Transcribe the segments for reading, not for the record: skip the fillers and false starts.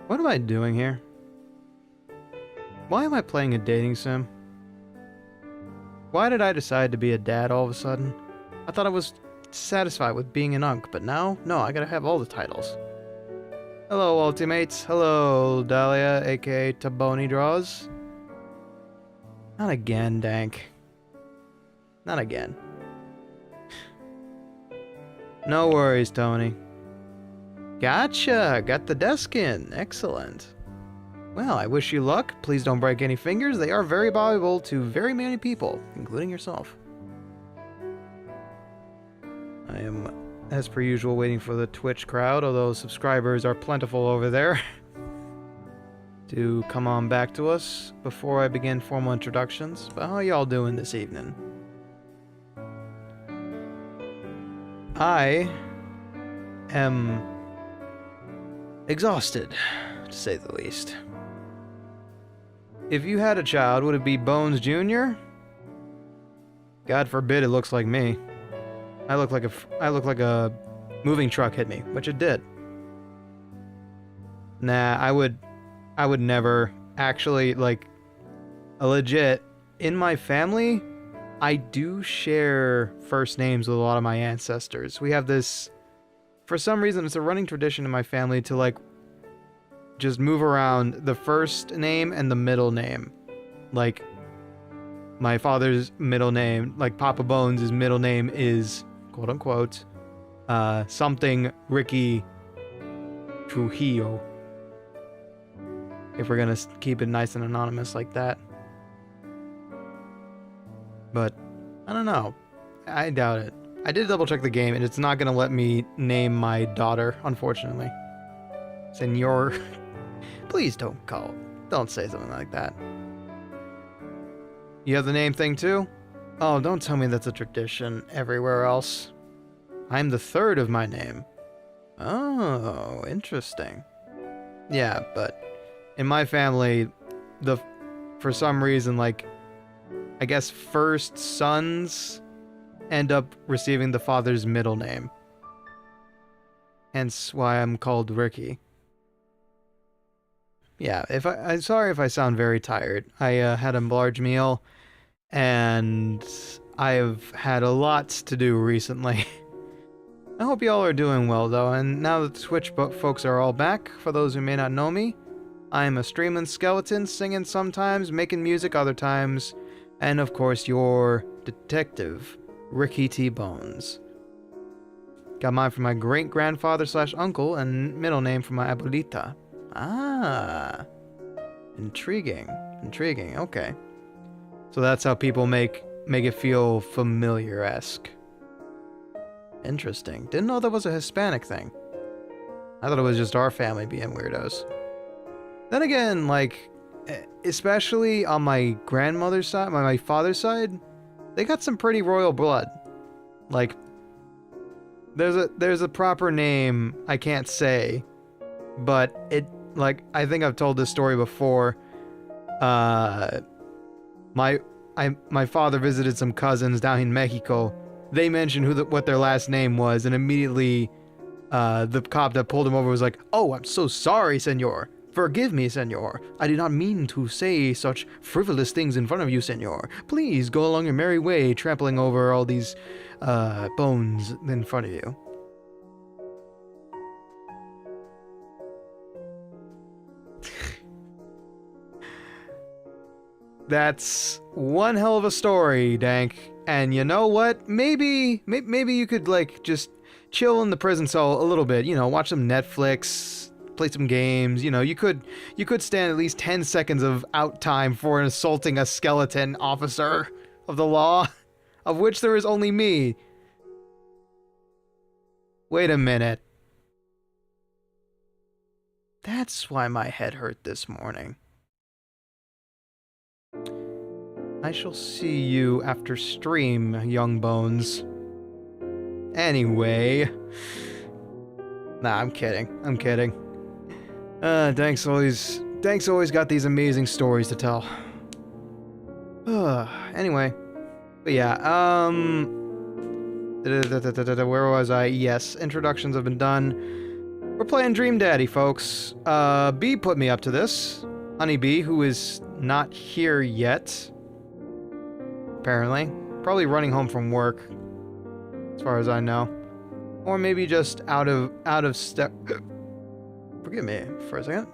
What am I doing here? Why am I playing a dating sim? Why did I decide to be a dad all of a sudden? I thought I was satisfied with being an unk, but now, no, I gotta have all the titles. Hello, ultimates. Hello, Dahlia, aka TboniDraws. Not again, Dank. Not again. No worries, Tony. Gotcha! Got the desk in. Excellent. Well, I wish you luck. Please don't break any fingers. They are very valuable to very many people, including yourself. I am, as per usual, waiting for the Twitch crowd, although subscribers are plentiful over there, to come on back to us before I begin formal introductions. But how y'all doing this evening? I am exhausted, to say the least. If you had a child, would it be Bones Jr.? God forbid it looks like me. I look like a moving truck hit me, which it did. Nah, I would never actually, like, legit, in my family, I do share first names with a lot of my ancestors. We have this, for some reason, it's a running tradition in my family to, like, just move around the first name and the middle name. Like, my father's middle name, like Papa Bones' middle name is, quote unquote, something Ricky Trujillo. If we're gonna keep it nice and anonymous like that. But, I don't know. I doubt it. I did double check the game and it's not gonna let me name my daughter, unfortunately. Senor. Please don't say something like that. You have the name thing too? Oh, don't tell me that's a tradition everywhere else. I'm the third of my name. Oh, interesting. Yeah, but in my family, for some reason, like, I guess first sons end up receiving the father's middle name. Hence why I'm called Ricky. Yeah, I'm sorry if I sound very tired. I had a large meal, and I've had a lot to do recently. I hope y'all are doing well, though, and now that the Twitch folks are all back, for those who may not know me, I'm a streaming skeleton, singing sometimes, making music other times, and of course your detective, Ricky T. Bones. Got mine from my great-grandfather/uncle, and middle name from my abuelita. Ah, intriguing, okay. So that's how people make it feel familiar-esque. Interesting. Didn't know that was a Hispanic thing. I thought it was just our family being weirdos. Then again, like, especially on my grandmother's side, my father's side, they got some pretty royal blood. Like, there's a proper name I can't say, but it, like, I think I've told this story before. My father visited some cousins down in Mexico. They mentioned what their last name was, and immediately, the cop that pulled him over was like, "Oh, I'm so sorry, senor. Forgive me, senor. I did not mean to say such frivolous things in front of you, senor. Please go along your merry way, trampling over all these, bones in front of you." That's one hell of a story, Dank. And you know what? Maybe you could, like, just chill in the prison cell a little bit. You know, watch some Netflix, play some games. You know, you could stand at least 10 seconds of out time for assaulting a skeleton officer of the law, of which there is only me. Wait a minute. That's why my head hurt this morning. I shall see you after stream, young bones. Anyway. Nah, I'm kidding. Dank's always got these amazing stories to tell. Anyway. But yeah, where was I? Yes, introductions have been done. We're playing Dream Daddy, folks. B put me up to this. HoneyBee, who is not here yet. Apparently. Probably running home from work, as far as I know. Or maybe just out of step. Forgive me for a second.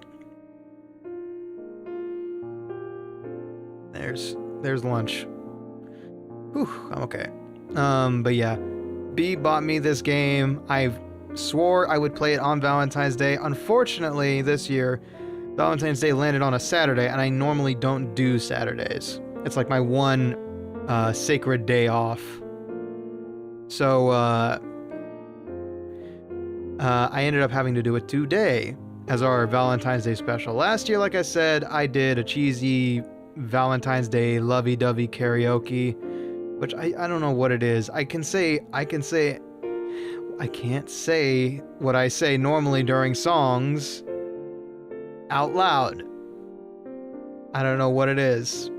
There's lunch. Whew, I'm okay. But yeah. B bought me this game. I swore I would play it on Valentine's Day. Unfortunately, this year, Valentine's Day landed on a Saturday, and I normally don't do Saturdays. It's like my one sacred day off. So, I ended up having to do it today as our Valentine's Day special. Last year, like I said, I did a cheesy Valentine's Day lovey-dovey karaoke, which I don't know what it is. I can't say what I say normally during songs out loud. I don't know what it is.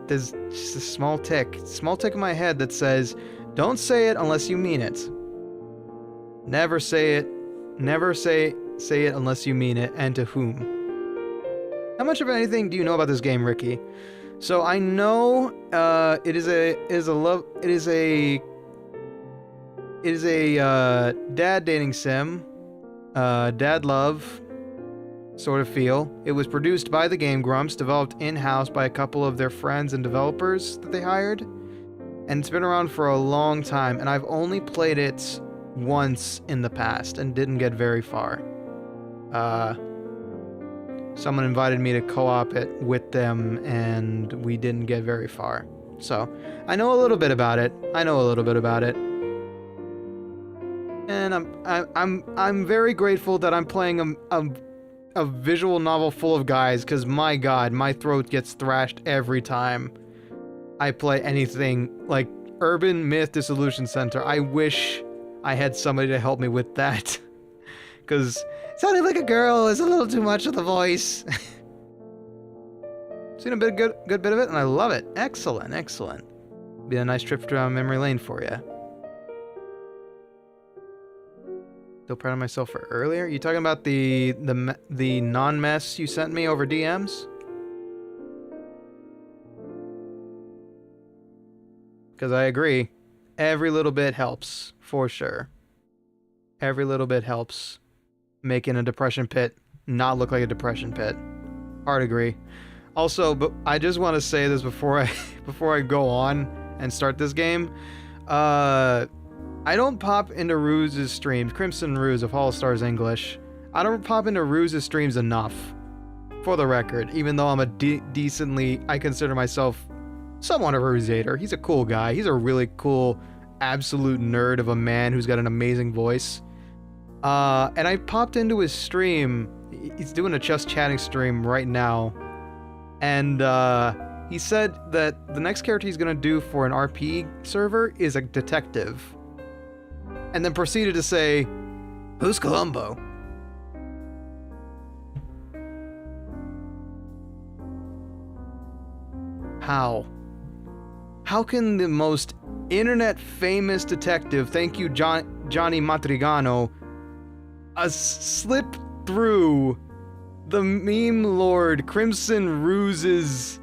There's just a small tick in my head that says, don't say it unless you mean it. Never say it unless you mean it, and to whom. How much of anything do you know about this game, Ricky? So I know it is a dad dating sim, dad love sort of feel. It was produced by the Game Grumps, developed in-house by a couple of their friends and developers that they hired, and it's been around for a long time, and I've only played it once in the past and didn't get very far. Someone invited me to co-op it with them, and we didn't get very far. So, I know a little bit about it. And I'm very grateful that I'm playing a visual novel full of guys, because my god, my throat gets thrashed every time I play anything like Urban Myth Dissolution Center. I wish I had somebody to help me with that, because sounding like a girl is a little too much of the voice. Seen a good bit of it, and I love it. Excellent. Be a nice trip down memory lane for you. Still proud of myself for earlier. You talking about the non-mess you sent me over DMs? Because I agree, every little bit helps, for sure. Every little bit helps making a depression pit not look like a depression pit. Hard agree. Also, but I just want to say this before I go on and start this game. I don't pop into Ruse's streams, Crimson Ruse of All Stars English. I don't pop into Ruse's streams enough, for the record, even though I'm a decently, I consider myself somewhat of a Ruseator. He's a cool guy. He's a really cool, absolute nerd of a man who's got an amazing voice. And I popped into his stream. He's doing a just chatting stream right now. And he said that the next character he's going to do for an RP server is a detective. And then proceeded to say, "Who's Columbo?" How? How can the most internet famous detective, thank you Johnny Matrigano, slip through the meme lord Crimson Ruse's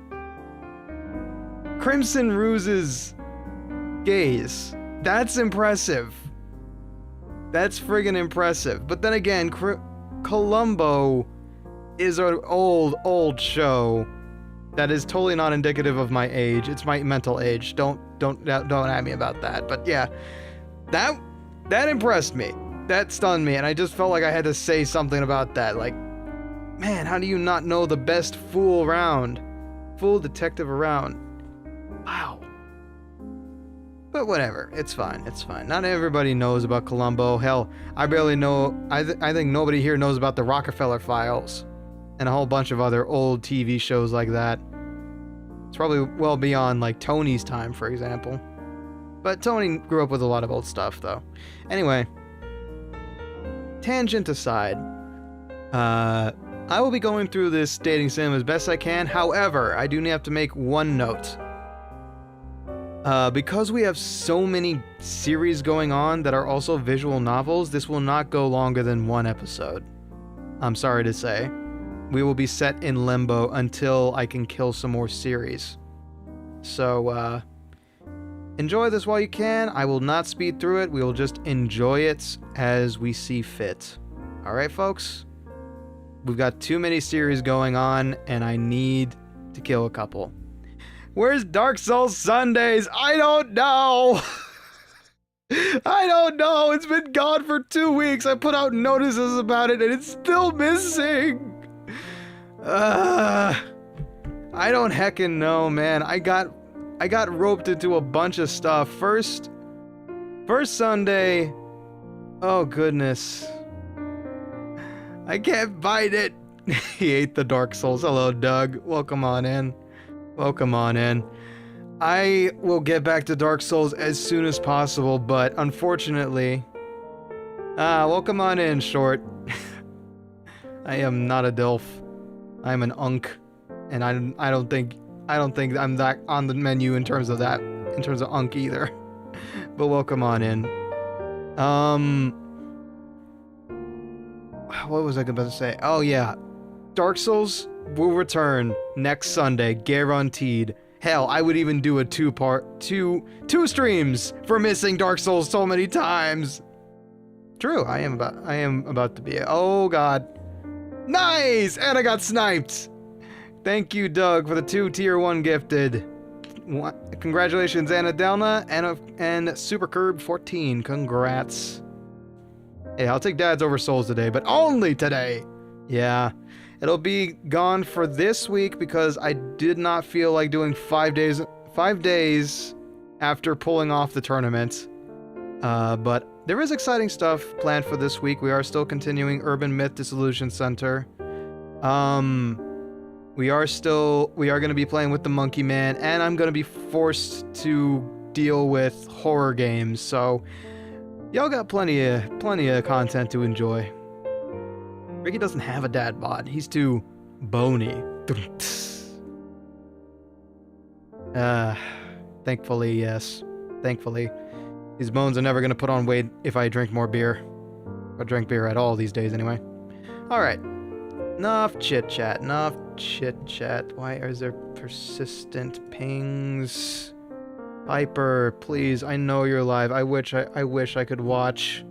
gaze? That's impressive. That's friggin' impressive. But then again, Columbo is an old show that is totally not indicative of my age. It's my mental age. Don't at me about that. But yeah, that impressed me. That stunned me, and I just felt like I had to say something about that. Like, man, how do you not know the best fool detective around? Wow. But whatever, it's fine. Not everybody knows about Columbo. Hell, I barely know. I think nobody here knows about the Rockefeller Files and a whole bunch of other old TV shows like that. It's probably well beyond like Tony's time, for example. But Tony grew up with a lot of old stuff, though. Anyway, tangent aside, I will be going through this dating sim as best I can. However, I do have to make one note. Because we have so many series going on that are also visual novels, this will not go longer than 1 episode. I'm sorry to say. We will be set in limbo until I can kill some more series. So, enjoy this while you can. I will not speed through it. We will just enjoy it as we see fit. Alright, folks? We've got too many series going on, and I need to kill a couple. Where's Dark Souls Sundays? I don't know! I don't know! It's been gone for 2 weeks. I put out notices about it, and it's still missing! I don't heckin' know, man. I got roped into a bunch of stuff. First Sunday... Oh, goodness. I can't bite it! He ate the Dark Souls. Hello, Doug. Welcome on in. Welcome on in. I will get back to Dark Souls as soon as possible, but unfortunately... welcome on in, Short. I am not a DILF. I'm an unk. And I don't think I'm that on the menu in terms of that, in terms of unk either. But welcome on in. What was I about to say? Oh yeah. Dark Souls will return next Sunday, guaranteed. Hell, I would even do a two streams for missing Dark Souls so many times. True, I am about to be. Oh god. Nice! And I got sniped! Thank you, Doug, for the 2 tier 1 gifted. Congratulations, Anadelna and Super Curb 14. Congrats. Hey, I'll take dads over souls today, but only today! Yeah. It'll be gone for this week because I did not feel like doing 5 days after pulling off the tournament. But there is exciting stuff planned for this week. We are still continuing Urban Myth Dissolution Center. We are going to be playing with the Monkey Man, and I'm going to be forced to deal with horror games, so y'all got plenty of content to enjoy. Ricky doesn't have a dad bod. He's too bony. Thankfully, yes. Thankfully. These bones are never going to put on weight if I drink more beer. Or drink beer at all these days, anyway. Alright. Enough chit-chat. Enough chit-chat. Why is there persistent pings? Piper, please. I know you're live. I wish I could watch.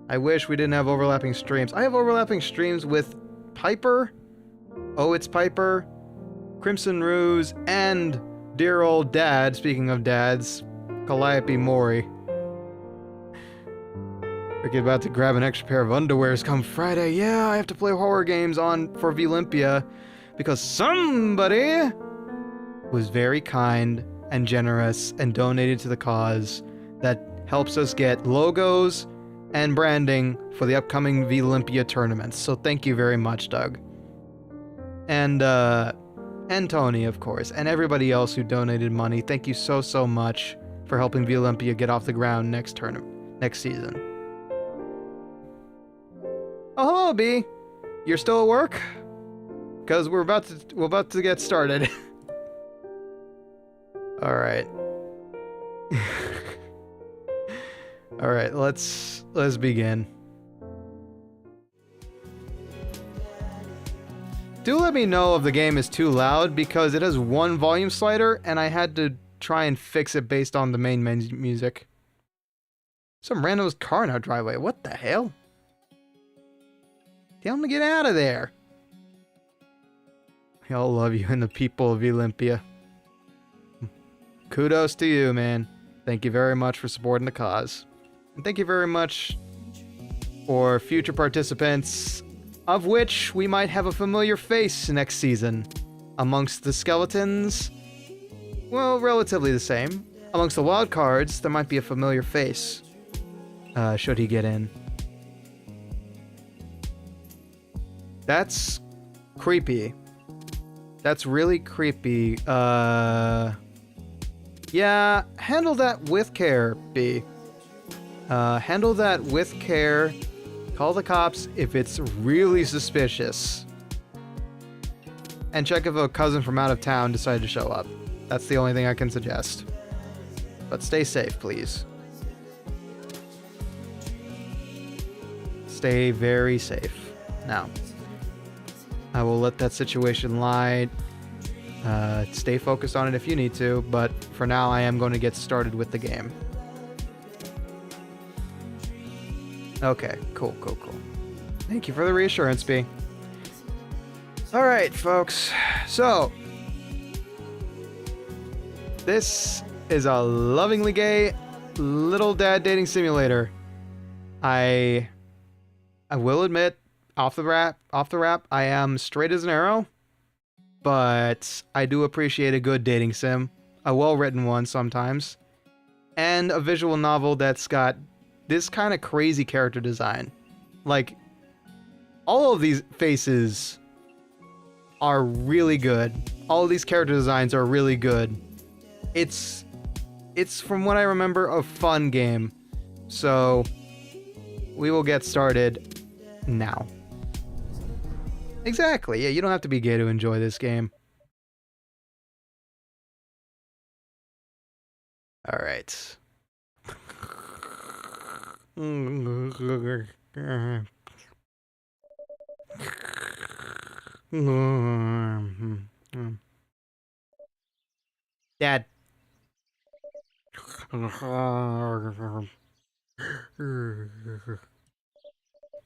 I wish we didn't have overlapping streams. I have overlapping streams with Piper. Oh, it's Piper. Crimson Ruse. And dear old dad, speaking of dads, Calliope Mori. Ricky about to grab an extra pair of underwears come Friday. Yeah, I have to play horror games for Vylimpia because somebody was very kind and generous and donated to the cause that helps us get logos and branding for the upcoming Vylimpia tournaments. So thank you very much, Doug. And Tony, of course, and everybody else who donated money. Thank you so much for helping Vylimpia get off the ground next season. Oh, hello, B. You're still at work? Because we're about to get started. All right. All right, let's begin. Do let me know if the game is too loud because it has one volume slider and I had to try and fix it based on the main menu music. Some random's car in our driveway. What the hell? Tell him to get out of there. We all love you and the people of Vylimpia. Kudos to you, man. Thank you very much for supporting the cause. And thank you very much for future participants, of which we might have a familiar face next season. Amongst the skeletons, well, relatively the same. Amongst the wild cards, there might be a familiar face. Should he get in. That's creepy. That's really creepy. Yeah, handle that with care, B. Handle that with care. Call the cops if it's really suspicious. And check if a cousin from out of town decided to show up. That's the only thing I can suggest. But stay safe, please. Stay very safe. Now, I will let that situation lie. Stay focused on it if you need to, but for now I am going to get started with the game. Okay, cool. Thank you for the reassurance, B. Alright, folks. So, this is a lovingly gay little dad dating simulator. I will admit, off the wrap, I am straight as an arrow, but I do appreciate a good dating sim, a well-written one sometimes, and a visual novel that's got this kind of crazy character design. Like, all of these faces are really good. All of these character designs are really good. It's from what I remember a fun game. So we will get started now. Exactly. Yeah, you don't have to be gay to enjoy this game. All right. Dad.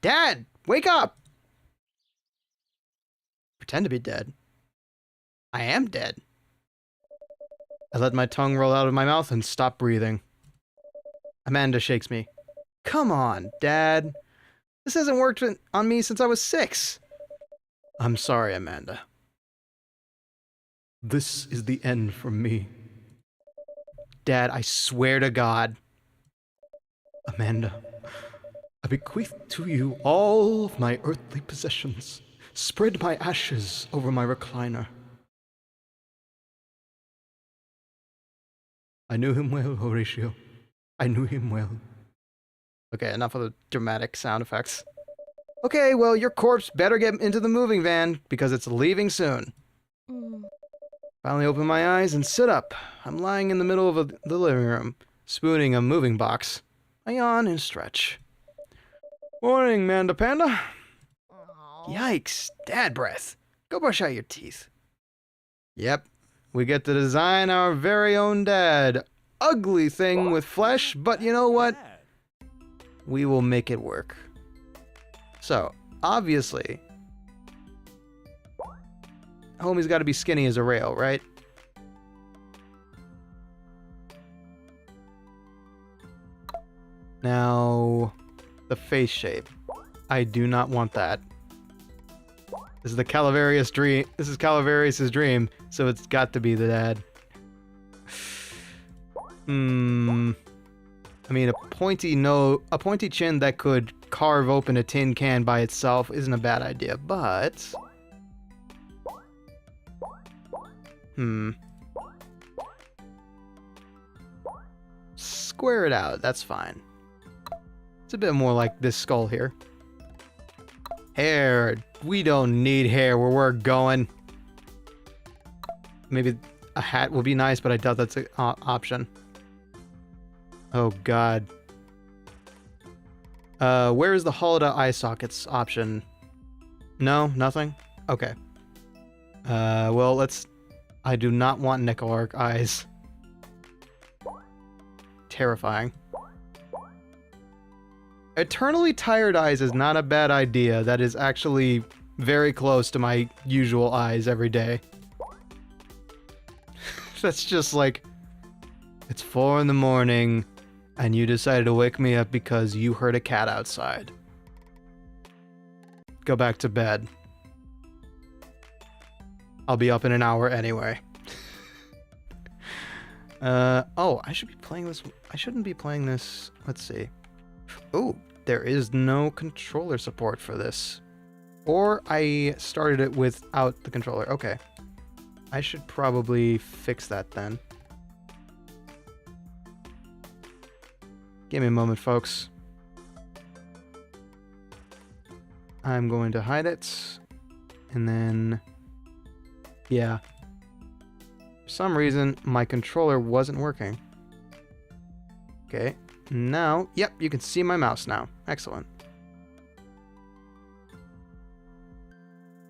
Dad, wake up! Pretend to be dead. I am dead. I let my tongue roll out of my mouth and stop breathing. Amanda shakes me. Come on, Dad. This hasn't worked on me since I was 6. I'm sorry, Amanda. This is the end for me. Dad, I swear to God. Amanda, I bequeath to you all of my earthly possessions. Spread my ashes over my recliner. I knew him well, Horatio. I knew him well. Okay, enough of the dramatic sound effects. Okay, well, your corpse better get into the moving van, because it's leaving soon. Finally open my eyes and sit up. I'm lying in the middle of the living room, spooning a moving box. I yawn and stretch. Morning, Manda Panda. Yikes, dad breath. Go brush out your teeth. Yep, we get to design our very own dad. Ugly thing with flesh, but you know what? We will make it work. So, obviously, homie's got to be skinny as a rail, right? Now, the face shape. I do not want that. This is the Calaverius dream. This is Calaverius' dream, so it's got to be the dad. I mean, a pointy chin that could carve open a tin can by itself isn't a bad idea, but... Square it out, that's fine. It's a bit more like this skull here. Hair. We don't need hair where we're going. Maybe a hat will be nice, but I doubt that's an option. Oh, God. Where is the Holoda eye sockets option? No? Nothing? Okay. Well, let's... I do not want nickel arc eyes. Terrifying. Eternally tired eyes is not a bad idea. That is actually very close to my usual eyes every day. That's just like... It's 4 in the morning, and you decided to wake me up because you heard a cat outside. Go back to bed. I'll be up in an hour anyway. Oh, I should be playing this... I shouldn't be playing this... Let's see. Oh, there is no controller support for this. Or I started it without the controller. Okay. I should probably fix that then. Give me a moment, folks. I'm going to hide it. And then... Yeah. For some reason, my controller wasn't working. Okay. Now, yep, you can see my mouse now. Excellent.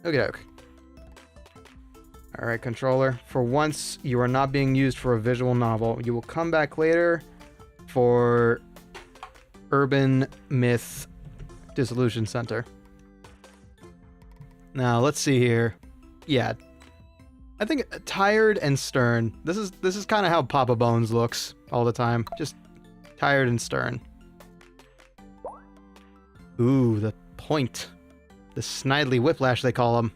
Okie doke. Alright, controller. For once, you are not being used for a visual novel. You will come back later for Urban Myth Dissolution Center. Now, let's see here. Yeah. I think tired and stern. This is kind of how Papa Bones looks all the time. Just tired and stern. Ooh, the point. The Snidely Whiplash, they call him.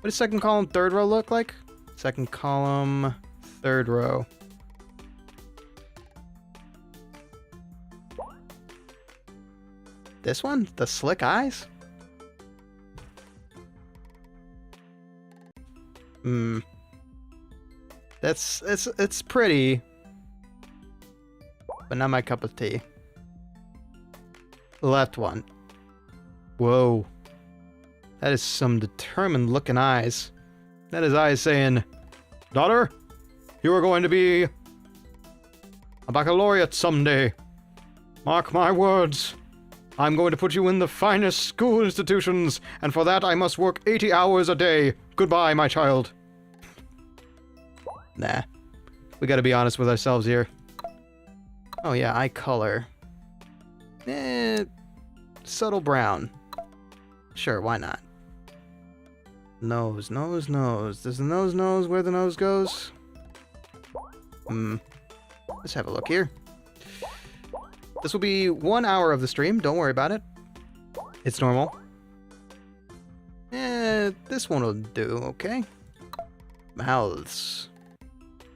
What does second column, third row look like? Second column, third row. This one? The slick eyes? It's pretty, but not my cup of tea. The left one. Whoa. That is some determined looking eyes. That is eyes saying, "Daughter, you are going to be a baccalaureate someday. Mark my words. I'm going to put you in the finest school institutions, and for that I must work 80 hours a day. Goodbye, my child." Nah. We gotta be honest with ourselves here. Oh yeah, eye color. Subtle brown. Sure, why not? Nose, nose, nose. Does the nose knows where the nose goes? Let's have a look here. This will be 1 hour of the stream. Don't worry about it. It's normal. This one will do, okay? Mouths.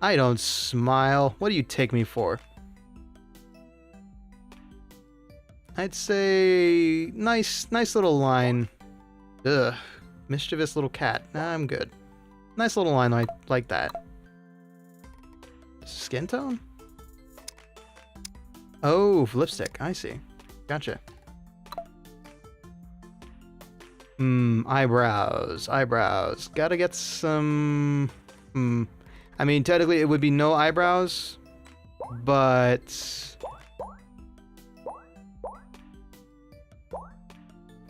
I don't smile. What do you take me for? I'd say nice little line. Ugh. Mischievous little cat. Nah, I'm good. Nice little line like that. Skin tone? Oh, lipstick. I see. Gotcha. Eyebrows. Eyebrows. Gotta get some... I mean, technically it would be no eyebrows, but...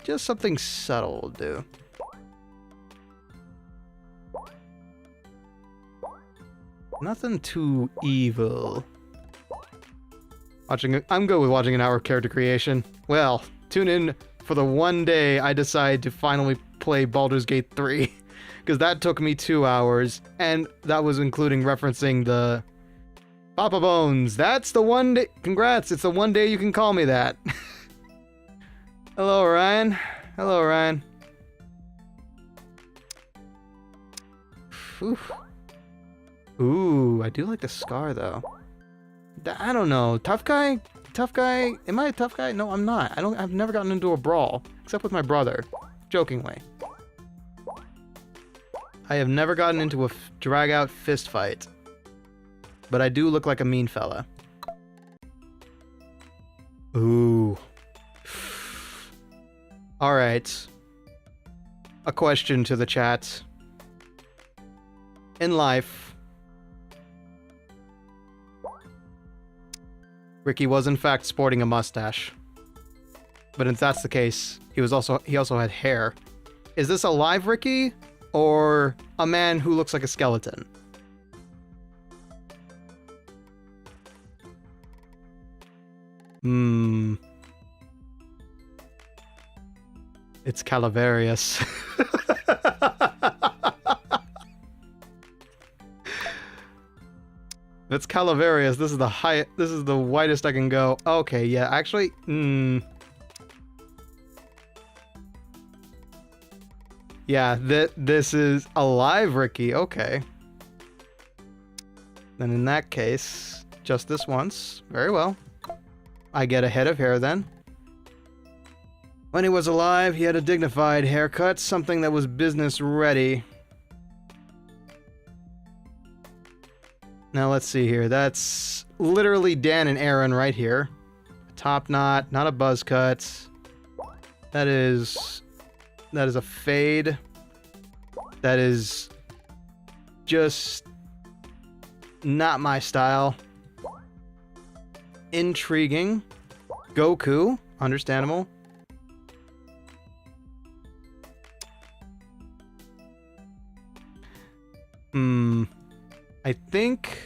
just something subtle will do. Nothing too evil. I'm good with watching an hour of character creation. Well, tune in for the one day I decide to finally play Baldur's Gate 3. Because that took me 2 hours, and that was including referencing the Papa Bones. That's the one day. Congrats, it's the one day you can call me that. Hello, Ryan. Hello, Ryan. Ooh, I do like the scar though. I don't know. Tough guy? Tough guy? Am I a tough guy? No, I'm not. I've never gotten into a brawl. Except with my brother. Jokingly. I have never gotten into a drag-out fist fight. But I do look like a mean fella. Ooh. Alright. A question to the chat. In life, Ricky was in fact sporting a mustache. But if that's the case, he also had hair. Is this a live Ricky or a man who looks like a skeleton? It's Calavarius. If it's Calavarius, this is the widest I can go. Okay, yeah, actually, yeah, this is a live Ricky, okay. Then in that case, just this once. Very well. I get a head of hair then. When he was alive, he had a dignified haircut, something that was business ready. Now let's see here. That's literally Dan and Aaron right here. Top knot, not a buzz cut. That is a fade. That is just not my style. Intriguing. Goku. Understandable. I think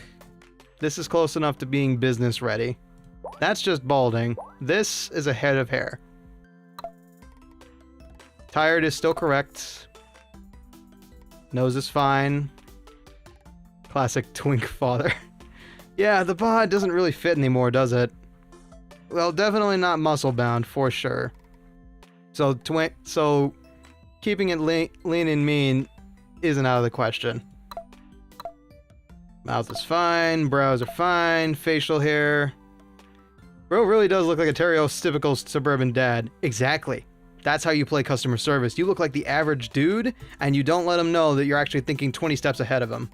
this is close enough to being business ready. That's just balding. This is a head of hair. Tired is still correct. Nose is fine. Classic twink father. Yeah, the bod doesn't really fit anymore, does it? Well, definitely not muscle bound, for sure. So keeping it lean and mean isn't out of the question. Mouth is fine, brows are fine, facial hair. Bro really does look like a stereotypical suburban dad. Exactly. That's how you play customer service. You look like the average dude, and you don't let him know that you're actually thinking 20 steps ahead of him.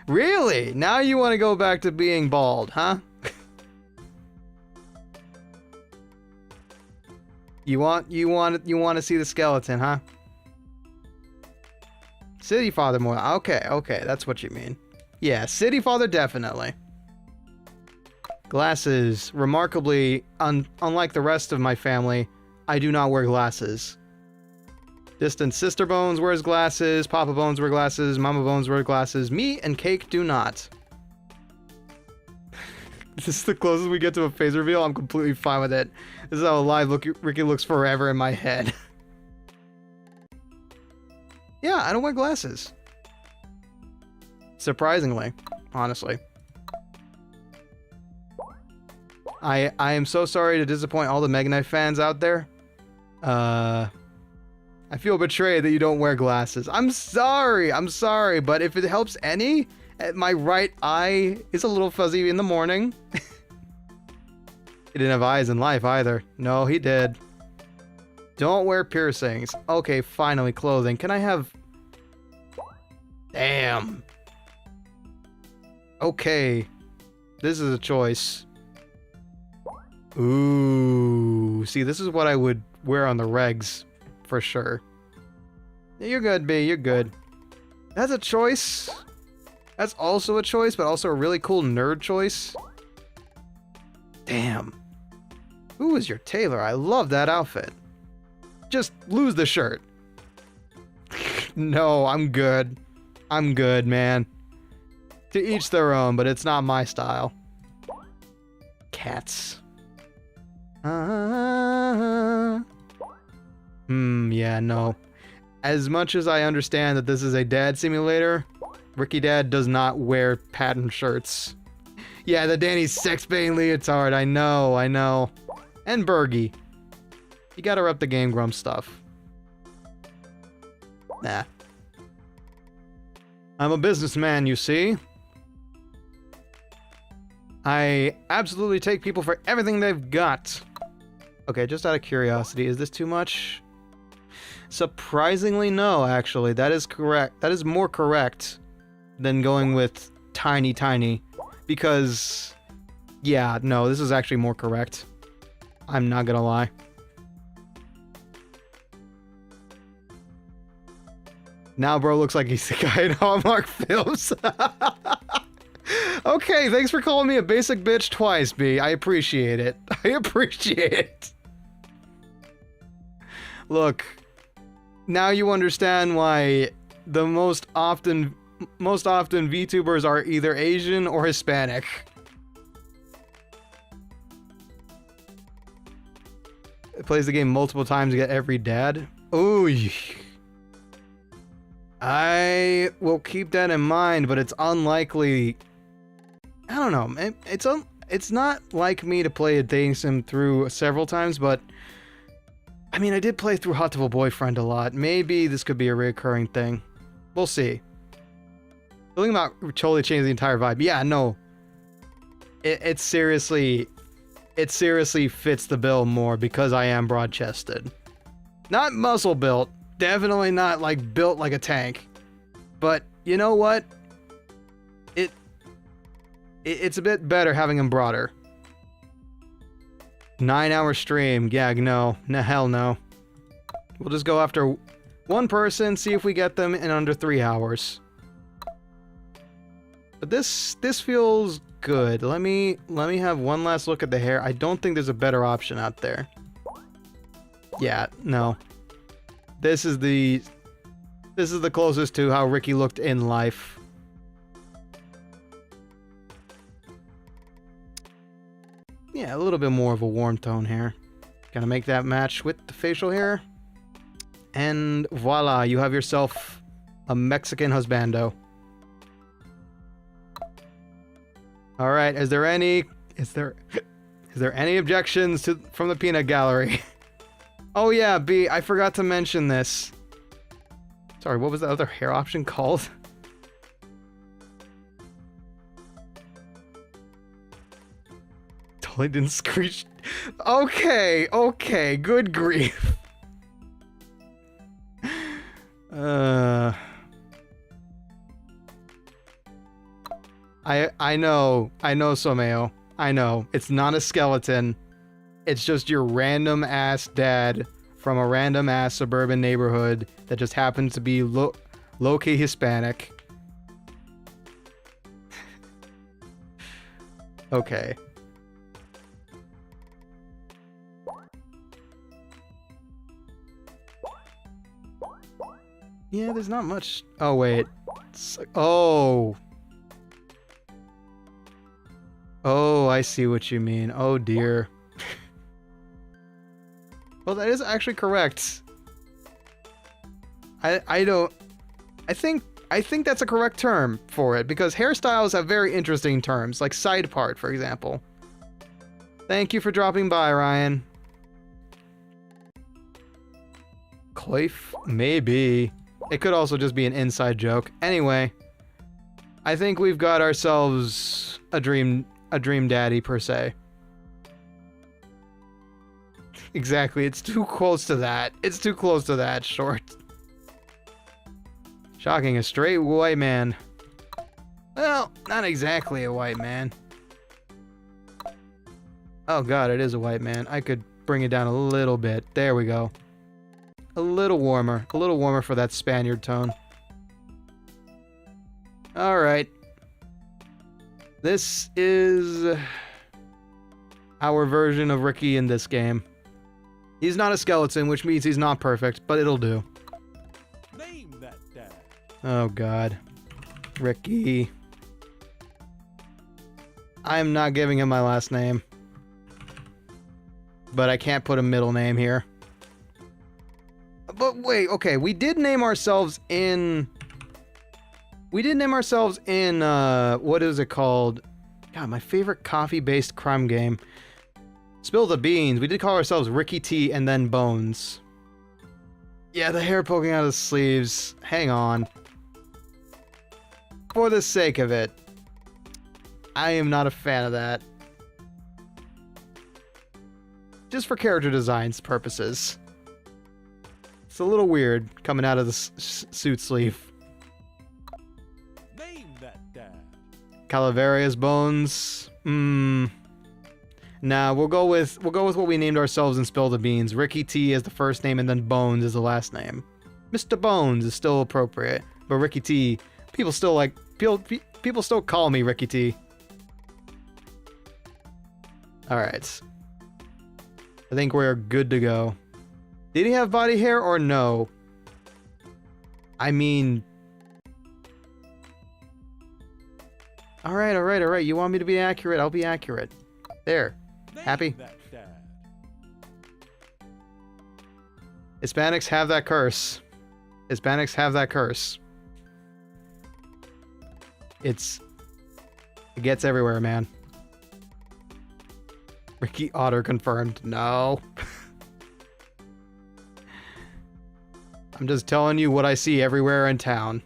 Really? Now you want to go back to being bald, huh? You want to see the skeleton, huh? City father more. Okay, that's what you mean. Yeah, city father definitely. Glasses. Remarkably, unlike the rest of my family, I do not wear glasses. Distant sister Bones wears glasses, Papa Bones wear glasses, Mama Bones wear glasses. Me and Cake do not. This is the closest we get to a face reveal. I'm completely fine with it. This is how alive Ricky looks forever in my head. Yeah, I don't wear glasses. Surprisingly, honestly. I am so sorry to disappoint all the Mega Knight fans out there. I feel betrayed that you don't wear glasses. I'm sorry, but if it helps any, my right eye is a little fuzzy in the morning. He didn't have eyes in life either. No, he did. Don't wear piercings. Okay, finally, clothing. Can I have... Damn. Okay. This is a choice. Ooh. See, this is what I would wear on the regs. For sure. You're good, B. You're good. That's a choice. That's also a choice, but also a really cool nerd choice. Damn. Who is your tailor? I love that outfit. Just lose the shirt. No, I'm good. I'm good, man. To each their own, but it's not my style. Cats. Yeah, no. As much as I understand that this is a dad simulator, Ricky Dad does not wear patterned shirts. Yeah, the Danny's sex-baiting leotard, I know. And Bergie. You gotta rep the Game Grumps stuff. Nah. I'm a businessman, you see. I absolutely take people for everything they've got. Okay, just out of curiosity, is this too much? Surprisingly, no, actually. That is correct. That is more correct than going with tiny. Because, yeah, no, this is actually more correct. I'm not gonna lie. Now bro looks like he's the guy in Hallmark films. Okay, thanks for calling me a basic bitch twice, B. I appreciate it. I appreciate it. Look, now you understand why the most often VTubers are either Asian or Hispanic. It plays the game multiple times to get every dad. Ooh. I will keep that in mind, but it's unlikely. I don't know. It's not like me to play a dating sim through several times, but I mean, I did play through Hot Tub Boyfriend a lot. Maybe this could be a recurring thing. We'll see. Feeling about totally changed the entire vibe. Yeah, no. It seriously fits the bill more because I am broad-chested. Not muscle built. Definitely not like built like a tank. But you know what? It's a bit better having him broader. 9-hour stream. Yeah, no. Hell no. We'll just go after one person, see if we get them in under 3 hours. But this feels good. Let me have one last look at the hair. I don't think there's a better option out there. Yeah, no. This is the closest to how Ricky looked in life. Yeah, a little bit more of a warm tone hair. Gonna make that match with the facial hair. And voila, you have yourself a Mexican husbando. All right, is there any objections from the peanut gallery? Oh yeah, B, I forgot to mention this. Sorry, what was the other hair option called? Totally didn't screech. Okay, good grief. I know, Someo. I know. It's not a skeleton. It's just your random ass dad from a random ass suburban neighborhood that just happens to be low-key Hispanic. Okay. Yeah, there's not much. Oh, wait. Oh. Oh, I see what you mean. Oh, dear. Well, that is actually correct. I think that's a correct term for it, because hairstyles have very interesting terms, like side part, for example. Thank you for dropping by, Ryan. Coif? Maybe. It could also just be an inside joke. Anyway, I think we've got ourselves a dream daddy, per se. Exactly, it's too close to that. It's too close to that, short. Shocking, a straight white man. Well, not exactly a white man. Oh god, it is a white man. I could bring it down a little bit. There we go. A little warmer for that Spaniard tone. Alright. This is our version of Ricky in this game. He's not a skeleton, which means he's not perfect, but it'll do. Name that dad. Oh god. Ricky. I'm not giving him my last name. But I can't put a middle name here. But wait, okay, we did name ourselves in... what is it called? God, my favorite coffee-based crime game. Spill the Beans. We did call ourselves Ricky T and then Bones. Yeah, the hair poking out of the sleeves. Hang on. For the sake of it, I am not a fan of that. Just for character designs purposes. It's a little weird coming out of the suit sleeve. Name that dad. Calaveria's Bones. Nah, we'll go with what we named ourselves in Spill the Beans. Ricky T is the first name and then Bones is the last name. Mr. Bones is still appropriate, but Ricky T, people still call me Ricky T. Alright. I think we're good to go. Did he have body hair or no? I mean... Alright. You want me to be accurate? I'll be accurate. There. Happy? Hispanics have that curse. Hispanics have that curse. It gets everywhere, man. Ricky Otter confirmed. No. I'm just telling you what I see everywhere in town.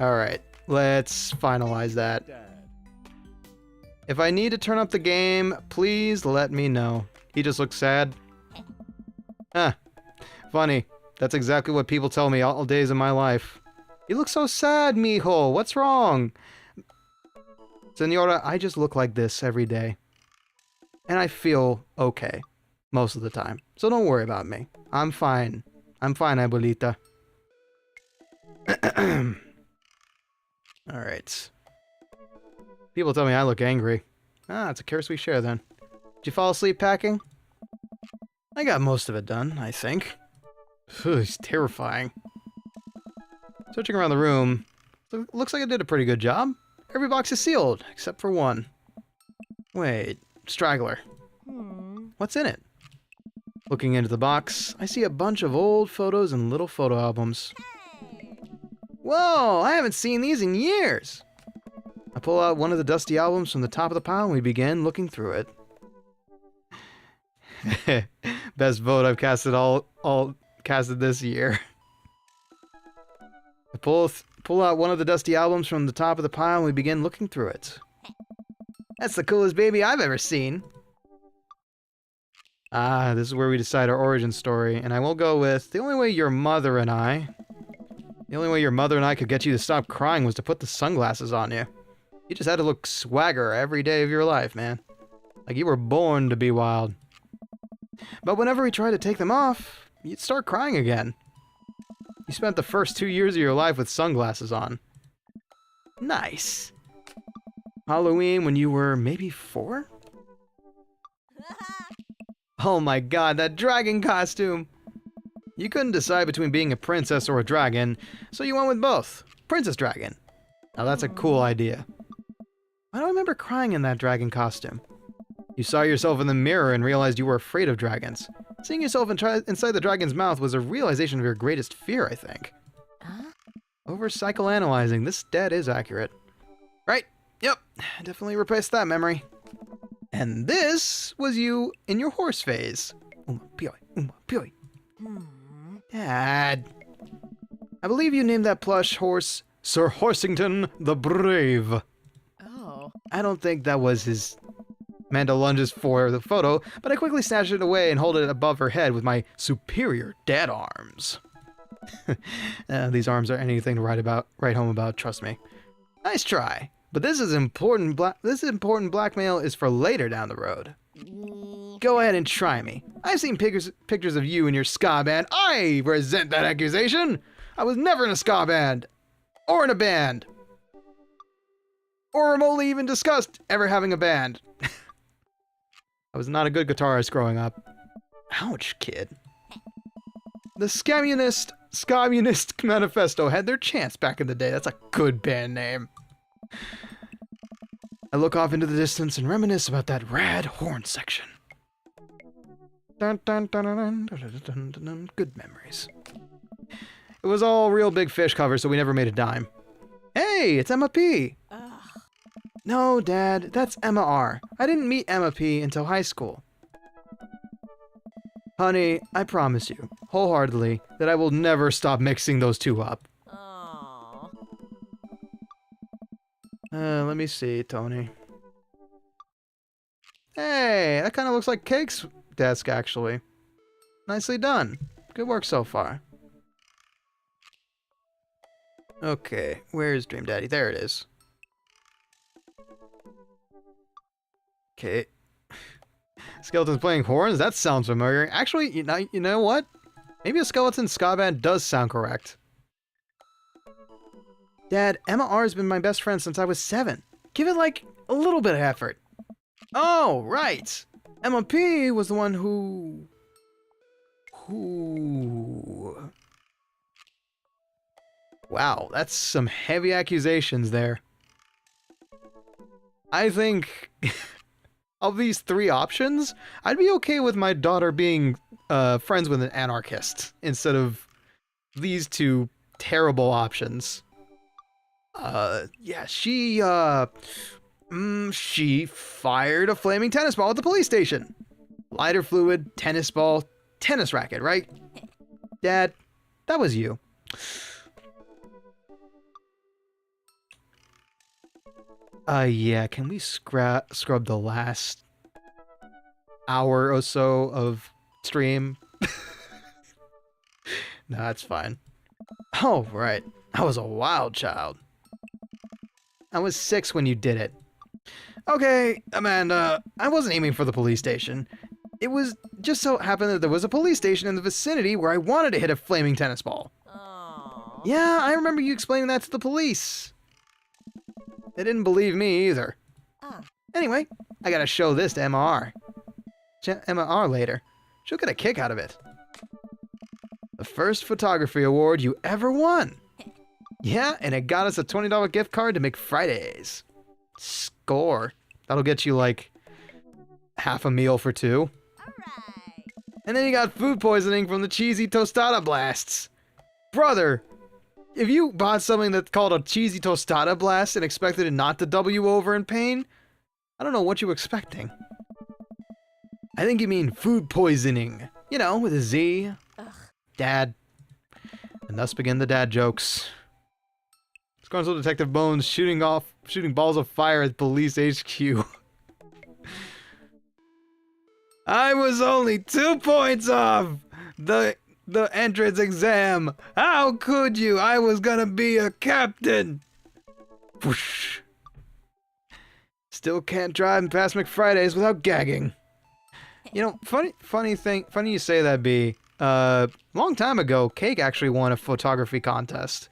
Alright, let's finalize that. If I need to turn up the game, please let me know. He just looks sad. Huh. Funny. That's exactly what people tell me all days of my life. You look so sad, mijo. What's wrong? Senora, I just look like this every day. And I feel okay. Most of the time. So don't worry about me. I'm fine. I'm fine, abuelita. Alright. People tell me I look angry. Ah, it's a curse we share then. Did you fall asleep packing? I got most of it done, I think. Ugh, it's terrifying. Searching around the room, looks like I did a pretty good job. Every box is sealed, except for one. Wait, straggler. What's in it? Looking into the box, I see a bunch of old photos and little photo albums. Whoa, I haven't seen these in years! I pull out one of the dusty albums from the top of the pile and we begin looking through it. Best vote I've casted all casted this year. I pull out one of the dusty albums from the top of the pile and we begin looking through it. That's the coolest baby I've ever seen. Ah, this is where we decide our origin story, and I will go with the only way your mother and I could get you to stop crying was to put the sunglasses on you. You just had to look swagger every day of your life, man. Like you were born to be wild. But whenever we tried to take them off, you'd start crying again. You spent the first 2 years of your life with sunglasses on. Nice. Halloween when you were maybe 4? Oh my god, that dragon costume! You couldn't decide between being a princess or a dragon, so you went with both. Princess Dragon. Now that's a cool idea. I don't remember crying in that dragon costume. You saw yourself in the mirror and realized you were afraid of dragons. Seeing yourself inside the dragon's mouth was a realization of your greatest fear, I think. Huh? Over psychoanalyzing, this stat is accurate. Right, yep, definitely replaced that memory. And this was you in your horse phase. Dad. I believe you named that plush horse Sir Horsington the Brave. Oh. I don't think that was his... Amanda lunges for the photo, but I quickly snatch it away and hold it above her head with my superior dad arms. These arms are anything to write home about, trust me. Nice try, but this is important blackmail is for later down the road. Go ahead and try me. I've seen pictures of you in your ska band. I resent that accusation! I was never in a ska band! Or in a band! Or remotely even discussed ever having a band. I was not a good guitarist growing up. Ouch, kid. The Scammunist Manifesto had their chance back in the day. That's a good band name. I look off into the distance and reminisce about that rad horn section. Dun, dun, dun, dun, dun, dun, dun, dun, dun. Good memories. It was all Real Big Fish covers, so we never made a dime. Hey, it's Emma P. No, Dad, that's Emma R. I didn't meet Emma P until high school. Honey, I promise you, wholeheartedly, that I will never stop mixing those two up. Oh. Let me see, Tony. Hey, that kind of looks like Cake's desk, actually. Nicely done. Good work so far. Okay, where's Dream Daddy? There it is. Okay. Skeletons playing horns? That sounds familiar. Actually, you know what? Maybe a skeleton ska band does sound correct. Dad, Emma R has been my best friend since I was 7. Give it, like, a little bit of effort. Oh, right. Emma P was the one who... Wow, that's some heavy accusations there. I think... Of these 3 options, I'd be okay with my daughter being friends with an anarchist instead of these 2 terrible options. Yeah, she fired a flaming tennis ball at the police station. Lighter fluid, tennis ball, tennis racket, right? Dad, that was you. Yeah, can we scrub the last hour or so of stream? No, that's fine. Oh, right. I was a wild child. I was 6 when you did it. Okay, Amanda, I wasn't aiming for the police station. It was just so happened that there was a police station in the vicinity where I wanted to hit a flaming tennis ball. Oh. Yeah, I remember you explaining that to the police. They didn't believe me either. Ah. Anyway, I gotta show this to MR later. She'll get a kick out of it. The first photography award you ever won. Yeah, and it got us a $20 gift card to make Fridays. Score. That'll get you like half a meal for two. Alright. And then you got food poisoning from the cheesy tostada blasts. Brother, if you bought something that's called a cheesy tostada blast and expected it not to double you over in pain, I don't know what you were expecting. I think you mean food poisoning. You know, with a Z. Ugh. Dad. And thus begin the dad jokes. Disgruntled Detective Bones shooting balls of fire at police HQ. I was only 2 points off the entrance exam. How could you? I was gonna be a captain. Whoosh. Still can't drive past McFridays without gagging. You know, funny you say that, B. Long time ago, Cake actually won a photography contest.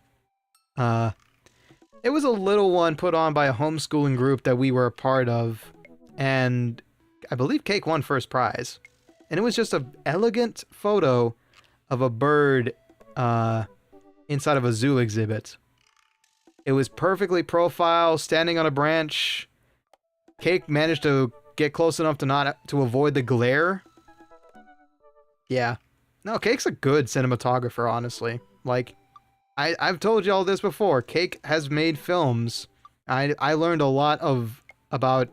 It was a little one put on by a homeschooling group that we were a part of, and I believe Cake won first prize. And it was just an elegant photo of a bird inside of a zoo exhibit. It was perfectly profiled, standing on a branch. Cake managed to get close enough to avoid the glare. Yeah. No, Cake's a good cinematographer, honestly. Like, I've told y'all this before. Cake has made films. I learned a lot about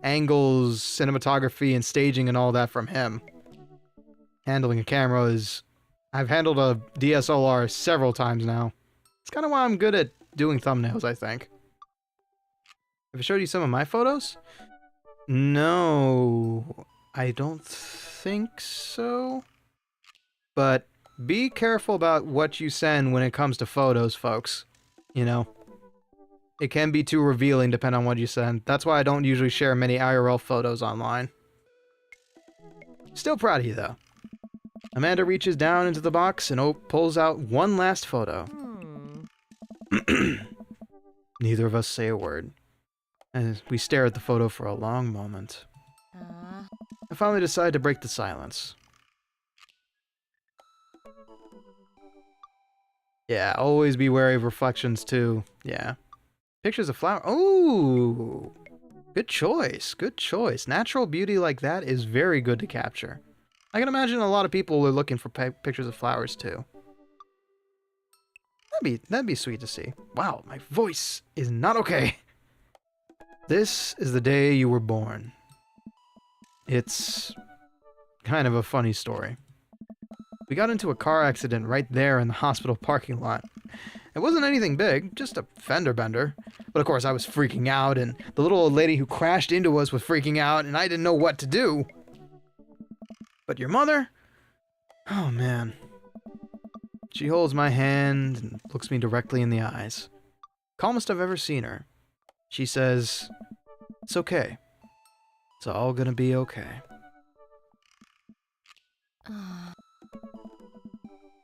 angles, cinematography, and staging and all that from him. Handling a camera is... I've handled a DSLR several times now. It's kind of why I'm good at doing thumbnails, I think. Have I showed you some of my photos? No, I don't think so. But be careful about what you send when it comes to photos, folks. You know, it can be too revealing depending on what you send. That's why I don't usually share many IRL photos online. Still proud of you, though. Amanda reaches down into the box and pulls out one last photo. Neither of us say a word, as we stare at the photo for a long moment. I finally decide to break the silence. Yeah, always be wary of reflections, too. Yeah. Pictures of flower. Oh! Good choice. Good choice. Natural beauty like that is very good to capture. I can imagine a lot of people are looking for pictures of flowers, too. That'd be sweet to see. Wow, my voice is not okay. This is the day you were born. It's kind of a funny story. We got into a car accident right there in the hospital parking lot. It wasn't anything big, just a fender bender. But of course I was freaking out, and the little old lady who crashed into us was freaking out, and I didn't know what to do. But your mother? Oh man. She holds my hand and looks me directly in the eyes. Calmest I've ever seen her. She says, "It's okay. It's all gonna be okay."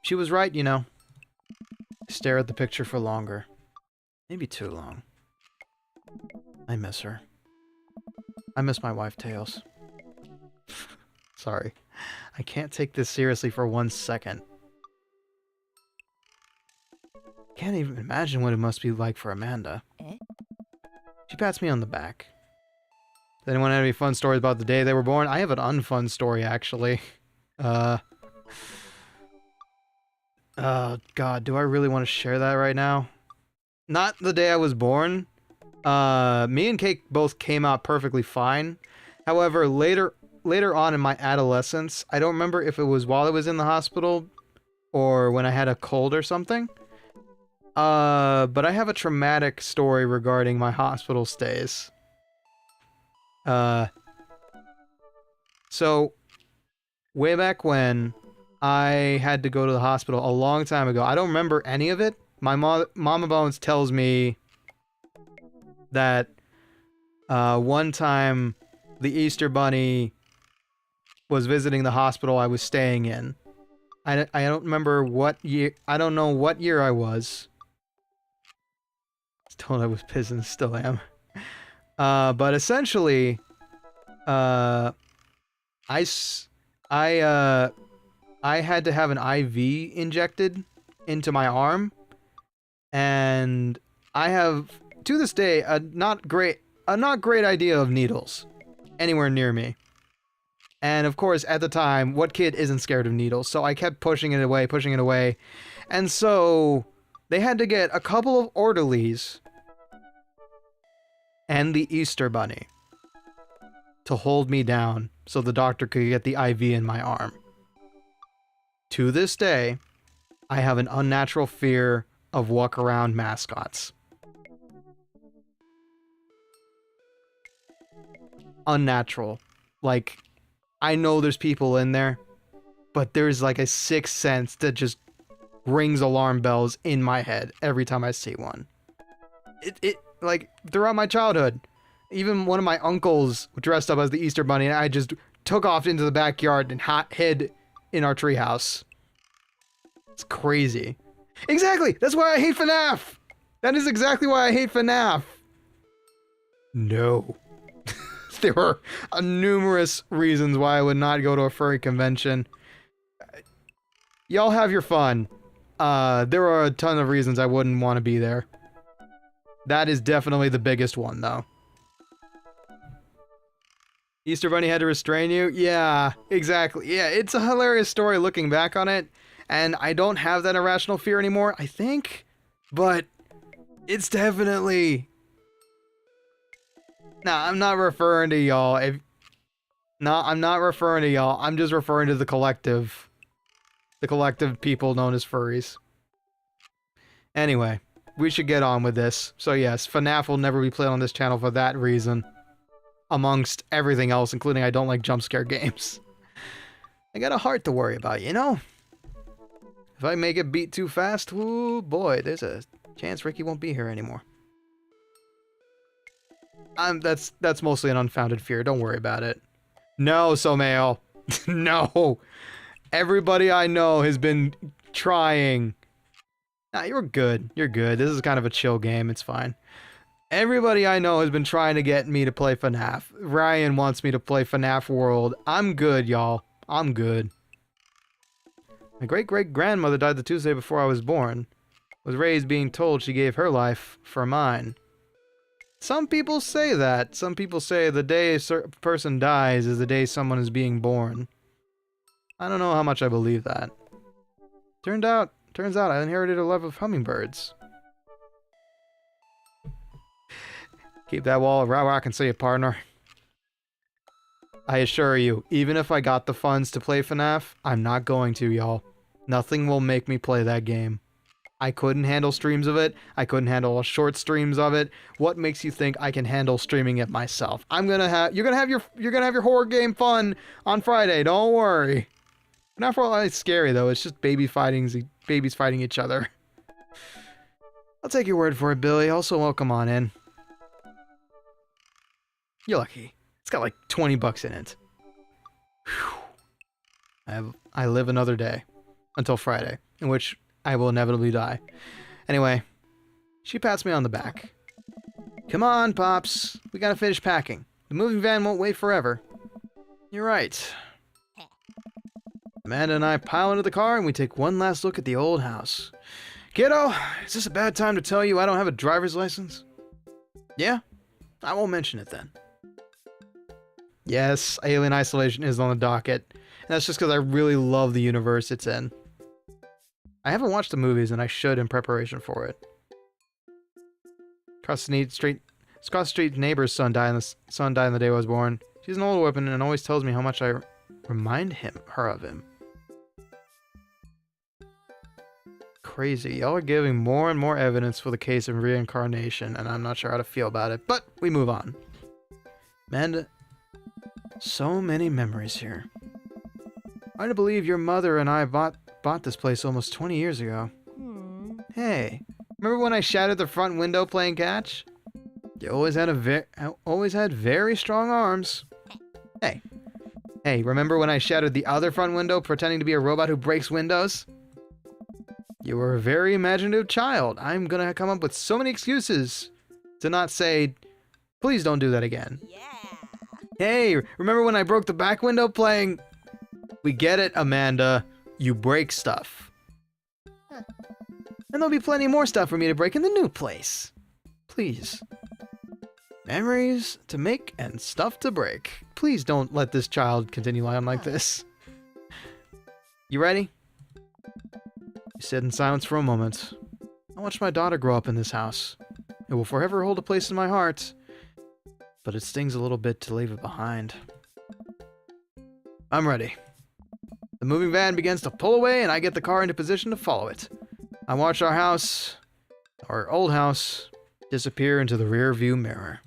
She was right, you know. I stare at the picture for longer. Maybe too long. I miss her. I miss my wife, Tails. Sorry. I can't take this seriously for 1 second. Can't even imagine what it must be like for Amanda. She pats me on the back. Does anyone have any fun stories about the day they were born? I have an unfun story, actually. God, do I really want to share that right now? Not the day I was born. Me and Cake both came out perfectly fine. However, later on in my adolescence, I don't remember if it was while I was in the hospital or when I had a cold or something. But I have a traumatic story regarding my hospital stays. So, way back when, I had to go to the hospital a long time ago. I don't remember any of it. My Mama Bones tells me that one time the Easter Bunny was visiting the hospital I was staying in. I don't remember what year. I don't know what year I was. Told I was pissed and still am. But essentially, I had to have an IV injected into my arm, and I have, to this day, a not great idea of needles anywhere near me. And of course, at the time, what kid isn't scared of needles? So I kept pushing it away, and so they had to get a couple of orderlies and the Easter Bunny to hold me down so the doctor could get the IV in my arm. To this day, I have an unnatural fear of walk-around mascots. Unnatural. Like, I know there's people in there, but there's like a sixth sense that just rings alarm bells in my head every time I see one. It like, throughout my childhood, even one of my uncles dressed up as the Easter Bunny, and I just took off into the backyard and hid in our treehouse. It's crazy. Exactly! That's why I hate FNAF! That is exactly why I hate FNAF! No. There were numerous reasons why I would not go to a furry convention. Y'all have your fun. There are a ton of reasons I wouldn't want to be there. That is definitely the biggest one, though. Easter Bunny had to restrain you? Yeah, exactly. Yeah, it's a hilarious story looking back on it, and I don't have that irrational fear anymore, I think, but it's definitely... Nah, I'm not referring to y'all. I'm not referring to y'all. I'm just referring to the collective. The collective people known as furries. Anyway, we should get on with this. So yes, FNAF will never be played on this channel for that reason. Amongst everything else, including I don't like jump scare games. I got a heart to worry about, you know? If I make it beat too fast, ooh boy, there's a chance Ricky won't be here anymore. That's mostly an unfounded fear. Don't worry about it. No, Someo. No. Everybody I know has been trying. Nah, you're good. You're good. This is kind of a chill game. It's fine. Everybody I know has been trying to get me to play FNAF. Ryan wants me to play FNAF World. I'm good, y'all. I'm good. My great-great-grandmother died the Tuesday before I was born. Was raised being told she gave her life for mine. Some people say that. Some people say the day a person dies is the day someone is being born. I don't know how much I believe that. Turns out I inherited a love of hummingbirds. Keep that wall right where I can see it, partner. I assure you, even if I got the funds to play FNAF, I'm not going to, y'all. Nothing will make me play that game. I couldn't handle streams of it. I couldn't handle short streams of it. What makes you think I can handle streaming it myself? You're gonna have your horror game fun on Friday. Don't worry. Not for all it's scary though. It's just babies fighting each other. I'll take your word for it, Billy. Also, welcome on in. You're lucky. It's got like 20 bucks in it. Whew. I live another day until Friday, in which I will inevitably die. Anyway, she pats me on the back. Come on, Pops. We gotta finish packing. The moving van won't wait forever. You're right. Amanda and I pile into the car and we take one last look at the old house. Kiddo, is this a bad time to tell you I don't have a driver's license? Yeah? I won't mention it then. Yes, Alien Isolation is on the docket. And that's just because I really love the universe it's in. I haven't watched the movies, and I should in preparation for it. Across the street neighbor's son died on the day I was born. She's an older woman and always tells me how much I remind her of him. Crazy. Y'all are giving more and more evidence for the case of reincarnation, and I'm not sure how to feel about it, but we move on. Amanda, so many memories here. Hard to believe your mother and I bought this place almost 20 years ago. Hey, remember when I shattered the front window playing catch? You always had very strong arms. Hey, remember when I shattered the other front window pretending to be a robot who breaks windows? You were a very imaginative child. I'm gonna come up with so many excuses to not say, please don't do that again. Yeah. Hey, remember when I broke the back window playing? We get it, Amanda. You break stuff. Huh. And there'll be plenty more stuff for me to break in the new place. Please. Memories to make and stuff to break. Please don't let this child continue on like this. You ready? You sit in silence for a moment. I watched my daughter grow up in this house. It will forever hold a place in my heart. But it stings a little bit to leave it behind. I'm ready. The moving van begins to pull away and I get the car into position to follow it. I watch our house, our old house, disappear into the rear view mirror.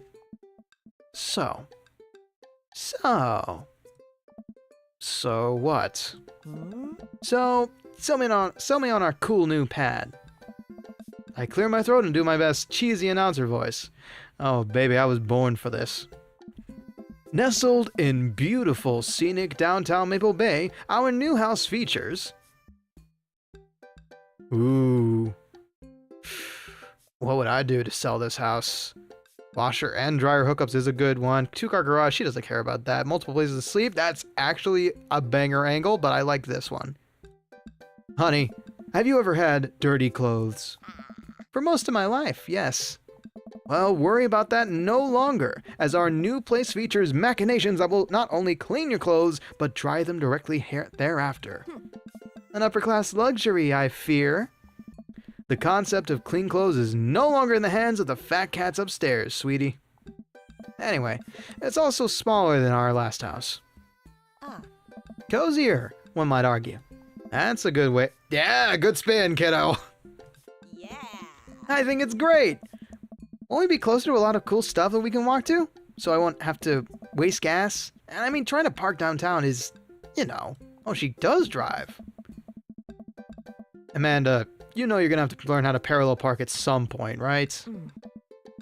So what? So, sell me on our cool new pad. I clear my throat and do my best cheesy announcer voice. Oh, baby, I was born for this. Nestled in beautiful, scenic downtown Maple Bay, our new house features... Ooh. What would I do to sell this house? Washer and dryer hookups is a good one. 2-car garage, she doesn't care about that. Multiple places to sleep, that's actually a banger angle, but I like this one. Honey, have you ever had dirty clothes? For most of my life, yes. Well, worry about that no longer, as our new place features machinations that will not only clean your clothes, but dry them directly thereafter. An upper-class luxury, I fear. The concept of clean clothes is no longer in the hands of the fat cats upstairs, sweetie. Anyway, it's also smaller than our last house. Cozier, one might argue. That's a good way. Yeah, good spin, kiddo. Yeah. I think it's great. Won't we be closer to a lot of cool stuff that we can walk to? So I won't have to waste gas? And I mean, trying to park downtown is, you know... Oh, she does drive. Amanda, you know you're gonna have to learn how to parallel park at some point, right?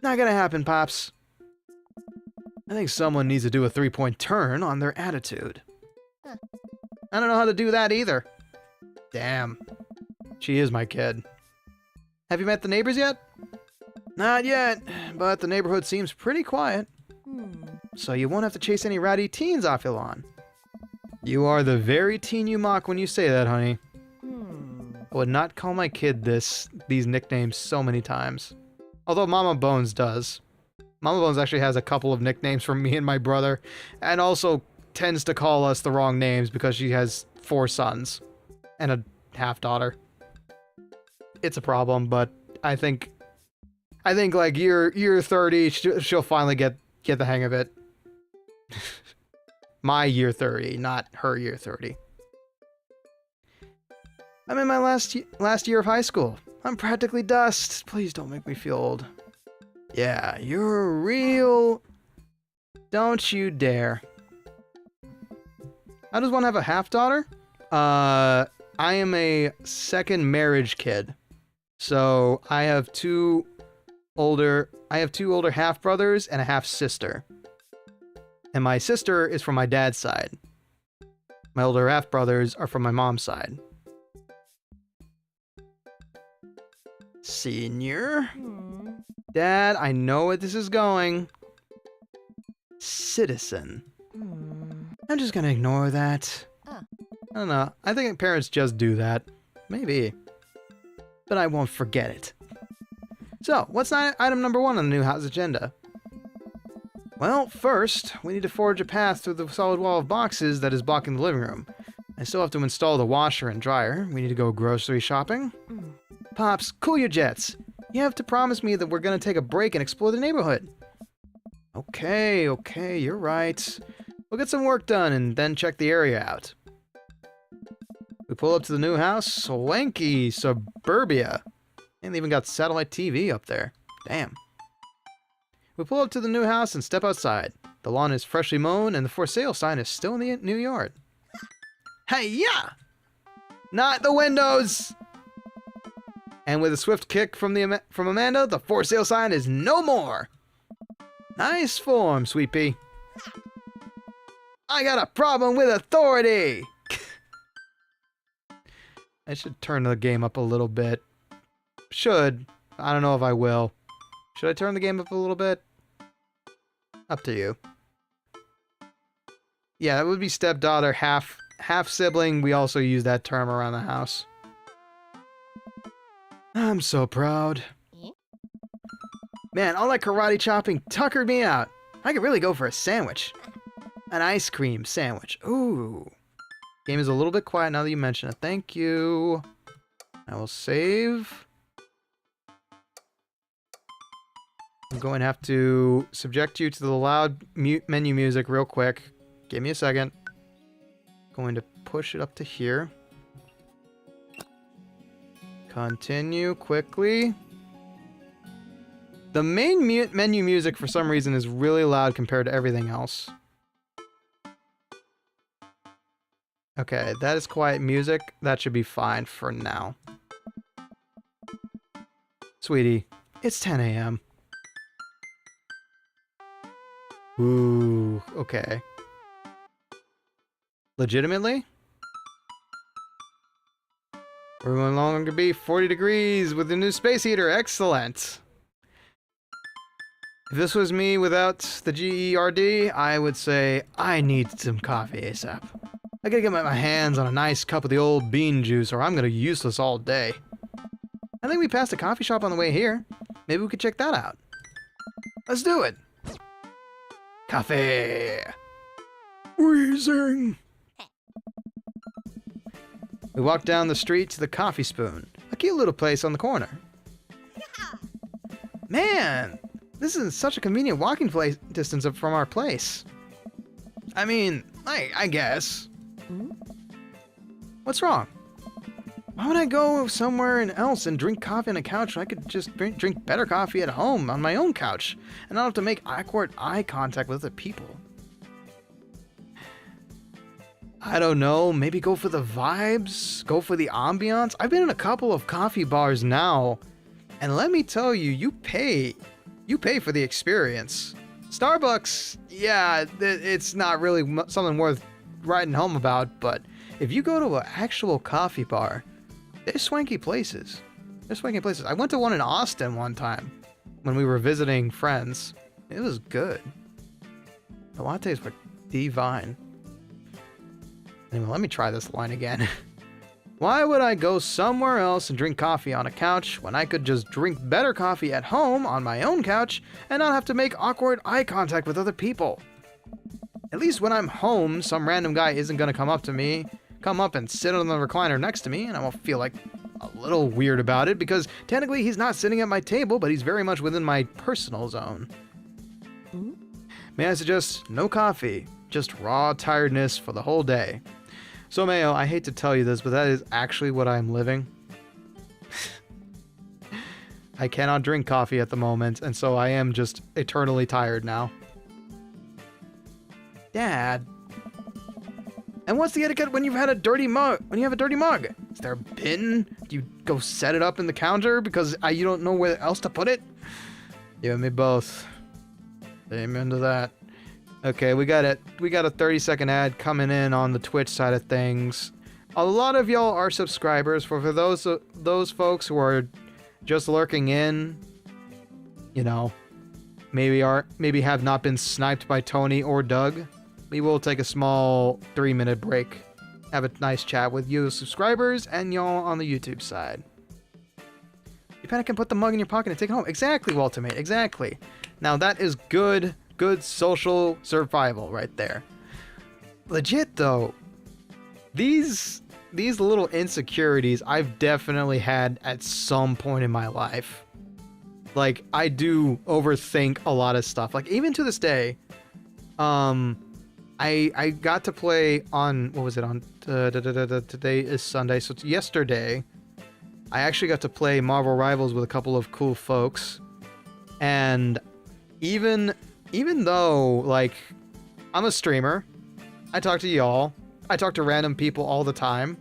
Not gonna happen, Pops. I think someone needs to do a 3-point turn on their attitude. I don't know how to do that either. Damn. She is my kid. Have you met the neighbors yet? Not yet, but the neighborhood seems pretty quiet. So you won't have to chase any rowdy teens off your lawn. You are the very teen you mock when you say that, honey. I would not call my kid these nicknames so many times. Although Mama Bones does. Mama Bones actually has a couple of nicknames for me and my brother, and also tends to call us the wrong names because she has 4 sons and a half-daughter. It's a problem, but I think like year 30, she'll finally get the hang of it. My year 30, not her year 30. I'm in my last year of high school. I'm practically dust. Please don't make me feel old. Yeah, you're real. Don't you dare. How does one have a half-daughter? I am a second marriage kid. So I have two older half-brothers and a half-sister. And my sister is from my dad's side. My older half-brothers are from my mom's side. Senior? Dad, I know where this is going. Citizen. I'm just gonna ignore that. I don't know. I think parents just do that. Maybe. But I won't forget it. So, what's item number 1 on the new house agenda? Well, first, we need to forge a path through the solid wall of boxes that is blocking the living room. I still have to install the washer and dryer. We need to go grocery shopping. Pops, cool your jets. You have to promise me that we're gonna take a break and explore the neighborhood. Okay, you're right. We'll get some work done and then check the area out. We pull up to the new house, swanky suburbia. And they even got satellite TV up there. Damn. We pull up to the new house and step outside. The lawn is freshly mown and the for sale sign is still in the new yard. Hey-ya! Not the windows! And with a swift kick from Amanda, the for sale sign is no more. Nice form, Sweet Pea. I got a problem with authority. I should turn the game up a little bit. Should. I don't know if I will. Should I turn the game up a little bit? Up to you. Yeah, that would be stepdaughter, half sibling. We also use that term around the house. I'm so proud. Man, all that karate chopping tuckered me out. I could really go for a sandwich. An ice cream sandwich. Ooh. Game is a little bit quiet now that you mention it. Thank you. I will save. I'm going to have to subject you to the loud menu music real quick. Give me a second. Going to push it up to here. Continue quickly. The main menu music for some reason is really loud compared to everything else. Okay, that is quiet music. That should be fine for now. Sweetie, it's 10 a.m. Ooh, okay. Legitimately? We're no longer be 40 degrees with the new space heater. Excellent. If this was me without the GERD, I would say I need some coffee ASAP. I gotta get my hands on a nice cup of the old bean juice or I'm gonna be useless all day. I think we passed a coffee shop on the way here. Maybe we could check that out. Let's do it. Coffee. Wheezing. We walked down the street to the Coffee Spoon, a cute little place on the corner. Man, this is such a convenient walking place distance from our place. I mean, I guess. What's wrong? Why would I go somewhere else and drink coffee on a couch when I could just drink better coffee at home on my own couch and not have to make awkward eye contact with other people? I don't know, maybe go for the vibes, go for the ambiance. I've been in a couple of coffee bars now, and let me tell you, you pay for the experience. Starbucks, yeah, it's not really something worth writing home about, but if you go to an actual coffee bar, they're swanky places. They're swanky places. I went to one in Austin one time when we were visiting friends. It was good. The lattes were divine. Anyway, let me try this line again. Why would I go somewhere else and drink coffee on a couch when I could just drink better coffee at home on my own couch and not have to make awkward eye contact with other people? At least when I'm home, some random guy isn't going to come up and sit on the recliner next to me, and I won't feel like a little weird about it because technically he's not sitting at my table, but he's very much within my personal zone. May I suggest no coffee, just raw tiredness for the whole day. So Mayo, I hate to tell you this, but that is actually what I'm living. I cannot drink coffee at the moment, and so I am just eternally tired now. Dad. And what's the etiquette when you've had a dirty mug? When you have a dirty mug, is there a bin? Do you go set it up in the counter because you don't know where else to put it? You and me both. Amen to that. Okay, we got a 30-second ad coming in on the Twitch side of things. A lot of y'all are subscribers. For those folks who are just lurking in, you know, maybe have not been sniped by Tony or Doug, we will take a small 3-minute break. Have a nice chat with you subscribers and y'all on the YouTube side. You panic and put the mug in your pocket and take it home. Exactly, Waltermate, exactly. Now that is good social survival right there. Legit though, these little insecurities I've definitely had at some point in my life. Like, I do overthink a lot of stuff. Like, even to this day, I got to play on, what was it, on, today is Sunday, so it's yesterday, I actually got to play Marvel Rivals with a couple of cool folks, and even though, like, I'm a streamer, I talk to y'all, I talk to random people all the time,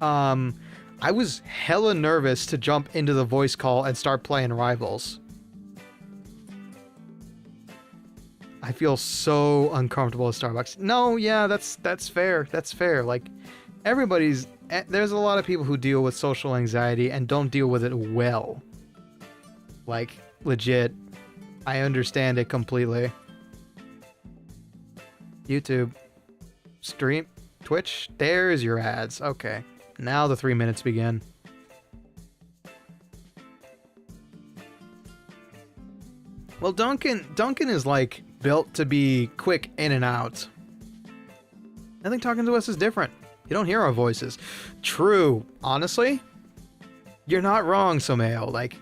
I was hella nervous to jump into the voice call and start playing Rivals. I feel so uncomfortable at Starbucks. No, yeah, that's fair. That's fair. Like, there's a lot of people who deal with social anxiety and don't deal with it well. Like, legit. I understand it completely. YouTube. Stream. Twitch. There's your ads. Okay. Now the 3 minutes begin. Well, Duncan is like built to be quick in and out. I think talking to us is different. You don't hear our voices. True. Honestly, you're not wrong, Someo. Like,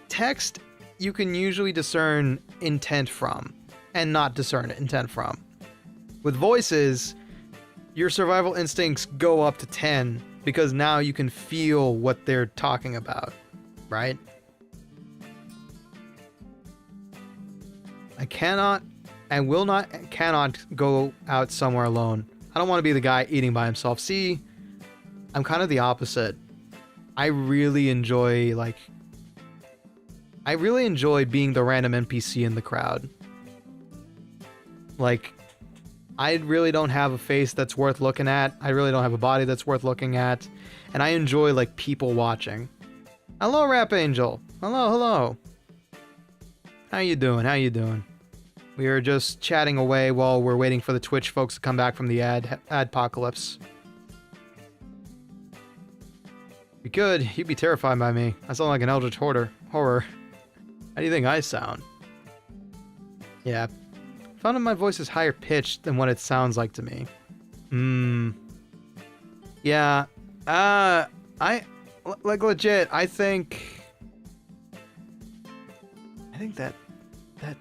text, you can usually discern intent from, and not discern intent from. With voices, your survival instincts go up to 10, because now you can feel what they're talking about, right? I cannot go out somewhere alone. I don't want to be the guy eating by himself. See, I'm kind of the opposite. I really enjoy being the random NPC in the crowd. Like, I really don't have a face that's worth looking at. I really don't have a body that's worth looking at. And I enjoy, like, people watching. Hello, Rap Angel. Hello. How you doing? We are just chatting away while we're waiting for the Twitch folks to come back from the adpocalypse. You could. You'd be terrified by me. I sound like an eldritch horror. How do you think I sound? Yeah. Found that my voice is higher pitched than what it sounds like to me. Yeah. Like, legit, I think that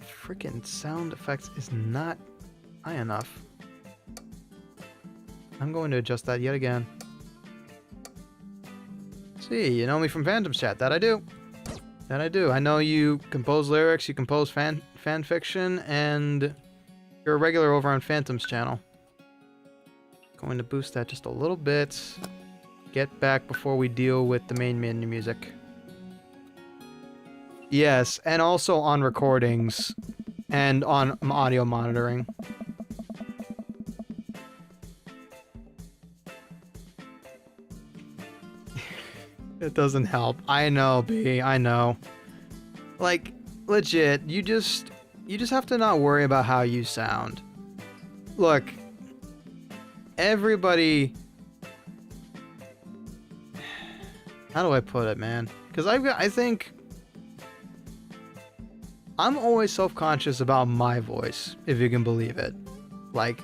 freaking sound effects is not high enough. I'm going to adjust that yet again. See, you know me from Phantom Chat. That I do. I know you compose lyrics, you compose fan fiction, and you're a regular over on Phantom's channel. Going to boost that just a little bit. Get back before we deal with the main menu music. Yes, and also on recordings and on audio monitoring. It doesn't help. I know, B. I know. Like, legit, you just have to not worry about how you sound. Look, everybody... How do I put it, man? Because I think... I'm always self-conscious about my voice, if you can believe it. Like,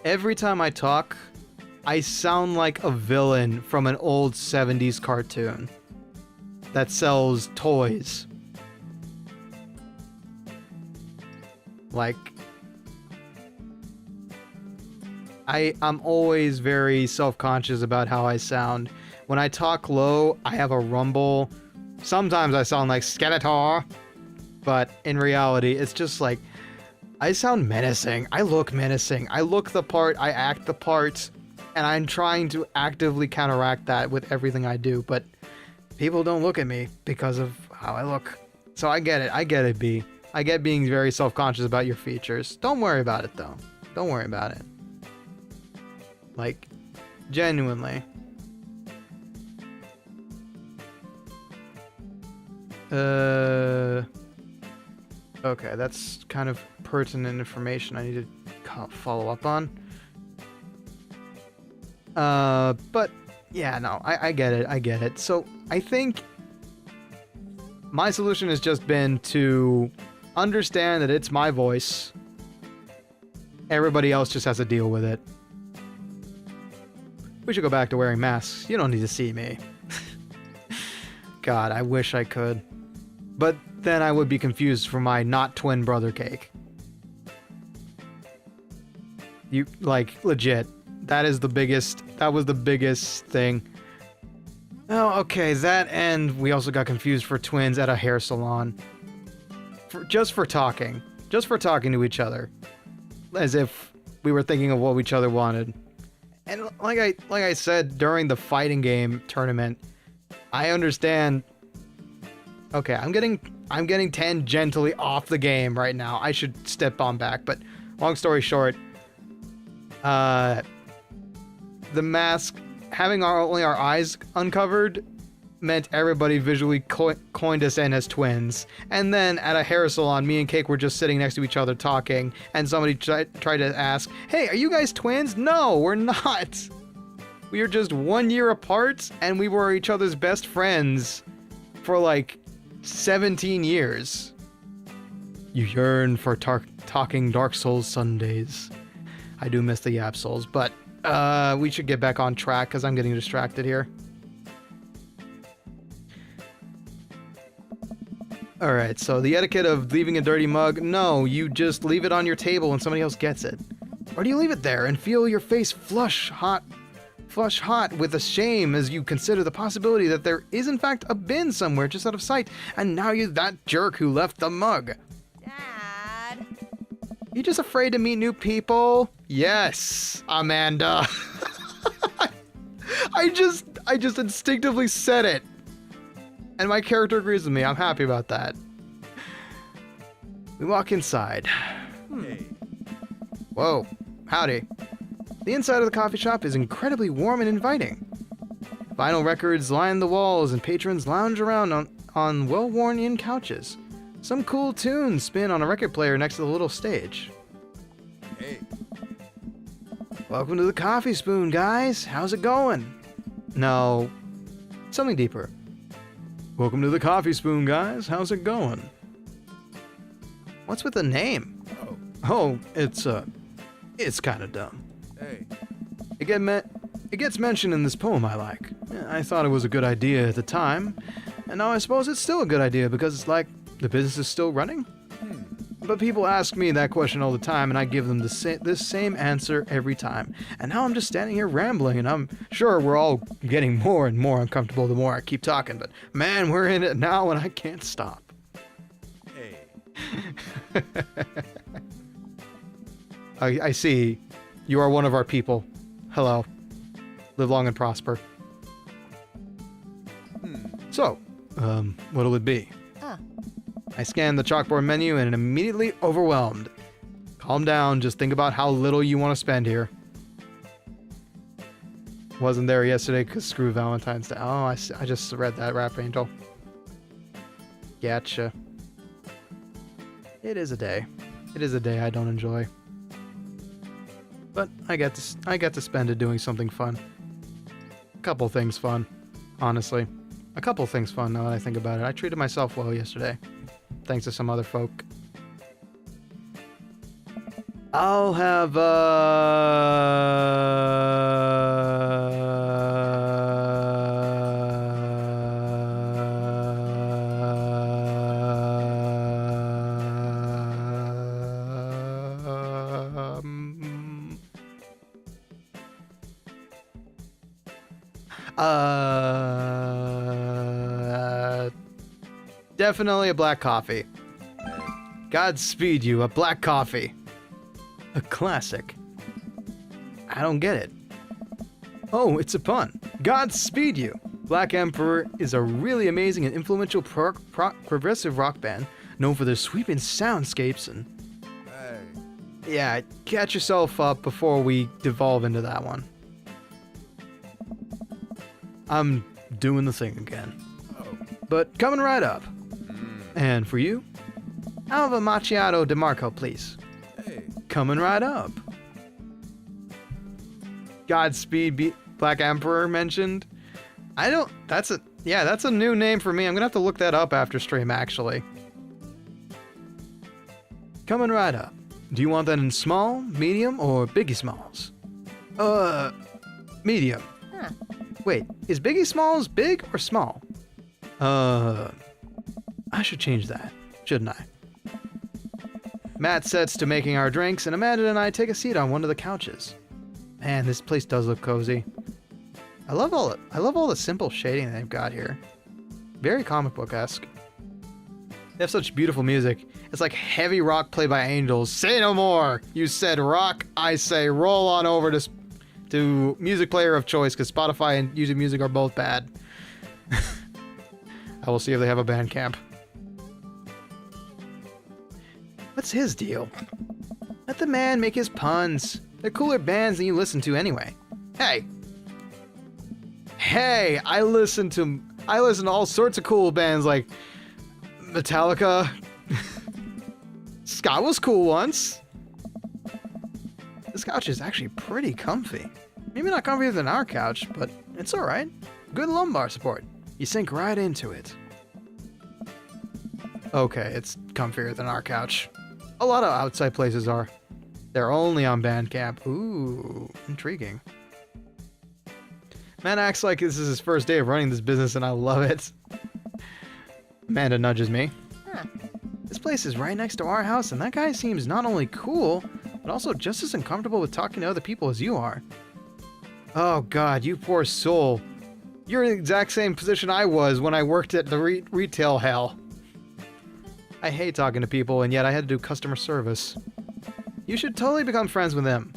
every time I talk, I sound like a villain from an old 70s cartoon that sells toys. Like, I'm always very self-conscious about how I sound. When I talk low, I have a rumble. Sometimes I sound like Skeletor. But in reality, it's just like, I sound menacing. I look menacing. I look the part. I act the part. And I'm trying to actively counteract that with everything I do. But people don't look at me because of how I look. So I get it, B. I get being very self-conscious about your features. Don't worry about it, though. Don't worry about it. Like, genuinely. Okay, that's kind of pertinent information I need to follow up on. But yeah, no, I get it. So I think my solution has just been to understand that it's my voice. Everybody else just has to deal with it. We should go back to wearing masks. You don't need to see me. God, I wish I could. But then I would be confused for my not twin brother cake. You, like, legit. That was the biggest thing. Oh, okay, that, and we also got confused for twins at a hair salon. Just for talking to each other. As if we were thinking of what each other wanted. And like I said during the fighting game tournament, I understand. Okay, I'm getting tangentially off the game right now. I should step on back, but long story short, the the mask, having only our eyes uncovered, meant everybody visually coined us in as twins. And then at a hair salon, me and Cake were just sitting next to each other talking, and somebody tried to ask, "Hey, are you guys twins?" No, we're not. We are just 1 year apart, and we were each other's best friends for like 17 years. You yearn for talking Dark Souls Sundays. I do miss the Yap Souls, but we should get back on track because I'm getting distracted here. Alright, so the etiquette of leaving a dirty mug, no, you just leave it on your table and somebody else gets it. Or do you leave it there and feel your face flush hot with a shame as you consider the possibility that there is in fact a bin somewhere just out of sight, and now you're that jerk who left the mug. Dad. You just afraid to meet new people? Yes, Amanda. I just instinctively said it. And my character agrees with me. I'm happy about that. We walk inside. Hey. Whoa. Howdy. The inside of the coffee shop is incredibly warm and inviting. Vinyl records line the walls and patrons lounge around on well-worn-in couches. Some cool tunes spin on a record player next to the little stage. Hey. Welcome to the Coffee Spoon, guys. How's it going? No. Something deeper. Welcome to the Coffee Spoon, guys. How's it going? What's with the name? Oh, it's kind of dumb. Hey. It gets mentioned in this poem I like. I thought it was a good idea at the time, and now I suppose it's still a good idea because it's like the business is still running. But people ask me that question all the time, and I give them this same answer every time. And now I'm just standing here rambling, and I'm sure we're all getting more and more uncomfortable the more I keep talking. But man, we're in it now, and I can't stop. Hey. I see. You are one of our people. Hello. Live long and prosper. So, what'll it be? I scanned the chalkboard menu and immediately overwhelmed. Calm down, just think about how little you want to spend here. Wasn't there yesterday because screw Valentine's Day. Oh, I just read that, Rap Angel. Gotcha. It is a day. It is a day I don't enjoy. But I get to spend it doing something fun. A couple things fun, honestly. A couple things fun now that I think about it. I treated myself well yesterday. Thanks to some other folk. I'll have, definitely a black coffee. Godspeed you, a black coffee. A classic. I don't get it. Oh, it's a pun. Godspeed you. Black Emperor is a really amazing and influential progressive rock band known for their sweeping soundscapes and... Hey. Yeah, catch yourself up before we devolve into that one. I'm doing the thing again. Oh. But coming right up. And for you, I'll have a macchiato de Marco, please. Hey. Coming right up. Godspeed, Black Emperor mentioned. That's a new name for me. I'm gonna have to look that up after stream, actually. Coming right up. Do you want that in small, medium, or Biggie Smalls? Medium. Huh. Wait, is Biggie Smalls big or small? I should change that, shouldn't I? Matt sets to making our drinks, and Amanda and I take a seat on one of the couches. Man, this place does look cozy. I love all the simple shading they've got here. Very comic book-esque. They have such beautiful music. It's like heavy rock played by angels. Say no more! You said rock, I say roll on over to music player of choice, because Spotify and YouTube Music are both bad. I will see if they have a Bandcamp. What's his deal? Let the man make his puns. They're cooler bands than you listen to anyway. Hey, Hey, I listen to all sorts of cool bands like Metallica. Ska was cool once. This couch is actually pretty comfy. Maybe not comfier than our couch, but it's alright. Good lumbar support. You sink right into it. Okay, it's comfier than our couch. A lot of outside places are. They're only on Bandcamp. Ooh, intriguing. Man acts like this is his first day of running this business and I love it. Amanda nudges me. Huh. This place is right next to our house and that guy seems not only cool, but also just as uncomfortable with talking to other people as you are. Oh god, you poor soul. You're in the exact same position I was when I worked at the retail hell. I hate talking to people and yet I had to do customer service. You should totally become friends with him.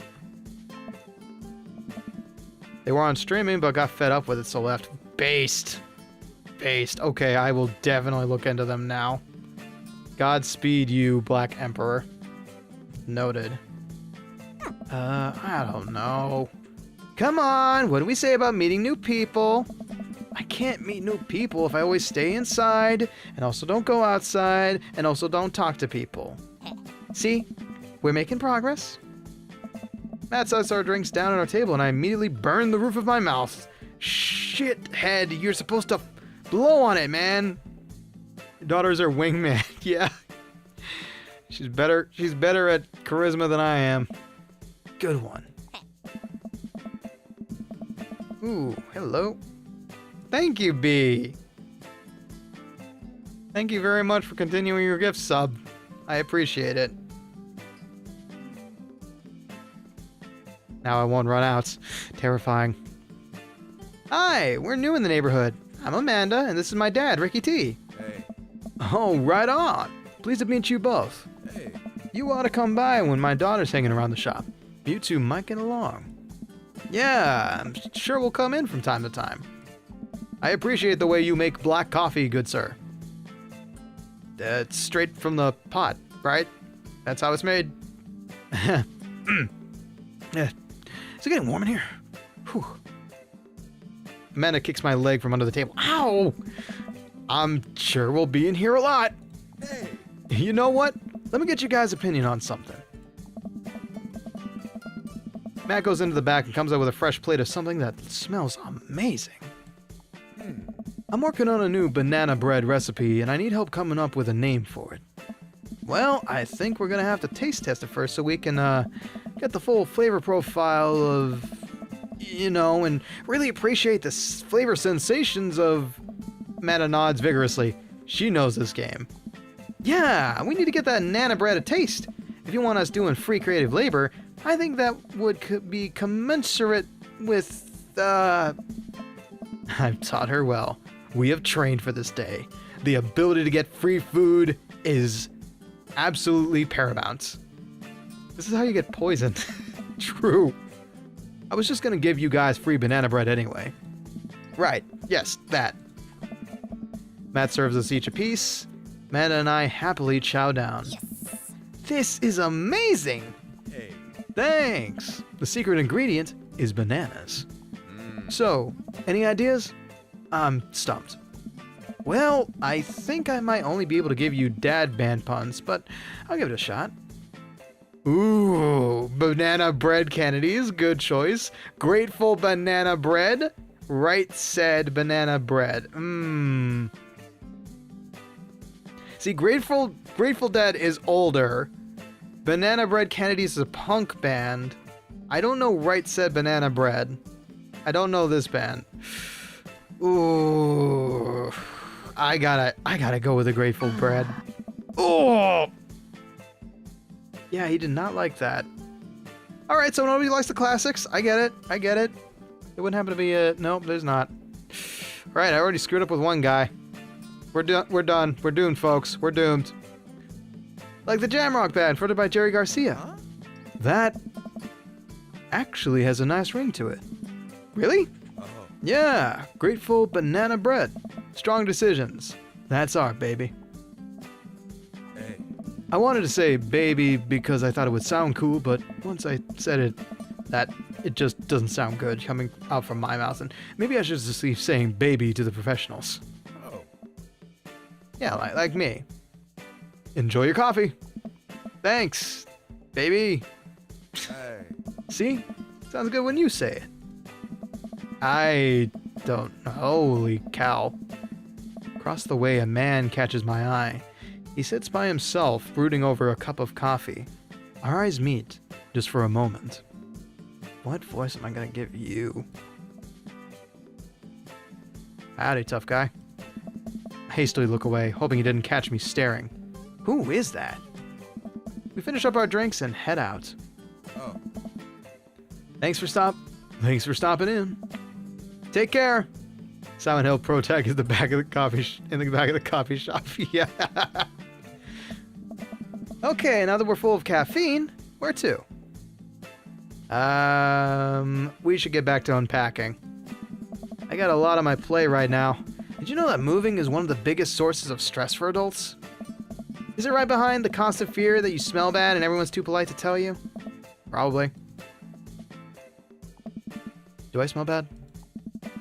They were on streaming but got fed up with it so left. Based. Okay, I will definitely look into them now. Godspeed you, Black Emperor. Noted. I don't know. Come on, what do we say about meeting new people? I can't meet new people if I always stay inside, and also don't go outside, and also don't talk to people. See? We're making progress. Matt sets our drinks down on our table, and I immediately burn the roof of my mouth. Shithead, you're supposed to blow on it, man. Your daughter's her wingman. Yeah. She's better at charisma than I am. Good one. Ooh, hello. Thank you, B. Thank you very much for continuing your gift sub. I appreciate it. Now I won't run out. Terrifying. Hi, we're new in the neighborhood. I'm Amanda, and this is my dad, Ricky T. Hey. Oh, right on. Pleased to meet you both. Hey. You ought to come by when my daughter's hanging around the shop. You two might get along. Yeah, I'm sure we'll come in from time to time. I appreciate the way you make black coffee, good sir. It's straight from the pot, right? That's how it's made. Yeah. Is it getting warm in here? Whew. Amanda kicks my leg from under the table. Ow! I'm sure we'll be in here a lot. Hey. You know what? Let me get you guys' opinion on something. Matt goes into the back and comes out with a fresh plate of something that smells amazing. I'm working on a new banana bread recipe and I need help coming up with a name for it. Well, I think we're gonna have to taste test it first so we can get the full flavor profile of, you know, and really appreciate the flavor sensations of... Meta nods vigorously. She knows this game. Yeah, we need to get that nana bread a taste. If you want us doing free creative labor, I think that would be commensurate with, I've taught her well. We have trained for this day. The ability to get free food is absolutely paramount. This is how you get poisoned. True. I was just gonna give you guys free banana bread anyway. Right, yes, that. Matt serves us each a piece. Matt and I happily chow down. Yes. This is amazing! Hey. Thanks! The secret ingredient is bananas. So, any ideas? I'm stumped. Well, I think I might only be able to give you dad band puns, but I'll give it a shot. Ooh, banana bread Kennedys, good choice. Grateful banana bread. Right said banana bread. See, Grateful Dead is older. Banana Bread Kennedys is a punk band. I don't know Right Said Banana Bread. I don't know this band. Ooh, I gotta go with the Grateful Bread. Oh, yeah, he did not like that. All right, so nobody likes the classics. I get it. It wouldn't happen to be a nope. There's not. All right, I already screwed up with one guy. We're done. We're doomed, folks. We're doomed. Like the Jamrock Band, fronted by Jerry Garcia. Huh? That actually has a nice ring to it. Really? Oh. Yeah, Grateful Banana Bread. Strong decisions. That's art, baby. Hey. I wanted to say baby because I thought it would sound cool, but once I said it, That it just doesn't sound good coming out from my mouth, and maybe I should just leave saying baby to the professionals. Oh. Yeah, like me. Enjoy your coffee. Thanks, baby. Hey. See? Sounds good when you say it. I don't know. Holy cow. Across the way, a man catches my eye. He sits by himself, brooding over a cup of coffee. Our eyes meet, just for a moment. What voice am I gonna give you? Howdy, tough guy. I hastily look away, hoping he didn't catch me staring. Who is that? We finish up our drinks and head out. Oh. Thanks for stopping in. Take care. Silent Hill Pro Tech is the back of the coffee in the back of the coffee shop. Yeah. Okay, now that we're full of caffeine, where to? We should get back to unpacking. I got a lot on my plate right now. Did you know that moving is one of the biggest sources of stress for adults? Is it right behind the constant fear that you smell bad and everyone's too polite to tell you? Probably. Do I smell bad?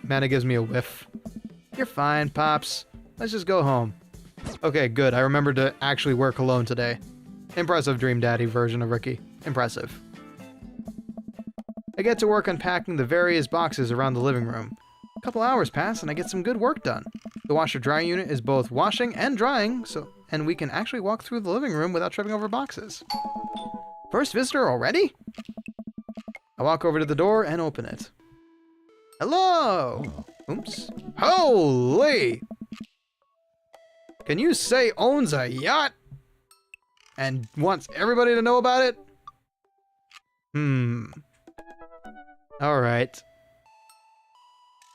Amanda gives me a whiff. You're fine, Pops. Let's just go home. Okay, good. I remembered to actually wear cologne today. Impressive Dream Daddy version of Ricky. Impressive. I get to work unpacking the various boxes around the living room. A couple hours pass and I get some good work done. The washer-dryer unit is both washing and drying, and we can actually walk through the living room without tripping over boxes. First visitor already? I walk over to the door and open it. Hello! Oops. Holy! Can you say owns a yacht? And wants everybody to know about it? Alright.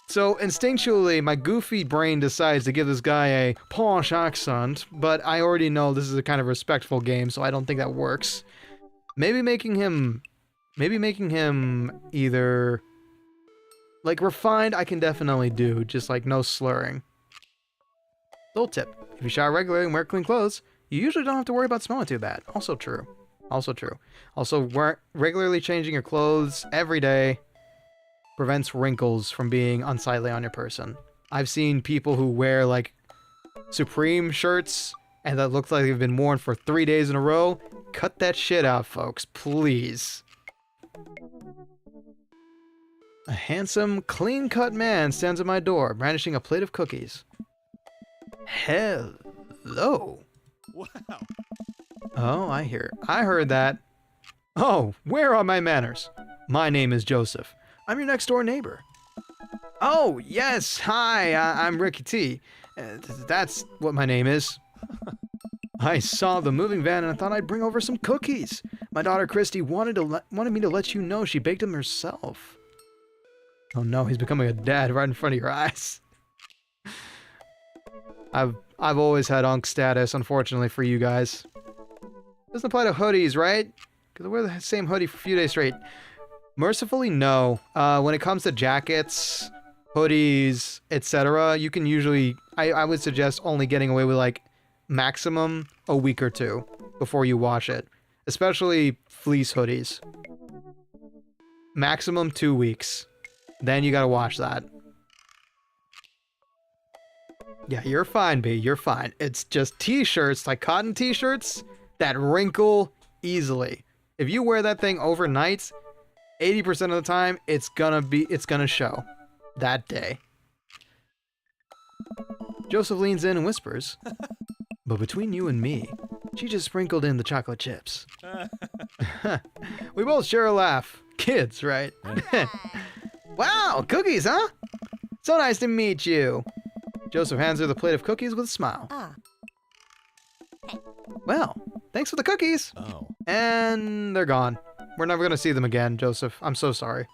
So, instinctually, my goofy brain decides to give this guy a posh accent, but I already know this is a kind of respectful game, so I don't think that works. Maybe making him either... like, refined, I can definitely do, just like no slurring. Little tip, if you shower regularly and wear clean clothes, you usually don't have to worry about smelling too bad. Also true. Also true. Also, regularly changing your clothes every day prevents wrinkles from being unsightly on your person. I've seen people who wear, like, Supreme shirts, and that looks like they've been worn for 3 days in a row. Cut that shit out, folks, please. A handsome, clean-cut man stands at my door, brandishing a plate of cookies. Hello. Wow. Oh, I heard that. Oh, where are my manners? My name is Joseph. I'm your next-door neighbor. Oh, yes, hi, I'm Ricky T. That's what my name is. I saw the moving van and I thought I'd bring over some cookies. My daughter Christy wanted me to let you know she baked them herself. Oh no, he's becoming a dad right in front of your eyes. I've always had unk status, unfortunately for you guys. Doesn't apply to hoodies, right? Because I wear the same hoodie for a few days straight. Mercifully, no. When it comes to jackets, hoodies, etc., you can usually... I would suggest only getting away with, like, maximum a week or two before you wash it. Especially fleece hoodies. Maximum 2 weeks. Then you gotta wash that. Yeah, you're fine, B. You're fine. It's just t-shirts, like cotton t-shirts, that wrinkle easily. If you wear that thing overnight, 80% of the time, it's gonna show that day. Joseph leans in and whispers, but between you and me, she just sprinkled in the chocolate chips. We both share a laugh. Kids, right? Wow, cookies, huh? So nice to meet you. Joseph hands her the plate of cookies with a smile. Well, thanks for the cookies. Oh. And they're gone. We're never going to see them again, Joseph. I'm so sorry.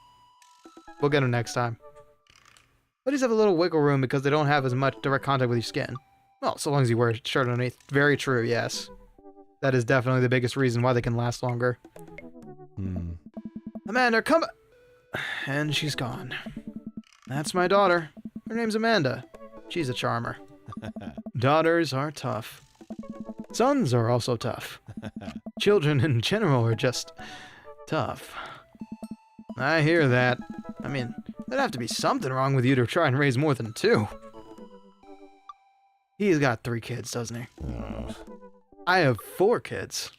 We'll get them next time. Hoodies have a little wiggle room because they don't have as much direct contact with your skin. Well, so long as you wear a shirt underneath. Very true, yes. That is definitely the biggest reason why they can last longer. Amanda, come... And she's gone. That's my daughter. Her name's Amanda. She's a charmer. Daughters are tough. Sons are also tough. Children in general are just tough. I hear that. I mean, there'd have to be something wrong with you to try and raise more than 2. He's got 3 kids, doesn't he? I have 4 kids.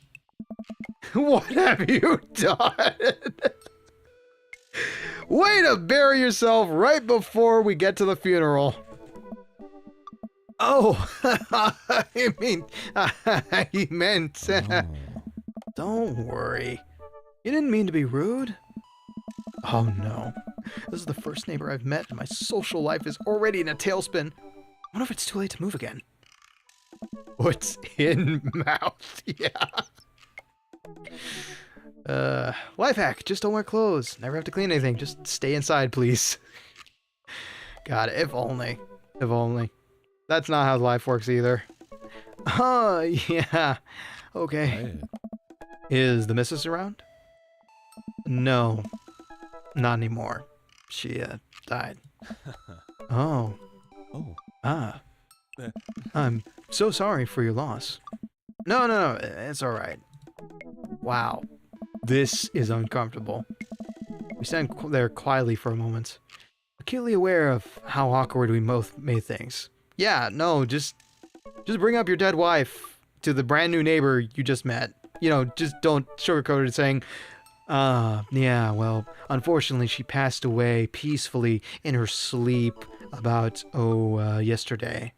What have you done? Way to bury yourself right before we get to the funeral. Oh, I mean, I meant... Don't worry. You didn't mean to be rude? Oh no. This is the first neighbor I've met and my social life is already in a tailspin. I wonder if it's too late to move again. What's in mouth? Yeah. Life hack. Just don't wear clothes. Never have to clean anything. Just stay inside, please. God, if only. If only. That's not how life works either. Oh, yeah. Okay. Hey. Is the missus around? No. Not anymore. She, died. Oh. Oh. Ah. I'm so sorry for your loss. No, it's alright. Wow. This is uncomfortable. We stand there quietly for a moment, acutely aware of how awkward we both made things. Yeah, no, just bring up your dead wife to the brand new neighbor you just met. You know, just don't sugarcoat it saying, yeah, well, unfortunately she passed away peacefully in her sleep about, yesterday.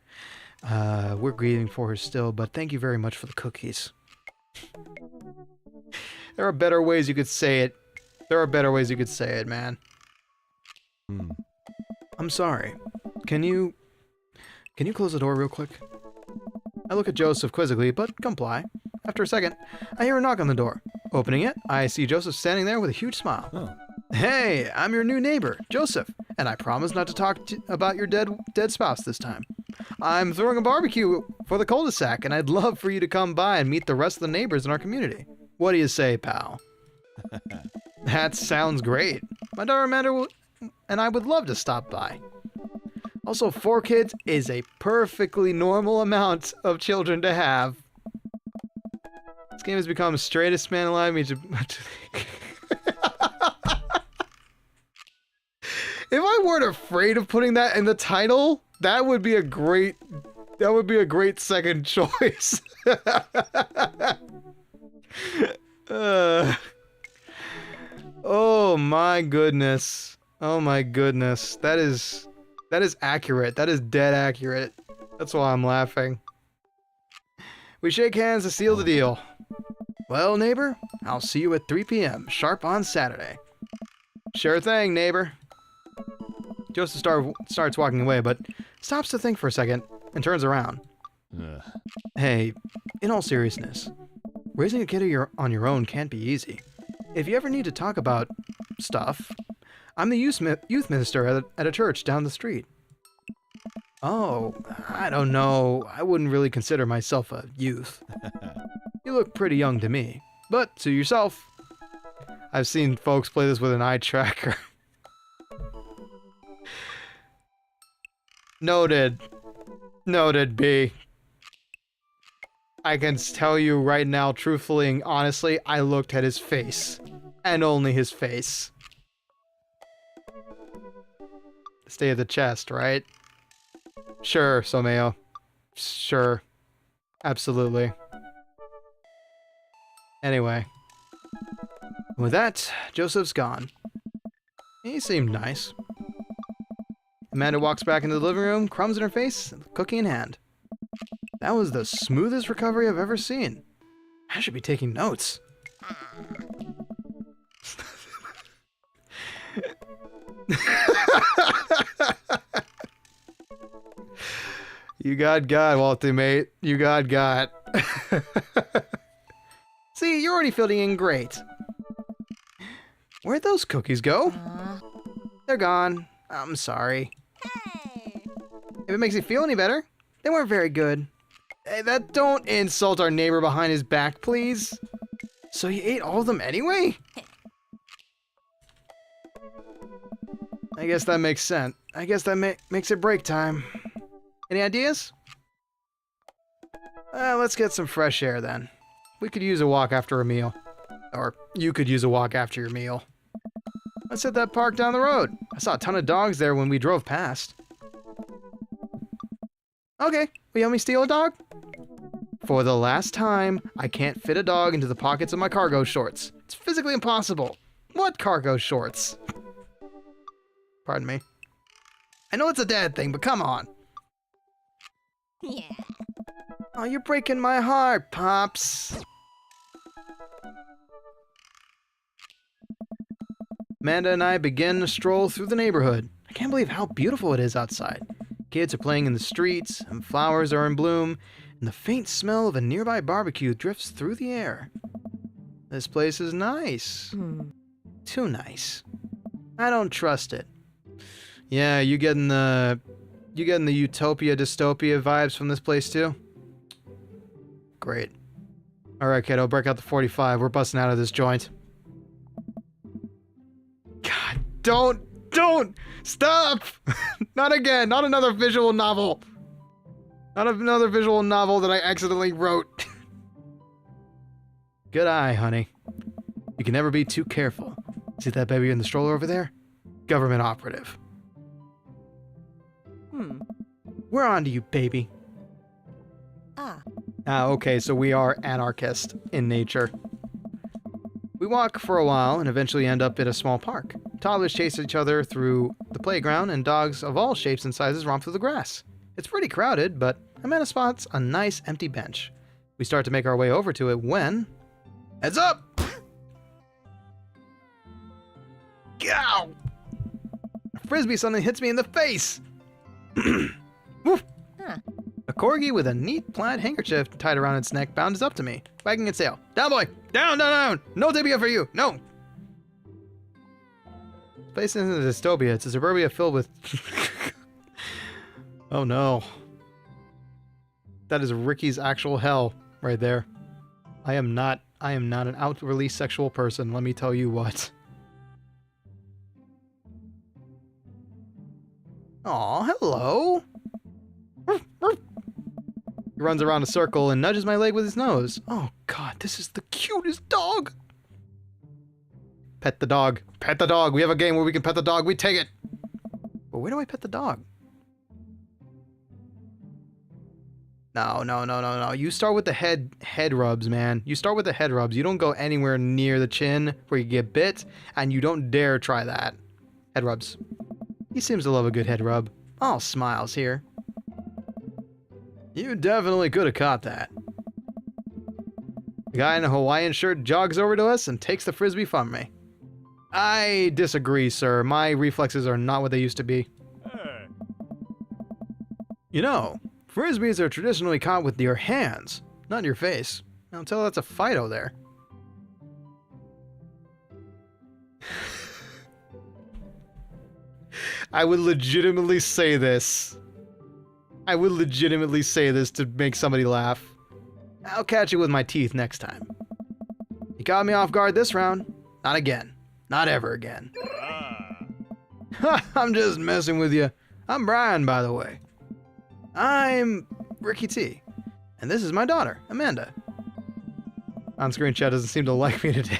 We're grieving for her still, but thank you very much for the cookies. There are better ways you could say it. There are better ways you could say it, man. I'm sorry. Can you close the door real quick? I look at Joseph quizzically, but comply. After a second, I hear a knock on the door. Opening it, I see Joseph standing there with a huge smile. Oh. Hey, I'm your new neighbor, Joseph, and I promise not to talk about your dead spouse this time. I'm throwing a barbecue for the cul-de-sac, and I'd love for you to come by and meet the rest of the neighbors in our community. What do you say, pal? That sounds great. My daughter Amanda and I would love to stop by. Also, 4 kids is a perfectly normal amount of children to have. This game has become straightest man alive. If I weren't afraid of putting that in the title, that would be a great second choice. Oh my goodness. Oh my goodness. That is accurate. That is dead accurate. That's why I'm laughing. We shake hands to seal the deal. Well, neighbor, I'll see you at 3 p.m. sharp on Saturday. Sure thing, neighbor. Joseph starts walking away, but stops to think for a second and turns around. Ugh. Hey, in all seriousness, raising a kid on your own can't be easy. If you ever need to talk about stuff, I'm the youth minister at a church down the street. Oh, I don't know. I wouldn't really consider myself a youth. You look pretty young to me, but to yourself. I've seen folks play this with an eye tracker. Noted. Noted, B. I can tell you right now, truthfully and honestly, I looked at his face. And only his face. Stay at the chest, right? Sure, Someo. Sure. Absolutely. Anyway. With that, Joseph's gone. He seemed nice. Amanda walks back into the living room, crumbs in her face, and cookie in hand. That was the smoothest recovery I've ever seen. I should be taking notes. You got, Walter, mate. You got. See, you're already filling in great. Where'd those cookies go? They're gone. I'm sorry. Hey! If it makes you feel any better, they weren't very good. Hey, don't insult our neighbor behind his back, please. So you ate all of them anyway? I guess that makes sense. I guess that makes it break time. Any ideas? Let's get some fresh air then. We could use a walk after a meal. Or you could use a walk after your meal. Let's hit that park down the road. I saw a ton of dogs there when we drove past. Okay, will you help me steal a dog? For the last time, I can't fit a dog into the pockets of my cargo shorts. It's physically impossible. What cargo shorts? Pardon me. I know it's a dad thing, but come on. Yeah. Oh, you're breaking my heart, Pops. Amanda and I begin a stroll through the neighborhood. I can't believe how beautiful it is outside. Kids are playing in the streets, and flowers are in bloom, and the faint smell of a nearby barbecue drifts through the air. This place is nice. Too nice. I don't trust it. Yeah, you getting the utopia dystopia vibes from this place too? Great. Alright, kiddo, break out the 45. We're busting out of this joint. God, don't! Stop! Not again! Not another visual novel! Not another visual novel that I accidentally wrote. Good eye, honey. You can never be too careful. See that baby in the stroller over there? Government operative. We're on to you, baby. Okay, so we are anarchist in nature. We walk for a while and eventually end up in a small park. Toddlers chase each other through the playground, and dogs of all shapes and sizes romp through the grass. It's pretty crowded, but Amanda spots a nice empty bench. We start to make our way over to it when... Heads up! Ow! A frisbee suddenly hits me in the face! Woof. A corgi with a neat plaid handkerchief tied around its neck bounds up to me, wagging its tail. Down, boy! Down, down, down! No tibia for you! No! This place isn't a dystopia, it's a suburbia filled with... Oh no. That is Ricky's actual hell right there. I am not an outwardly sexual person, let me tell you what. Aw, hello! He runs around a circle and nudges my leg with his nose. Oh god, this is the cutest dog! Pet the dog. Pet the dog. We have a game where we can pet the dog. We take it. But where do I pet the dog? No. You start with the head rubs, man. You start with the head rubs. You don't go anywhere near the chin where you get bit, and you don't dare try that. Head rubs. He seems to love a good head rub. All smiles here. You definitely could have caught that. The guy in a Hawaiian shirt jogs over to us and takes the frisbee from me. I disagree, sir. My reflexes are not what they used to be. Hey. You know, frisbees are traditionally caught with your hands, not your face. I'll tell that's a Fido there. I would legitimately say this. I would legitimately say this to make somebody laugh. I'll catch you with my teeth next time. You caught me off guard this round. Not again. Not ever again. I'm just messing with you. I'm Brian, by the way. I'm Ricky T. And this is my daughter, Amanda. On-screen chat doesn't seem to like me today.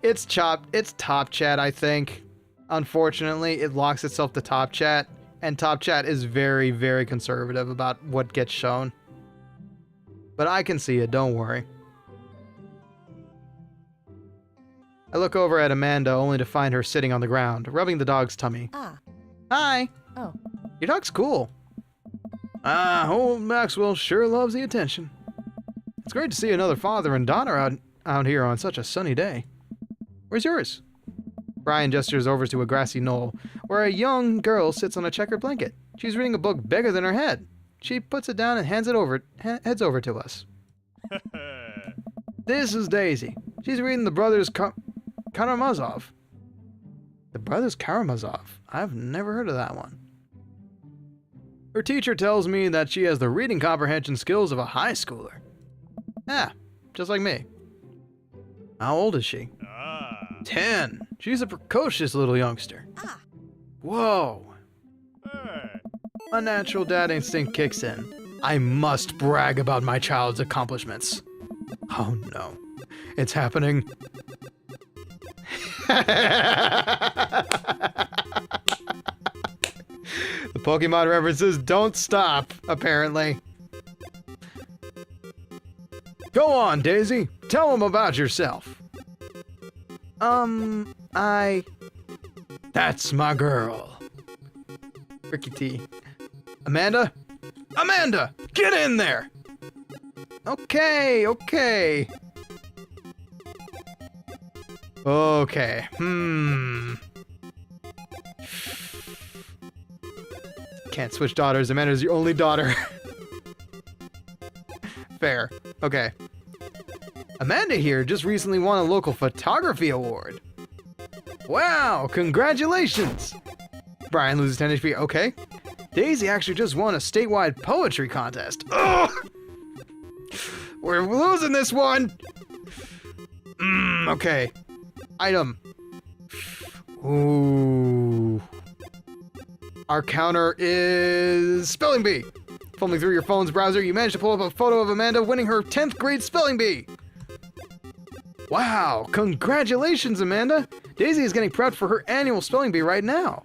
It's top chat, I think. Unfortunately, it locks itself to top chat. And top chat is very, very conservative about what gets shown. But I can see it, don't worry. I look over at Amanda only to find her sitting on the ground, rubbing the dog's tummy. Hi! Oh. Your dog's cool. Old Maxwell sure loves the attention. It's great to see another father and daughter out here on such a sunny day. Where's yours? Brian gestures over to a grassy knoll, where a young girl sits on a checkered blanket. She's reading a book bigger than her head. She puts it down and heads over to us. This is Daisy. She's reading the Brothers Karamazov. The Brothers Karamazov? I've never heard of that one. Her teacher tells me that she has the reading comprehension skills of a high schooler. Yeah, just like me. How old is she? 10. She's a precocious little youngster. Whoa. A natural dad instinct kicks in. I must brag about my child's accomplishments. Oh no. It's happening. The Pokemon references don't stop, apparently. Go on, Daisy. Tell them about yourself. That's my girl. Ricky T. Amanda? Amanda! Get in there! Okay. Can't switch daughters. Amanda's your only daughter. Fair. Okay. Amanda here just recently won a local photography award. Wow, congratulations! Brian loses 10 HP. Okay. Daisy actually just won a statewide poetry contest. Ugh! We're losing this one! Okay. Item. Ooh. Our counter is spelling bee. Fumbling through your phone's browser, you managed to pull up a photo of Amanda winning her 10th grade spelling bee. Wow, congratulations, Amanda. Daisy is getting prepped for her annual spelling bee right now.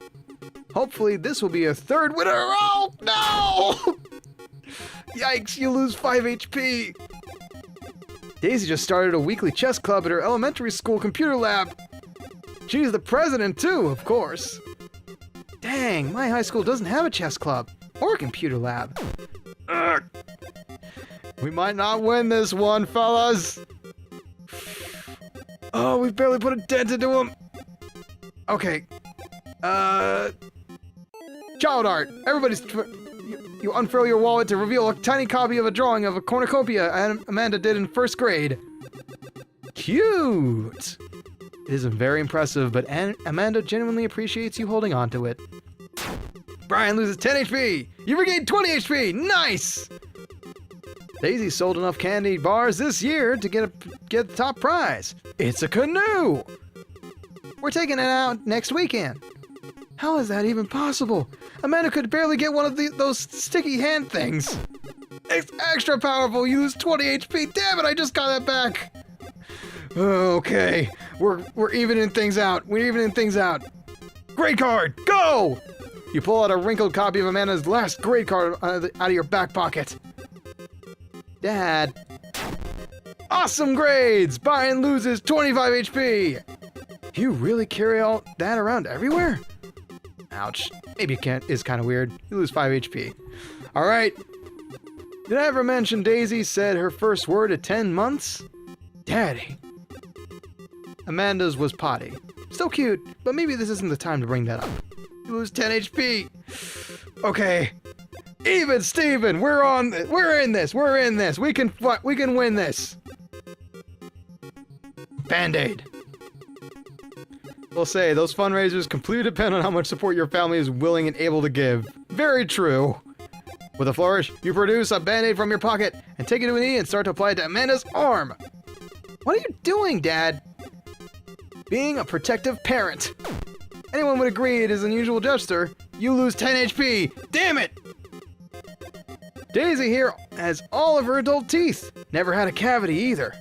Hopefully this will be a third winner. Oh, no! Yikes, you lose 5 HP. Daisy just started a weekly chess club at her elementary school computer lab. She's the president too, of course. Dang, my high school doesn't have a chess club or a computer lab. Ugh. We might not win this one, fellas. Oh, we barely put a dent into him. Okay. Child art. Everybody's... You unfurl your wallet to reveal a tiny copy of a drawing of a cornucopia Amanda did in 1st grade. Cute! It isn't very impressive, but Amanda genuinely appreciates you holding on to it. Brian loses 10 HP! You regained 20 HP! Nice! Daisy sold enough candy bars this year to get the top prize. It's a canoe! We're taking it out next weekend. How is that even possible? Amanda could barely get one of those sticky hand things. It's extra powerful. You lose 20 HP. Damn it, I just got that back. Okay, we're evening things out. We're evening things out. Grade card, go! You pull out a wrinkled copy of Amanda's last grade card out of your back pocket. Dad. Awesome grades! Brian loses 25 HP. You really carry all that around everywhere? Ouch. Maybe it is kind of weird. You lose 5 HP. Alright. Did I ever mention Daisy said her first word at 10 months? Daddy. Amanda's was potty. Still cute, but maybe this isn't the time to bring that up. You lose 10 HP. Okay. Even Steven, we're in this. We can win this. Band-Aid. We'll say, those fundraisers completely depend on how much support your family is willing and able to give. Very true. With a flourish, you produce a Band-Aid from your pocket and take it to a knee and start to apply it to Amanda's arm. What are you doing, Dad? Being a protective parent. Anyone would agree it is an unusual gesture. You lose 10 HP. Damn it! Daisy here has all of her adult teeth. Never had a cavity either.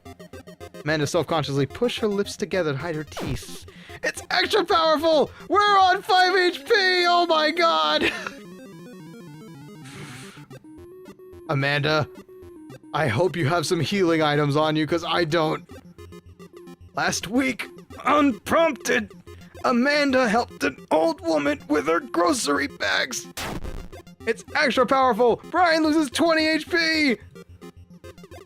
Amanda self-consciously pushed her lips together to hide her teeth. It's extra powerful! We're on 5 HP! Oh my god! Amanda, I hope you have some healing items on you, because I don't. Last week, unprompted, Amanda helped an old woman with her grocery bags. It's extra powerful! Brian loses 20 HP!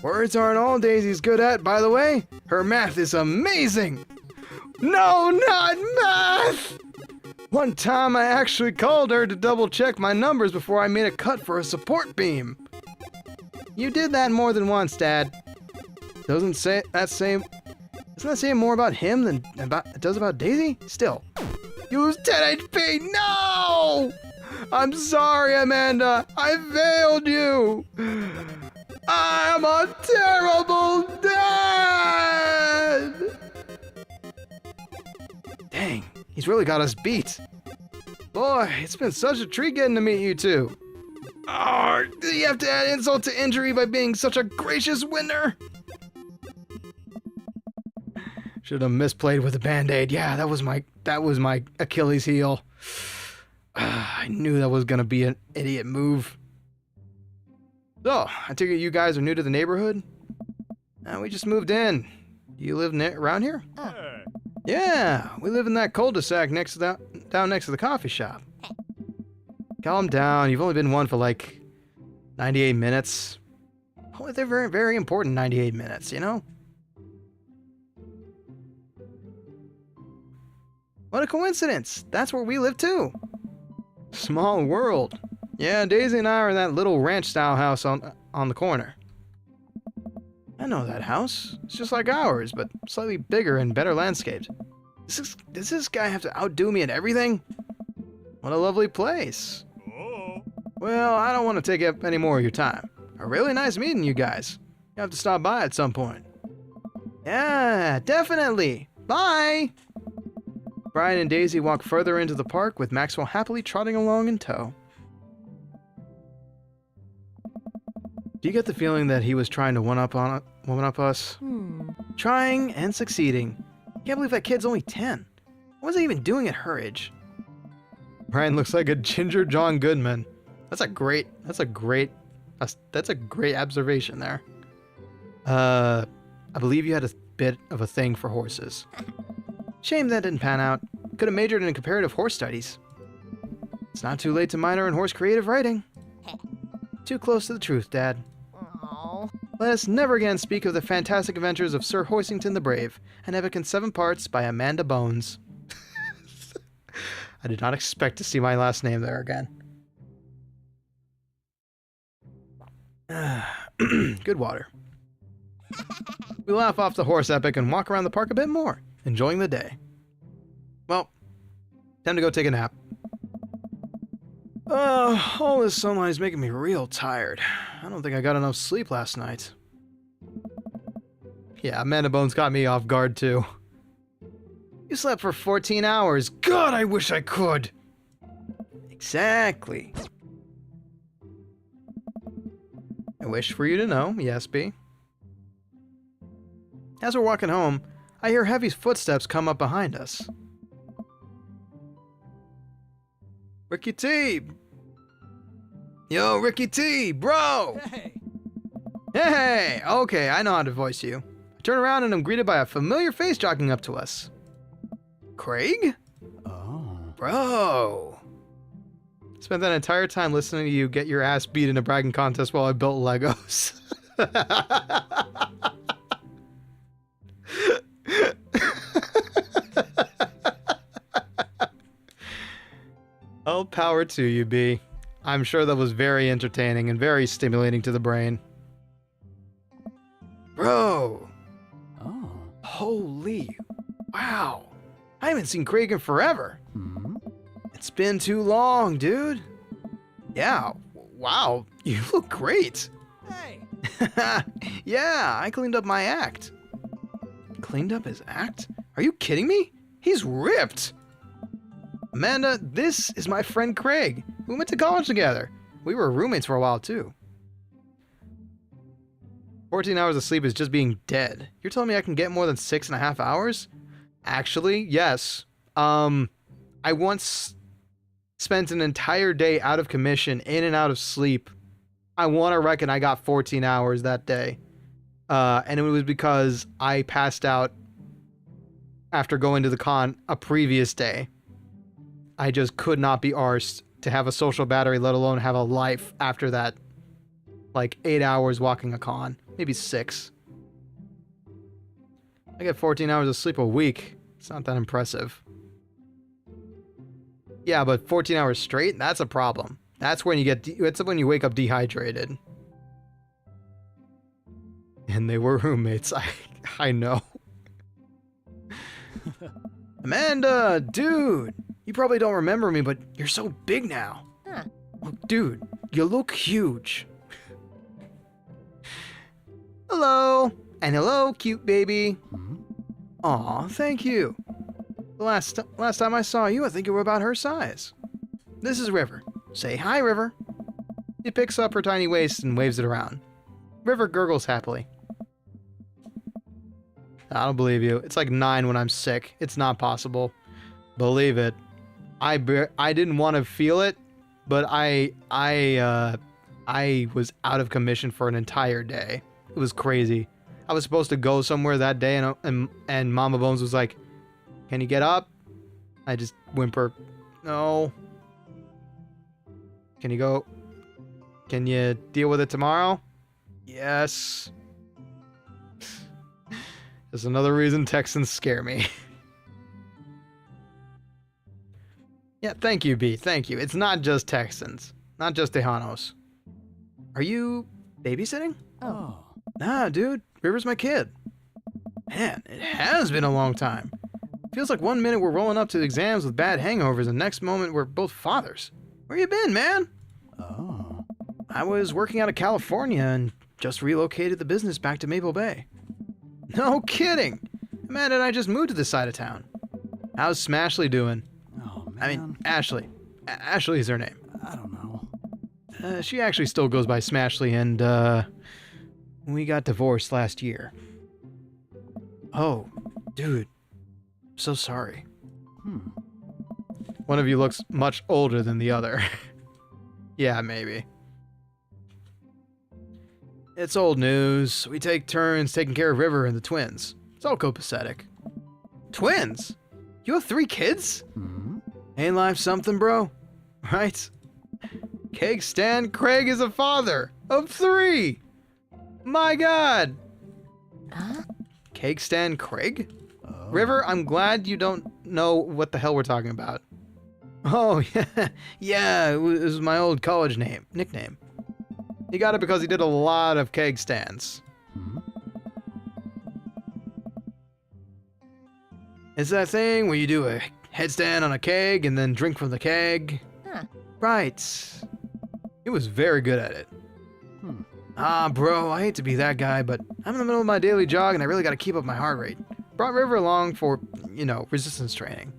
Words aren't all Daisy's good at, by the way. Her math is amazing! No, not math! One time I actually called her to double check my numbers before I made a cut for a support beam. You did that more than once, Dad. Doesn't that say more about him than it does about Daisy? Still. You lose 10 HP! No! I'm sorry, Amanda. I failed you. I'm a terrible dad! Dang, he's really got us beat. Boy, it's been such a treat getting to meet you two. Oh, do you have to add insult to injury by being such a gracious winner? Should have misplayed with a band-aid. Yeah, that was my Achilles heel. I knew that was gonna be an idiot move. So, I take it you guys are new to the neighborhood? We just moved in. You live around here? Yeah, we live in that cul-de-sac down next to the coffee shop. Calm down, you've only been one for like 98 minutes. Oh, they're very, very important 98 minutes, you know? What a coincidence! That's where we live too! Small world. Yeah, Daisy and I are in that little ranch-style house on the corner. I know that house. It's just like ours, but slightly bigger and better landscaped. Does this guy have to outdo me at everything? What a lovely place. Well, I don't want to take up any more of your time. A really nice meeting you guys. You have to stop by at some point. Yeah, definitely. Bye! Brian and Daisy walk further into the park with Maxwell happily trotting along in tow. Do you get the feeling that he was trying to one-up us? Trying and succeeding. Can't believe that kid's only 10. What was he even doing at her age? Brian looks like a ginger John Goodman. That's a great observation there. I believe you had a bit of a thing for horses. Shame that didn't pan out. Could have majored in comparative horse studies. It's not too late to minor in horse creative writing. Too close to the truth, Dad. Aww. Let us never again speak of the fantastic adventures of Sir Hoisington the Brave, an epic in 7 parts by Amanda Bones. I did not expect to see my last name there again. Good water. We laugh off the horse epic and walk around the park a bit more, enjoying the day. Well, time to go take a nap. All this sunlight is making me real tired. I don't think I got enough sleep last night. Yeah, Amanda Bones got me off guard too. You slept for 14 hours. God, I wish I could. Exactly. I wish for you to know, yes, B. As we're walking home, I hear heavy footsteps come up behind us. Ricky T! Yo, Ricky T, bro! Hey! Hey! Okay, I know how to voice you. I turn around and I'm greeted by a familiar face jogging up to us. Craig? Oh. Bro! Spent that entire time listening to you get your ass beat in a bragging contest while I built Legos. All power to you, B. I'm sure that was very entertaining and very stimulating to the brain. Bro! Oh. Holy... Wow! I haven't seen Craig in forever! It's been too long, dude! Yeah, wow, you look great! Hey! Yeah, I cleaned up my act. Cleaned up his act? Are you kidding me? He's ripped! Amanda, this is my friend Craig. We went to college together. We were roommates for a while, too. 14 hours of sleep is just being dead. You're telling me I can get more than 6.5 hours? Actually, yes. I once spent an entire day out of commission, in and out of sleep. I want to reckon I got 14 hours that day. And it was because I passed out after going to the con a previous day. I just could not be arsed to have a social battery, let alone have a life after that. Like 8 hours walking a con. Maybe 6. I get 14 hours of sleep a week. It's not that impressive. Yeah, but 14 hours straight? That's a problem. That's when you it's when you wake up dehydrated. And they were roommates. I know. Amanda, dude, you probably don't remember me, but you're so big now. Huh. Oh, dude, you look huge. Hello, and hello, cute baby. Aw, thank you. The last time I saw you, I think you were about her size. This is River. Say hi, River. She picks up her tiny waist and waves it around. River gurgles happily. I don't believe you. It's like 9 when I'm sick. It's not possible. Believe it. I didn't want to feel it, but I was out of commission for an entire day. It was crazy. I was supposed to go somewhere that day, and Mama Bones was like, "Can you get up?" I just whimper, "No." "Can you go? Can you deal with it tomorrow?" "Yes." There's another reason Texans scare me. Yeah, thank you, B. Thank you. It's not just Texans. Not just Tejanos. Are you babysitting? Oh. Nah, dude. River's my kid. Man, it has been a long time. Feels like one minute we're rolling up to the exams with bad hangovers, and the next moment we're both fathers. Where you been, man? Oh. I was working out of California and just relocated the business back to Maple Bay. No kidding! Amanda and I just moved to this side of town. How's Smashley doing? Oh, man. I mean, Ashley. Ashley's her name. I don't know. She actually still goes by Smashley, and, we got divorced last year. Oh, dude. So sorry. One of you looks much older than the other. Yeah, maybe. It's old news. We take turns taking care of River and the twins. It's all copacetic. Twins? You have 3 kids? Ain't life something, bro? Right? Cake Stand Craig is a father of 3! My god! Huh? Cake Stand Craig? Oh. River, I'm glad you don't know what the hell we're talking about. Oh, yeah. Yeah, it was my old college nickname. He got it because he did a lot of keg stands. It's that thing where you do a headstand on a keg and then drink from the keg. Huh. Right. He was very good at it. Ah, bro, I hate to be that guy, but I'm in the middle of my daily jog and I really gotta keep up my heart rate. Brought River along for, resistance training.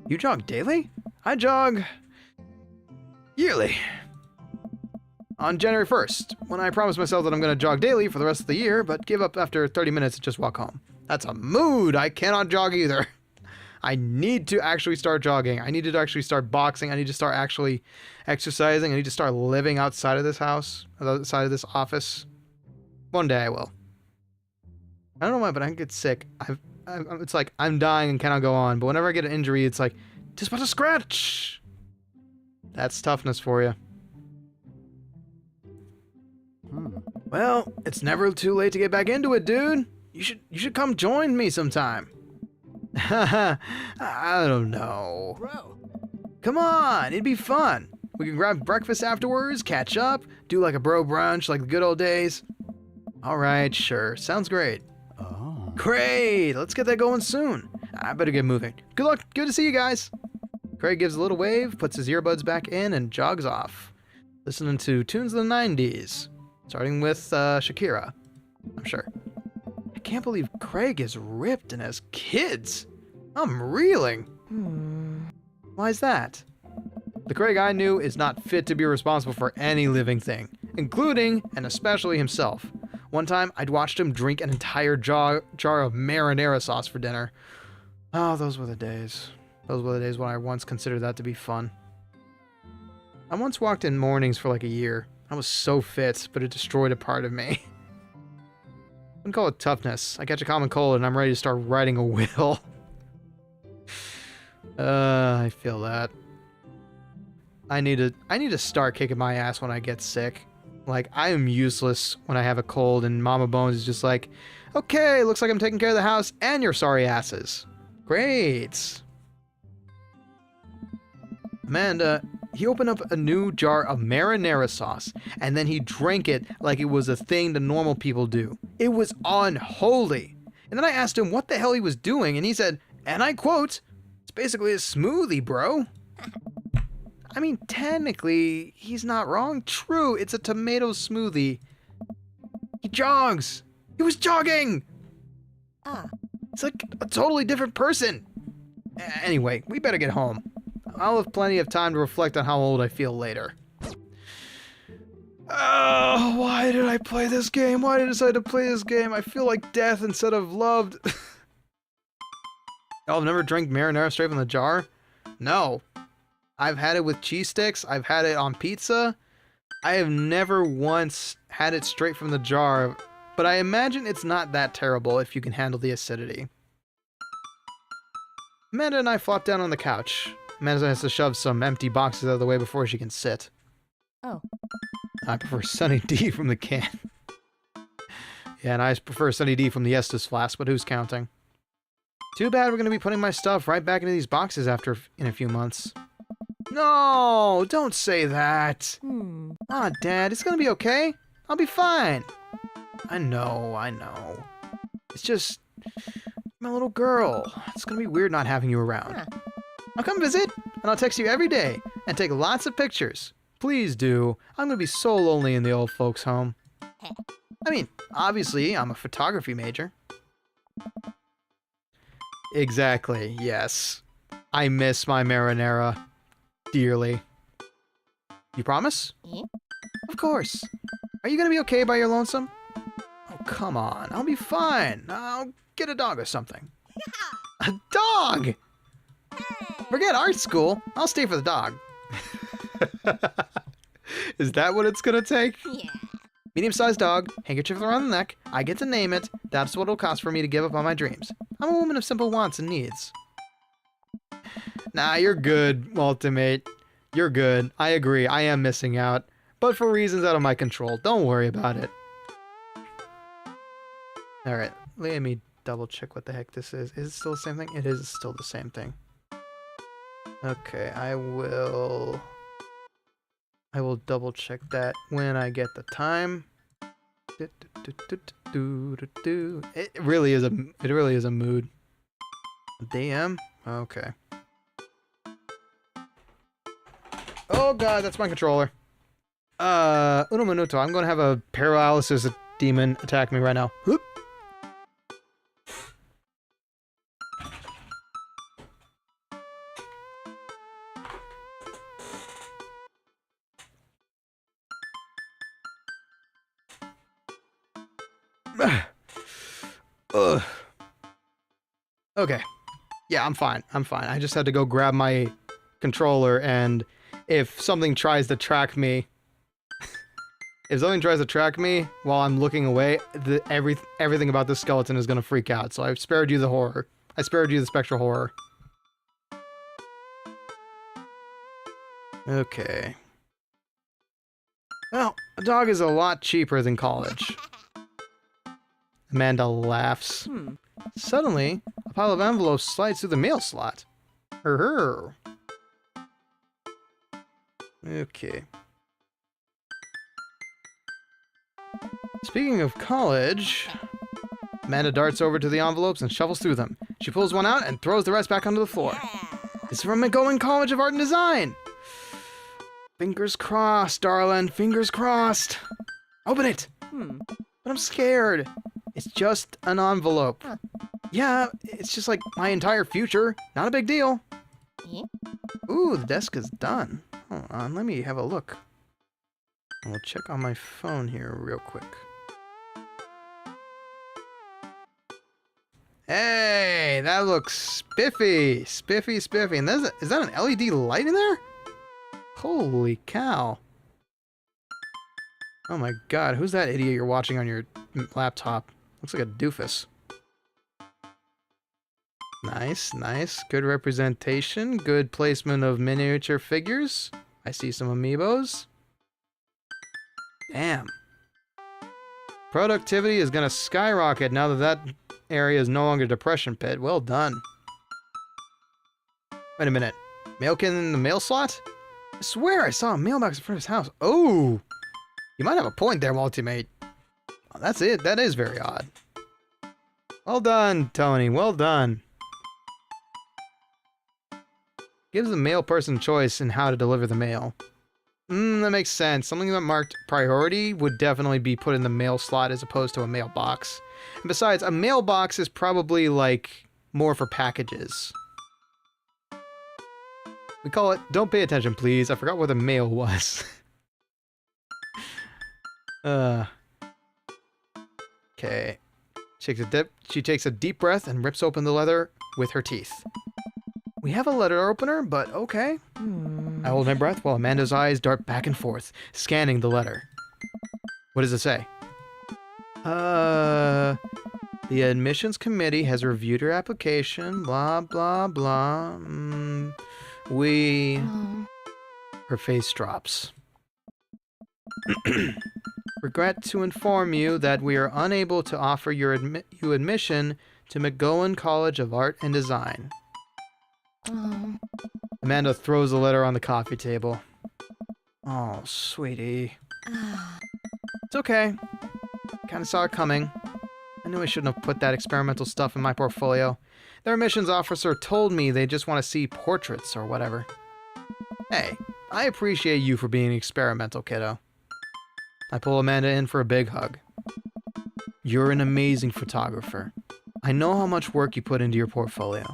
You jog daily? I jog yearly. On January 1st, when I promised myself that I'm gonna jog daily for the rest of the year, but give up after 30 minutes and just walk home. That's a mood. I cannot jog either. I need to actually start jogging. I need to actually start boxing. I need to start actually exercising. I need to start living outside of this house, outside of this office. One day I will. I don't know why, but I get sick. It's like I'm dying and cannot go on. But whenever I get an injury, it's like, just but a scratch. That's toughness for you. Well, it's never too late to get back into it, dude. You should come join me sometime. I don't know. Bro. Come on, it'd be fun. We can grab breakfast afterwards, catch up, do like a bro brunch like the good old days. All right, sure. Sounds great. Oh. Great, let's get that going soon. I better get moving. Good luck. Good to see you guys. Craig gives a little wave, puts his earbuds back in, and jogs off, listening to tunes of the 90s, starting with Shakira, I'm sure. I can't believe Craig is ripped and has kids. I'm reeling. Why's that? The Craig I knew is not fit to be responsible for any living thing, including and especially himself. One time, I'd watched him drink an entire jar of marinara sauce for dinner. Oh, those were the days. Those were the days when I once considered that to be fun. I once walked in mornings for like a year. I was so fit, but it destroyed a part of me. I wouldn't call it toughness. I catch a common cold and I'm ready to start writing a will. I feel that. I need to start kicking my ass when I get sick. Like, I am useless when I have a cold and Mama Bones is just like, okay, looks like I'm taking care of the house and your sorry asses. Great. Amanda, he opened up a new jar of marinara sauce, and then he drank it like it was a thing that normal people do. It was unholy. And then I asked him what the hell he was doing, and he said, and I quote, "It's basically a smoothie, bro." I mean, technically, he's not wrong. True, it's a tomato smoothie. He jogs. He was jogging. It's like a totally different person. Anyway, we better get home. I'll have plenty of time to reflect on how old I feel later. Oh, why did I play this game? Why did I decide to play this game? I feel like death instead of loved. Oh, I've never drank marinara straight from the jar? No. I've had it with cheese sticks. I've had it on pizza. I have never once had it straight from the jar, but I imagine it's not that terrible if you can handle the acidity. Amanda and I flop down on the couch. Amanda has to shove some empty boxes out of the way before she can sit. Oh. I prefer Sunny D from the can. Yeah, and I prefer Sunny D from the Estes flask, but who's counting? Too bad we're going to be putting my stuff right back into these boxes in a few months. No, don't say that. Ah, Dad, it's going to be okay. I'll be fine. I know. It's just my little girl. It's going to be weird not having you around. Huh. I'll come visit, and I'll text you every day, and take lots of pictures. Please do. I'm going to be so lonely in the old folks' home. I mean, obviously, I'm a photography major. Exactly, yes. I miss my marinara dearly. You promise? Yeah. Of course. Are you going to be okay by your lonesome? Oh, come on. I'll be fine. I'll get a dog or something. A dog! Forget art school. I'll stay for the dog. Is that what it's gonna take? Yeah. Medium-sized dog, handkerchief around the neck. I get to name it. That's what it'll cost for me to give up on my dreams. I'm a woman of simple wants and needs. Nah, you're good, Ultimate. You're good. I agree. I am missing out. But for reasons out of my control. Don't worry about it. Alright, let me double check what the heck this is. Is it still the same thing? It is still the same thing. Okay, I will double check that when I get the time. It really is a mood. DM? Okay. Oh god, that's my controller. Uno minuto. I'm gonna have a paralysis demon attack me right now. Whoop. Ugh. Okay. Yeah, I'm fine. I just had to go grab my controller, and if something tries to track me... while I'm looking away, everything about this skeleton is gonna freak out, so I've spared you the horror. I spared you the spectral horror. Okay. Well, a dog is a lot cheaper than college. Amanda laughs. Suddenly, a pile of envelopes slides through the mail slot. Her. Okay. Speaking of college, Amanda darts over to the envelopes and shuffles through them. She pulls one out and throws the rest back onto the floor. It's from McGowan College of Art and Design! Fingers crossed, darling. Fingers crossed. Open it! But I'm scared. It's just an envelope. Huh. Yeah, it's just like my entire future. Not a big deal. Yeah. Ooh, the desk is done. Hold on, let me have a look. I'll check on my phone here real quick. Hey, that looks spiffy. Spiffy. And is that an LED light in there? Holy cow. Oh my god, who's that idiot you're watching on your laptop? Looks like a doofus. Nice. Good representation. Good placement of miniature figures. I see some amiibos. Damn. Productivity is gonna skyrocket now that that area is no longer a depression pit. Well done. Wait a minute. Mailkin in the mail slot? I swear I saw a mailbox in front of his house. Oh! You might have a point there, Ultimate. Oh, that's it. That is very odd. Well done, Tony. Well done. Gives the mail person choice in how to deliver the mail. That makes sense. Something that marked priority would definitely be put in the mail slot as opposed to a mailbox. And besides, a mailbox is probably, like, more for packages. We call it, don't pay attention, please. I forgot what the mail was. Okay. She takes a deep breath and rips open the leather with her teeth. We have a letter opener, but okay. I hold my breath while Amanda's eyes dart back and forth, scanning the letter. What does it say? The admissions committee has reviewed your application, blah, blah, blah. Her face drops. Regret to inform you that we are unable to offer you admission to McGowan College of Art and Design. Amanda throws the letter on the coffee table. Oh, sweetie. It's okay. Kinda saw it coming. I knew I shouldn't have put that experimental stuff in my portfolio. Their admissions officer told me they just want to see portraits or whatever. Hey, I appreciate you for being experimental, kiddo. I pull Amanda in for a big hug. You're an amazing photographer. I know how much work you put into your portfolio.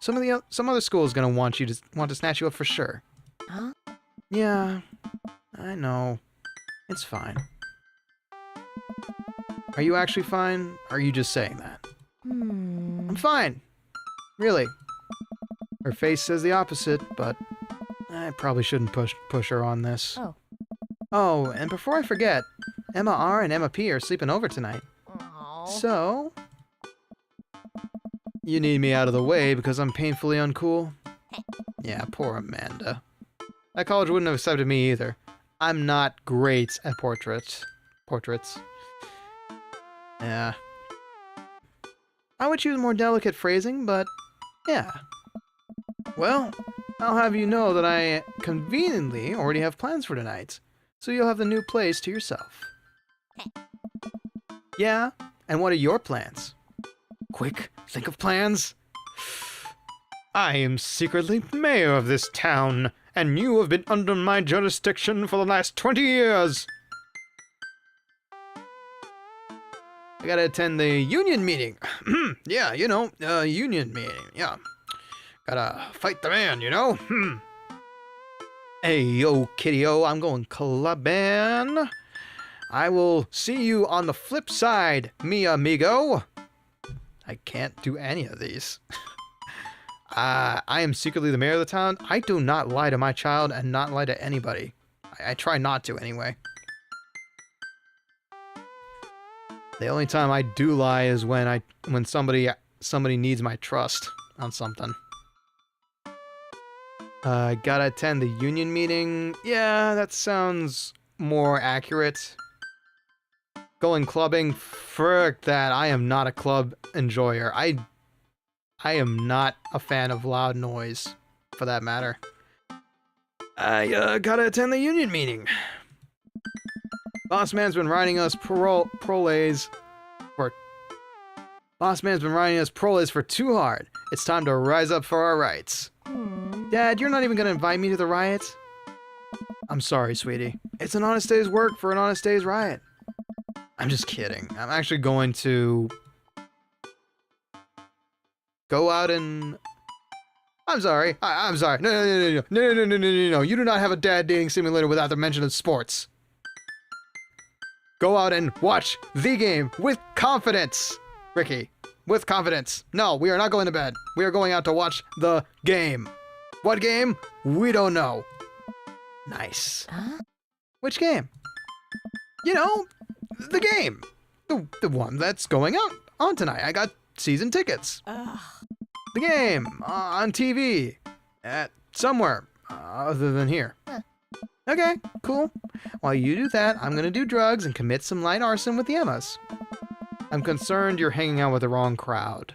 Some other school is gonna want to snatch you up for sure. Huh? Yeah, I know. It's fine. Are you actually fine? Or are you just saying that? I'm fine. Really. Her face says the opposite, but I probably shouldn't push her on this. Oh, and before I forget, Emma R and Emma P are sleeping over tonight. So, you need me out of the way because I'm painfully uncool? Yeah, poor Amanda. That college wouldn't have accepted me either. I'm not great at portraits. Yeah. I would choose more delicate phrasing, but yeah. Well, I'll have you know that I conveniently already have plans for tonight, so you'll have the new place to yourself. Yeah? And what are your plans? Quick, think of plans. I am secretly mayor of this town, and you have been under my jurisdiction for the last 20 years. I gotta attend the union meeting. Yeah, you know, union meeting, yeah. Gotta fight the man, you know? Hey, yo, kiddo, I'm going clubbing. I will see you on the flip side, mi amigo. I can't do any of these. I am secretly the mayor of the town. I do not lie to my child and not lie to anybody. I try not to anyway. The only time I do lie is when somebody needs my trust on something. Gotta attend the union meeting. Yeah, that sounds more accurate. Going clubbing, frick that. I am not a club enjoyer. I am not a fan of loud noise, for that matter. I gotta attend the union meeting. Boss man's been writing us proles for too hard. It's time to rise up for our rights. Dad, you're not even gonna invite me to the riot? I'm sorry, sweetie. It's an honest day's work for an honest day's riot. I'm just kidding. I'm actually going to go out and... I'm sorry. I'm sorry. No. You do not have a dad dating simulator without the mention of sports. Go out and watch the game with confidence. Ricky, with confidence. No, we are not going to bed. We are going out to watch the game. What game? We don't know. Nice. Huh? Which game? You know, the game. The one that's going on tonight. I got season tickets. The game on TV at somewhere other than here. Okay, cool. While you do that, I'm gonna do drugs and commit some light arson with the Emmas. I'm concerned you're hanging out with the wrong crowd.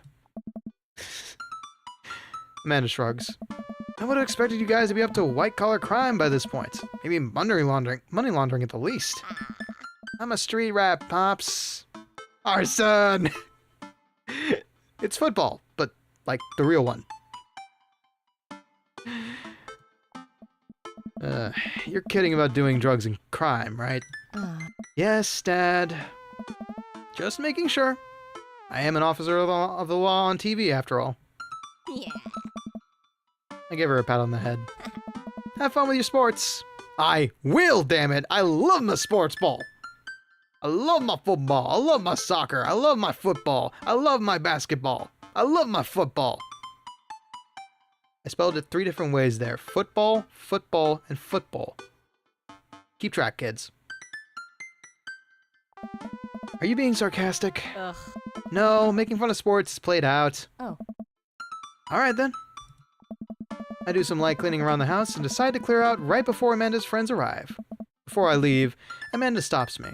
Amanda shrugs. I would have expected you guys to be up to white-collar crime by this point. Maybe money laundering at the least. I'm a street rat, Pops. Arson! It's football, but like the real one. You're kidding about doing drugs and crime, right? Yes, Dad. Just making sure. I am an officer of the law on TV, after all. Yeah. I give her a pat on the head. Have fun with your sports. I will, damn it. I love my sports ball. I love my football. I love my soccer. I love my football. I love my basketball. I love my football. I spelled it 3 different ways there. Football, football, and football. Keep track, kids. Are you being sarcastic? Ugh. No, making fun of sports is played out. Oh. Alright then. I do some light cleaning around the house and decide to clear out right before Amanda's friends arrive. Before I leave, Amanda stops me.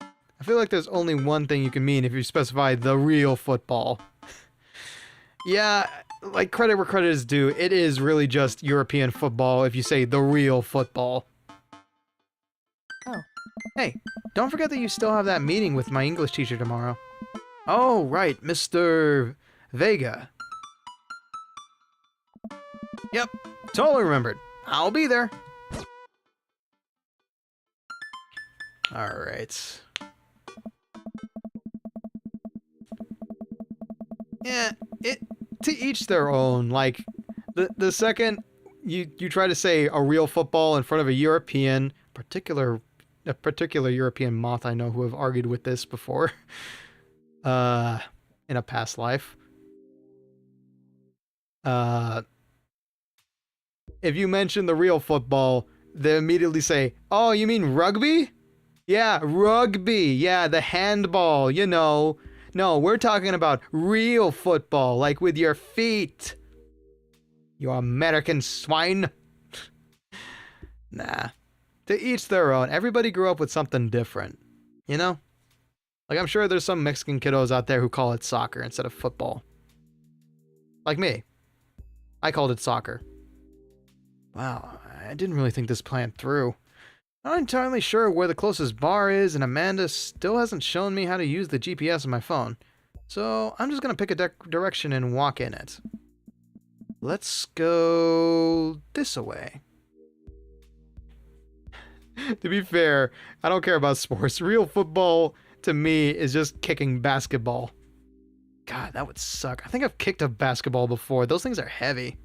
I feel like there's only one thing you can mean if you specify the real football. Yeah, like credit where credit is due, it is really just European football if you say the real football. Oh. Hey, don't forget that you still have that meeting with my English teacher tomorrow. Oh, right, Mr. Vega. Yep, totally remembered. I'll be there. Alright. Yeah, to each their own. Like, the second you try to say a real football in front of a European, a particular European moth I know who have argued with this before, in a past life. If you mention the real football, they immediately say, "Oh, you mean rugby?" Yeah, rugby. Yeah, the handball, you know. No, we're talking about real football, like with your feet. You American swine. Nah. To each their own. Everybody grew up with something different. You know? Like, I'm sure there's some Mexican kiddos out there who call it soccer instead of football. Like me. I called it soccer. Wow, I didn't really think this planned through. I'm not entirely sure where the closest bar is, and Amanda still hasn't shown me how to use the GPS on my phone. So I'm just gonna pick a direction and walk in it. Let's go this way. To be fair, I don't care about sports. Real football, to me, is just kicking basketball. God, that would suck. I think I've kicked a basketball before. Those things are heavy.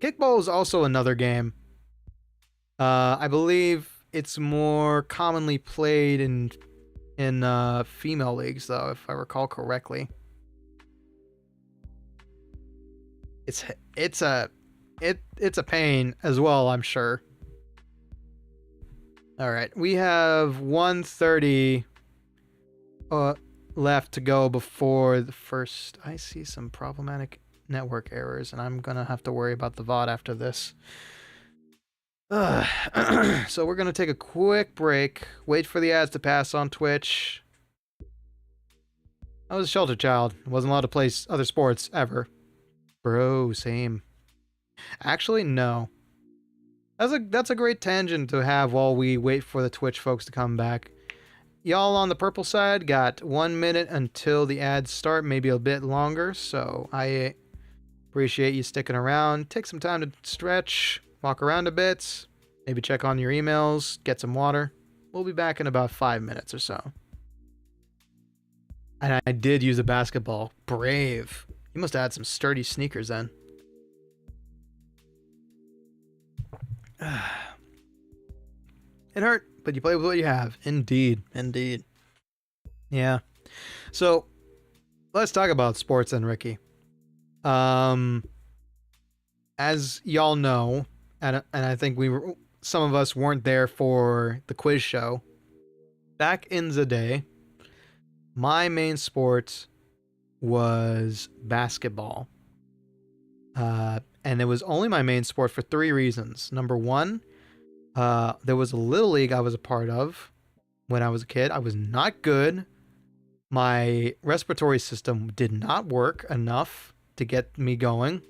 Kickball is also another game. I believe it's more commonly played in female leagues, though, if I recall correctly. It's a pain as well, I'm sure. All right, we have 1:30 left to go before the first. I see some problematic network errors, and I'm gonna have to worry about the VOD after this. So we're gonna take a quick break, wait for the ads to pass on Twitch. I was a shelter child. Wasn't allowed to play other sports ever. Bro, same. Actually, no. That's a great tangent to have while we wait for the Twitch folks to come back. Y'all on the purple side got 1 minute until the ads start, maybe a bit longer, so I appreciate you sticking around. Take some time to stretch, walk around a bit, maybe check on your emails, get some water. We'll be back in about 5 minutes or so. And I did use a basketball. Brave. You must have had some sturdy sneakers then. It hurt, but you play with what you have. Indeed. Indeed. Yeah. So, let's talk about sports then, Ricky. As y'all know, and I think some of us weren't there for the quiz show. Back in the day, my main sport was basketball. And it was only my main sport for 3 reasons. Number 1, there was a little league I was a part of when I was a kid. I was not good. My respiratory system did not work enough to get me going.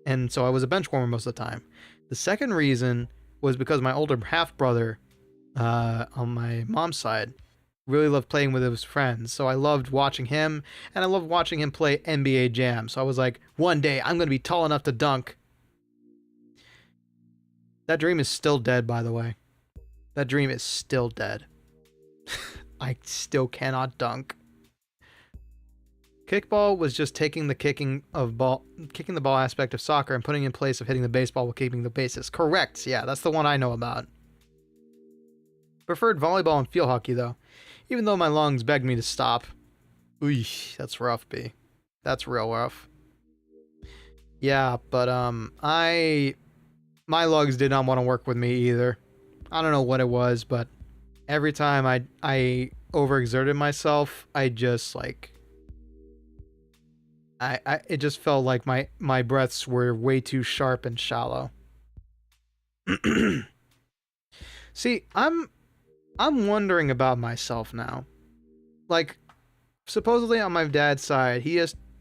And so I was a bench warmer most of the time. The second reason was because my older half-brother on my mom's side really loved playing with his friends. So I loved watching him, and I loved watching him play NBA Jam. So I was like, one day I'm going to be tall enough to dunk. That dream is still dead, by the way. That dream is still dead. I still cannot dunk. Kickball was just taking the kicking the ball aspect of soccer and putting it in place of hitting the baseball while keeping the bases. Correct. Yeah, that's the one I know about. Preferred volleyball and field hockey, though. Even though my lungs begged me to stop. Ooh, that's rough, B. That's real rough. Yeah, but, my lungs did not want to work with me either. I don't know what it was, but every time I overexerted myself, I just, like... it just felt like my breaths were way too sharp and shallow. See, I'm wondering about myself now. Like, supposedly on my dad's side,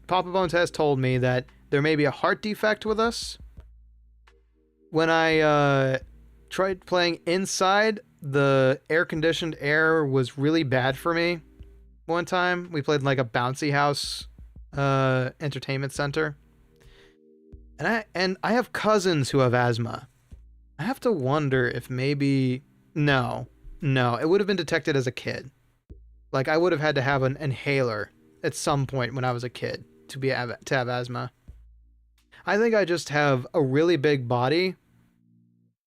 Papa Bones has told me that there may be a heart defect with us. When I tried playing inside, the air-conditioned air was really bad for me. One time, we played like a bouncy house entertainment center. And I have cousins who have asthma. I have to wonder if maybe... No, it would have been detected as a kid. Like, I would have had to have an inhaler at some point when I was a kid to have asthma. I think I just have a really big body,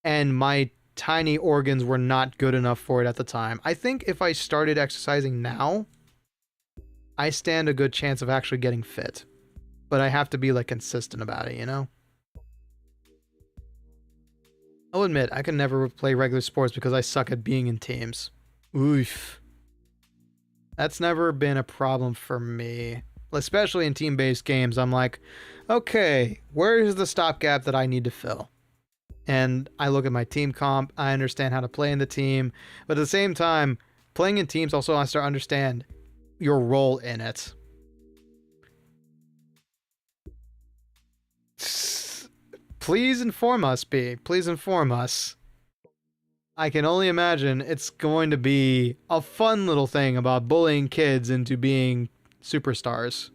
and my tiny organs were not good enough for it at the time. I think if I started exercising now, I stand a good chance of actually getting fit. But I have to be, like, consistent about it, you know? I'll admit, I can never play regular sports because I suck at being in teams. Oof. That's never been a problem for me. Especially in team-based games, I'm like, okay, where is the stopgap that I need to fill? And I look at my team comp, I understand how to play in the team, but at the same time, playing in teams also has to understand your role in it. Please inform us, B. Please inform us. I can only imagine it's going to be a fun little thing about bullying kids into being superstars.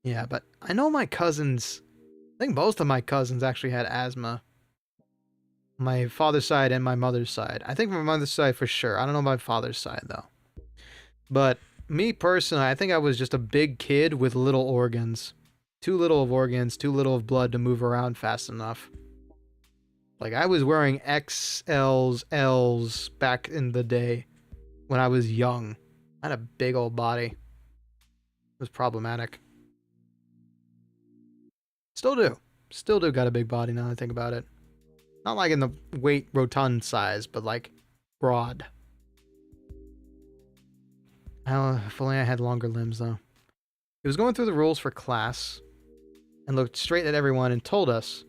Yeah, but I know my cousins... I think both of my cousins actually had asthma. My father's side and my mother's side. I think my mother's side for sure. I don't know my father's side, though. But me personally, I think I was just a big kid with little organs. Too little of organs, too little of blood to move around fast enough. Like, I was wearing XLs, Ls back in the day when I was young. I had a big old body. It was problematic. Still do. Still do got a big body now that I think about it. Not like in the weight rotund size, but like broad. If only I had longer limbs though. He was going through the rules for class and looked straight at everyone and told us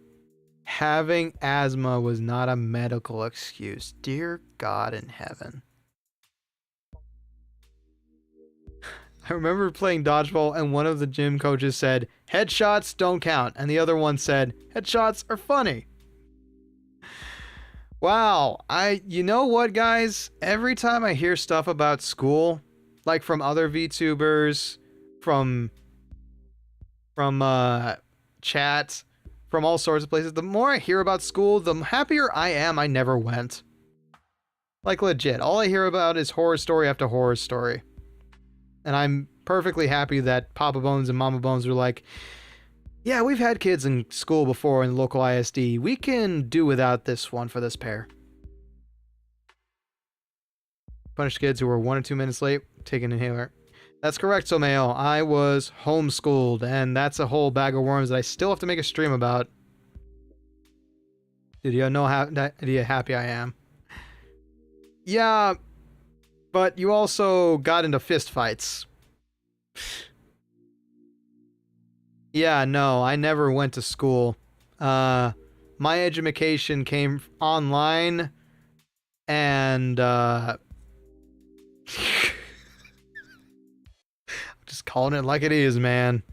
having asthma was not a medical excuse. Dear God in heaven. I remember playing dodgeball and one of the gym coaches said, headshots don't count. And the other one said, headshots are funny. Wow. You know what, guys? Every time I hear stuff about school, like from other VTubers, from chat, from all sorts of places, the more I hear about school, the happier I am I never went. Like legit. All I hear about is horror story after horror story. And I'm perfectly happy that Papa Bones and Mama Bones were like, yeah, we've had kids in school before in local ISD. We can do without this one for this pair. Punish kids who were 1 or 2 minutes late, take an inhaler. That's correct, Someo. I was homeschooled, and that's a whole bag of worms that I still have to make a stream about. Did you know how happy I am? Yeah, but you also got into fist fights. Yeah, no, I never went to school. My education came online, and just calling it like it is, man.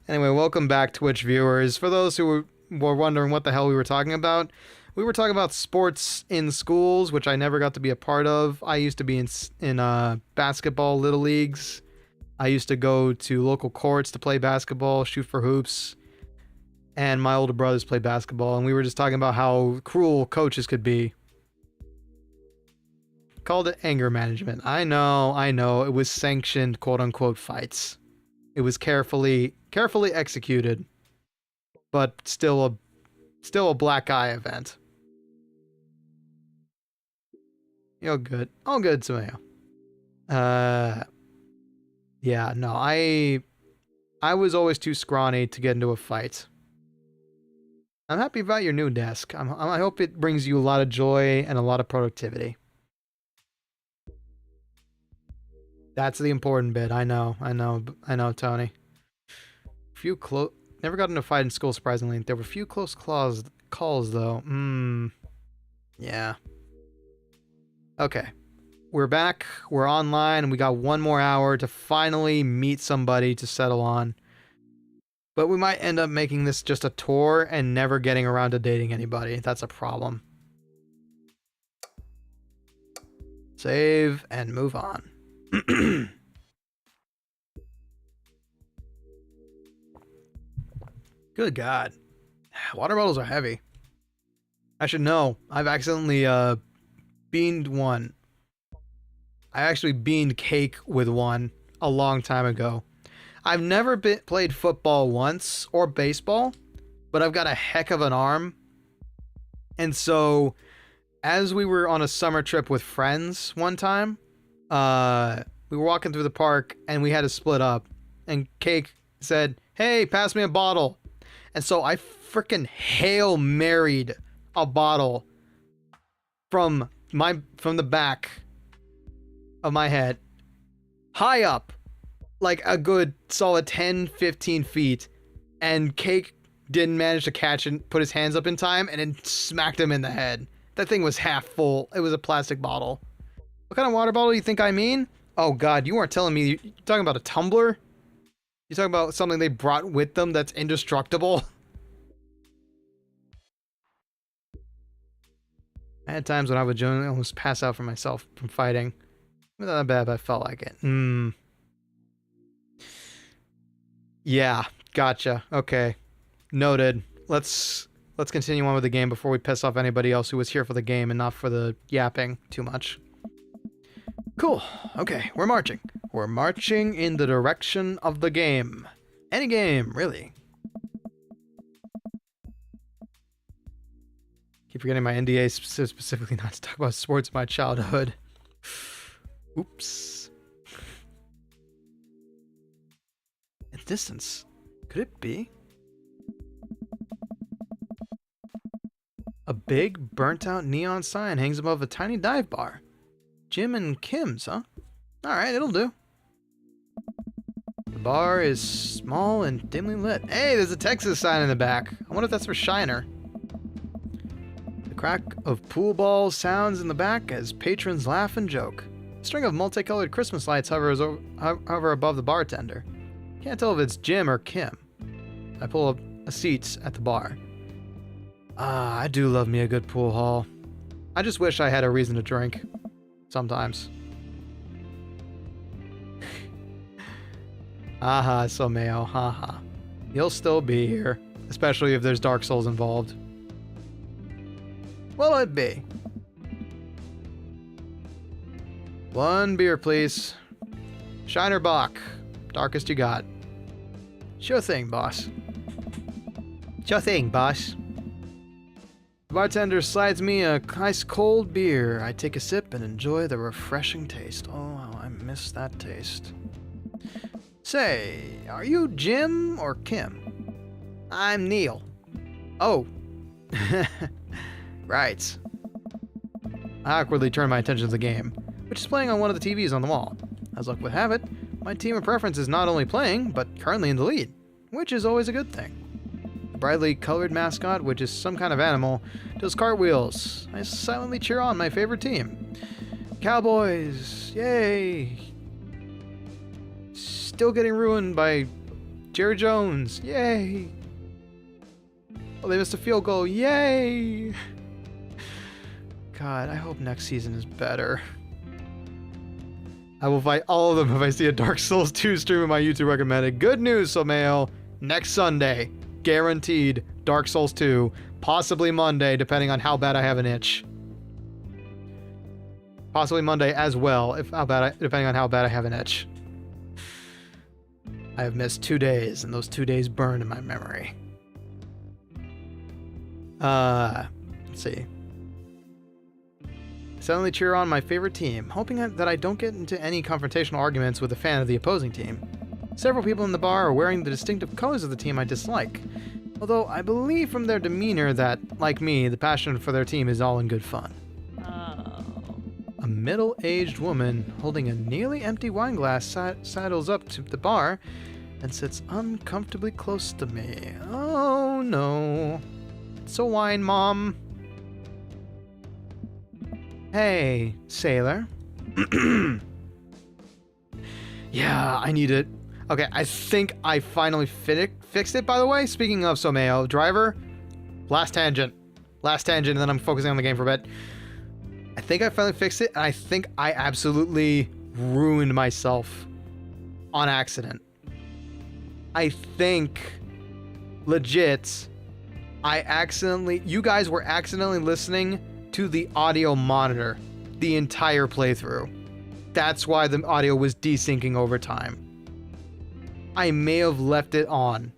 Anyway, welcome back, Twitch viewers. For those who were wondering what the hell we were talking about, we were talking about sports in schools, which I never got to be a part of. I used to be in basketball little leagues. I used to go to local courts to play basketball, shoot for hoops, and my older brothers played basketball, and we were just talking about how cruel coaches could be. Called it anger management. I know. It was sanctioned quote-unquote fights. It was carefully executed, but still a black eye event. You're good. All good, Samaya. Yeah, no, I was always too scrawny to get into a fight. I'm happy about your new desk. I hope it brings you a lot of joy and a lot of productivity. That's the important bit. I know, Tony. Never got in a fight in school, surprisingly. There were few close calls, though. Yeah. Okay. We're back. We're online, and we got one more hour to finally meet somebody to settle on. But we might end up making this just a tour and never getting around to dating anybody. That's a problem. Save and move on. Good God. Water bottles are heavy. I should know. I've accidentally beaned one. I actually beaned cake with one a long time ago. I've never played football once or baseball, but I've got a heck of an arm. And so, as we were on a summer trip with friends one time, we were walking through the park and we had to split up. And Cake said, "Hey, pass me a bottle." And so I freaking Hail Married a bottle from the back of my head, high up, like a good solid 10-15 feet, and Cake didn't manage to catch and put his hands up in time, and it smacked him in the head. That thing was half full. It was a plastic bottle. What kind of water bottle do you think I mean? Oh God, you weren't telling me. You're talking about a tumbler? You're talking about something they brought with them that's indestructible? I had times when I would generally almost pass out for myself from fighting. Not that bad, but I felt like it. Yeah, gotcha. Okay. Noted. Let's continue on with the game before we piss off anybody else who was here for the game and not for the yapping too much. Cool. Okay, we're marching. We're marching in the direction of the game. Any game, really. Keep forgetting my NDA specifically not to talk about sports in my childhood. Oops. A distance. Could it be? A big, burnt-out neon sign hangs above a tiny dive bar. Jim and Kim's, huh? Alright, it'll do. The bar is small and dimly lit. Hey, there's a Texas sign in the back. I wonder if that's for Shiner. The crack of pool balls sounds in the back as patrons laugh and joke. A string of multicolored Christmas lights hover above the bartender. Can't tell if it's Jim or Kim. I pull up a seat at the bar. I do love me a good pool hall. I just wish I had a reason to drink. Sometimes. Haha, Someo, haha. You'll still be here, especially if there's Dark Souls involved. What'll it be? One beer, please. Shiner Bach. Darkest you got. Sure thing, boss. Sure thing, boss. The bartender slides me a ice cold beer. I take a sip and enjoy the refreshing taste. Oh, how I miss that taste. Say, are you Jim or Kim? I'm Neil. Oh. Right. I awkwardly turn my attention to the game, which is playing on one of the TVs on the wall. As luck would have it, my team of preference is not only playing, but currently in the lead, which is always a good thing. The brightly colored mascot, which is some kind of animal, does cartwheels. I silently cheer on my favorite team. Cowboys! Yay! Still getting ruined by Jerry Jones. Yay! Oh, they missed a field goal. Yay! God, I hope next season is better. I will fight all of them if I see a Dark Souls 2 stream in my YouTube recommended. Good news, Someo. Next Sunday, guaranteed Dark Souls 2. Possibly Monday, depending on how bad I have an itch. Possibly Monday as well, depending on how bad I have an itch. I have missed 2 days, and those 2 days burn in my memory. Let's see. suddenly cheer on my favorite team, hoping that I don't get into any confrontational arguments with a fan of the opposing team. Several people in the bar are wearing the distinctive colors of the team I dislike, although I believe from their demeanor that, like me, the passion for their team is all in good fun. A middle-aged woman holding a nearly empty wine glass sidles up to the bar and sits uncomfortably close to me. Oh no. It's a wine mom. Hey, sailor. Yeah, I need it. Okay, I think I finally fixed it, by the way. Speaking of Someo, driver, last tangent, and then I'm focusing on the game for a bit. I think I finally fixed it, and I think I absolutely ruined myself on accident. I think, legit, you guys were accidentally listening to the audio monitor the entire playthrough. That's why the audio was desyncing over time. I may have left it on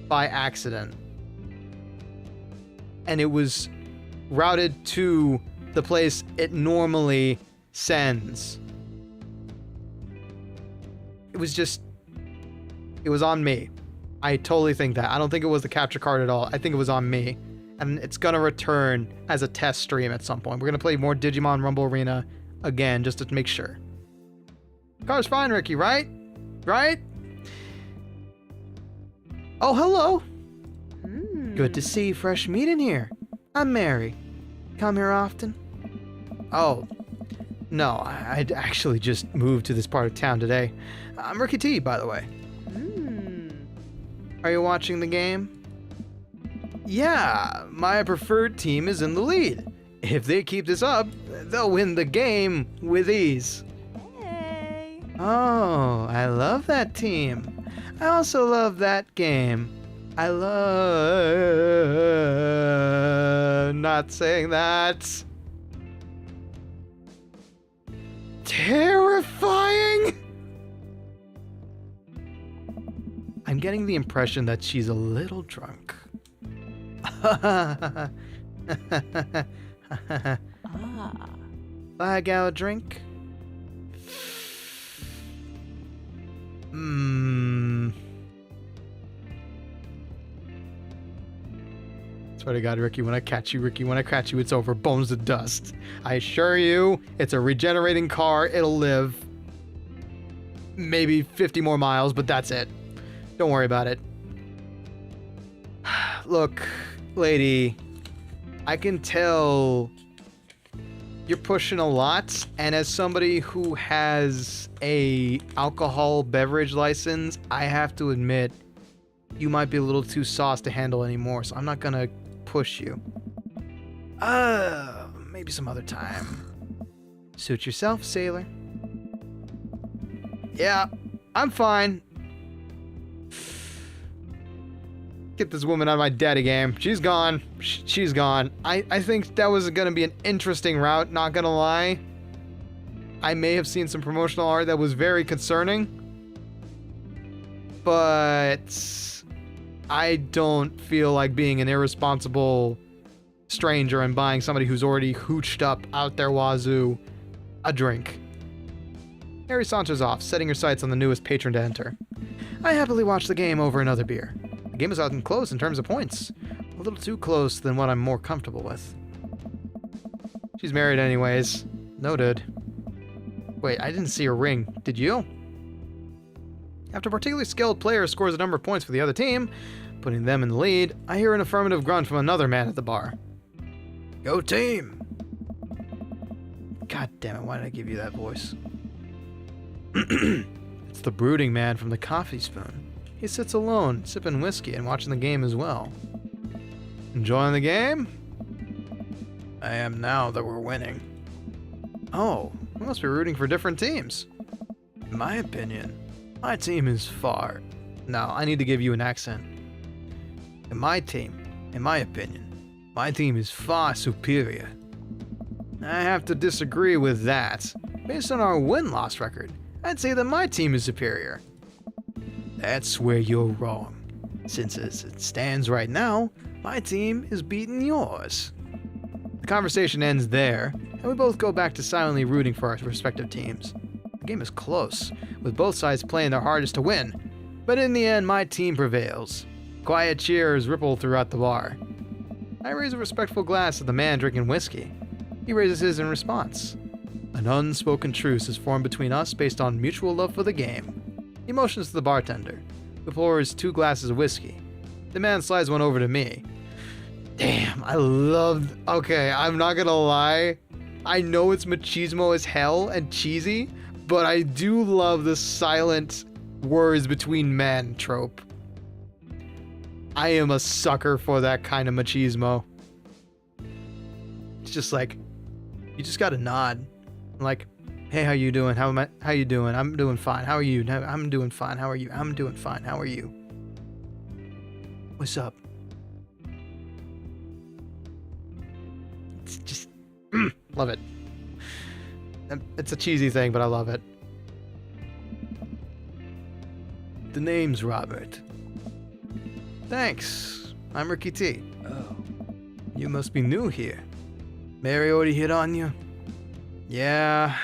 by accident. And it was routed to the place it normally sends. It was on me. I totally think that. I don't think it was the capture card at all. I think it was on me. And it's gonna return as a test stream at some point. We're gonna play more Digimon Rumble Arena again, just to make sure. Car's fine, Ricky, right? Right? Oh, hello. Good to see fresh meat in here. I'm Mary. Come here often? Oh, no, I'd actually just moved to this part of town today. I'm Ricky T, by the way. Are you watching the game? Yeah, my preferred team is in the lead. If they keep this up, they'll win the game with ease. Hey. Oh, I love that team. I also love that game. I love not saying that. Terrifying! I'm getting the impression that she's a little drunk. Buy a gal a drink? Swear to God, Ricky, when I catch you, it's over. Bones to dust. I assure you, it's a regenerating car. It'll live maybe 50 more miles, but that's it. Don't worry about it. Look, lady, I can tell you're pushing a lot, and as somebody who has a alcohol beverage license, I have to admit you might be a little too sauce to handle anymore, so I'm not gonna push you. Maybe some other time. Suit yourself, sailor. Yeah, I'm fine. Get this woman out of my daddy game. She's gone. She's gone. I think that was gonna be an interesting route, not gonna lie. I may have seen some promotional art that was very concerning, but I don't feel like being an irresponsible stranger and buying somebody who's already hooched up out their wazoo a drink. Harry saunters off, setting her sights on the newest patron to enter. I happily watch the game over another beer. The game is gotten close in terms of points. A little too close than what I'm more comfortable with. She's married anyways. Noted. Wait, I didn't see her ring. Did you? After a particularly skilled player scores a number of points for the other team, putting them in the lead, I hear an affirmative grunt from another man at the bar. Go team! God damn it, why did I give you that voice? It's the brooding man from the Coffee Spoon. He sits alone, sipping whiskey and watching the game as well. Enjoying the game? I am now that we're winning. Oh, we must be rooting for different teams. In my opinion, my team is far... No, I need to give you an accent. In my opinion, my team is far superior. I have to disagree with that. Based on our win-loss record, I'd say that my team is superior. That's where you're wrong. Since as it stands right now, my team is beating yours. The conversation ends there, and we both go back to silently rooting for our respective teams. The game is close, with both sides playing their hardest to win, but in the end, my team prevails. Quiet cheers ripple throughout the bar. I raise a respectful glass at the man drinking whiskey. He raises his in response. An unspoken truce is formed between us based on mutual love for the game. He motions to the bartender, who pours 2 glasses of whiskey. The man slides one over to me. Damn, okay, I'm not gonna lie. I know it's machismo as hell and cheesy, but I do love the silent words between men trope. I am a sucker for that kind of machismo. It's just like, you just gotta nod. Like, hey, how you doing? How you doing? I'm doing fine. How are you? I'm doing fine. How are you? I'm doing fine. How are you? What's up? It's just love it. It's a cheesy thing, but I love it. The name's Robert. Thanks. I'm Ricky T. Oh. You must be new here. Mary already hit on you? Yeah.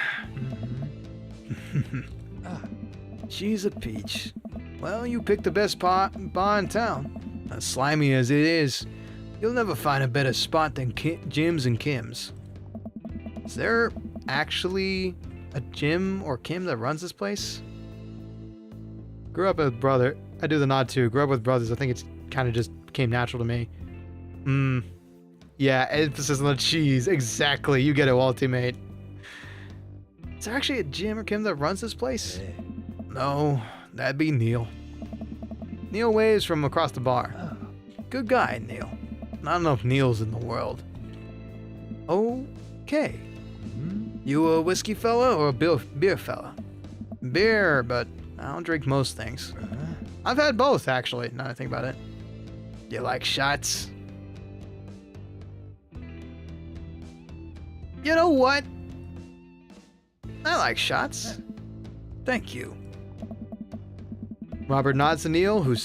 She's a peach. Well, you picked the best bar in town. As slimy as it is, you'll never find a better spot than Jim's and Kim's. Is there actually a Jim or Kim that runs this place? Grew up with brother. I do the nod too. Grew up with brothers. I think it's kind of just came natural to me. Yeah, emphasis on the cheese. Exactly. You get it, Ultimate. Is there actually a Jim or Kim that runs this place? Hey. No, that'd be Neil. Neil waves from across the bar. Oh. Good guy, Neil. Not enough Neils in the world. Okay. You a whiskey fella or a beer fella? Beer, but I don't drink most things. I've had both, actually, now that I think about it. You like shots? You know what? I like shots. Thank you. Robert nods to Neil, who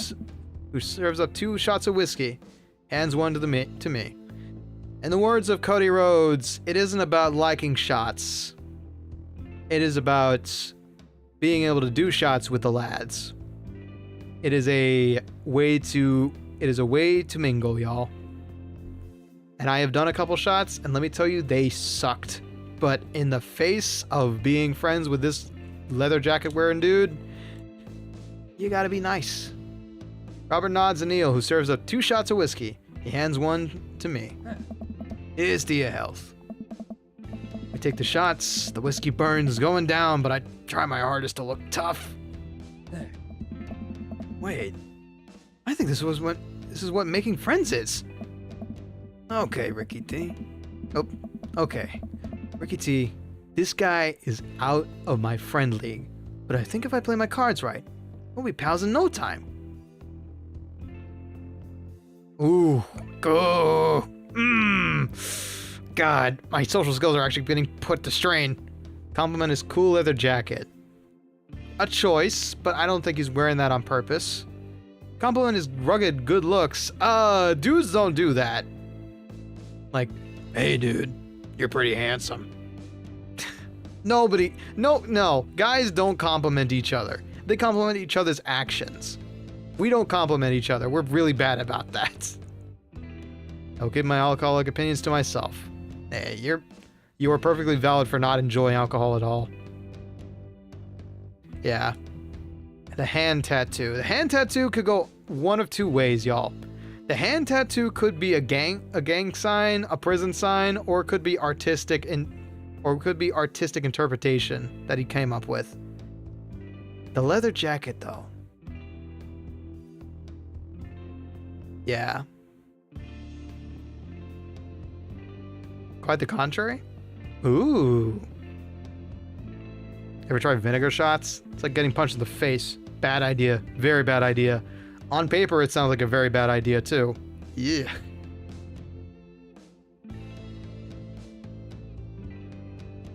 serves up 2 shots of whiskey, hands one to me. In the words of Cody Rhodes, it isn't about liking shots. It is about being able to do shots with the lads. It is a way to mingle, y'all. And I have done a couple shots, and let me tell you, they sucked. But in the face of being friends with this leather jacket wearing dude, you gotta be nice. Robert nods to Neil, who serves up 2 shots of whiskey. He hands one to me. Here's to your health. I take the shots. The whiskey burns going down, but I try my hardest to look tough. Wait, I think this is what making friends is. Okay, Ricky T. Oh, okay. Ricky T, this guy is out of my friend league, but I think if I play my cards right, we'll be pals in no time. Ooh, go. God, my social skills are actually getting put to strain. Compliment his cool leather jacket. A choice, but I don't think he's wearing that on purpose. Compliment his rugged good looks. Dudes don't do that. Like, hey dude, you're pretty handsome. No, guys don't compliment each other. They compliment each other's actions. We don't compliment each other. We're really bad about that. I'll keep my alcoholic opinions to myself. Hey, you are perfectly valid for not enjoying alcohol at all. Yeah. The hand tattoo. The hand tattoo could go one of 2 ways, y'all. The hand tattoo could be a gang sign, a prison sign, or it could be artistic interpretation that he came up with. The leather jacket, though. Yeah. Quite the contrary? Ooh. Ever try vinegar shots? It's like getting punched in the face. Bad idea. Very bad idea. On paper, it sounds like a very bad idea, too. Yeah.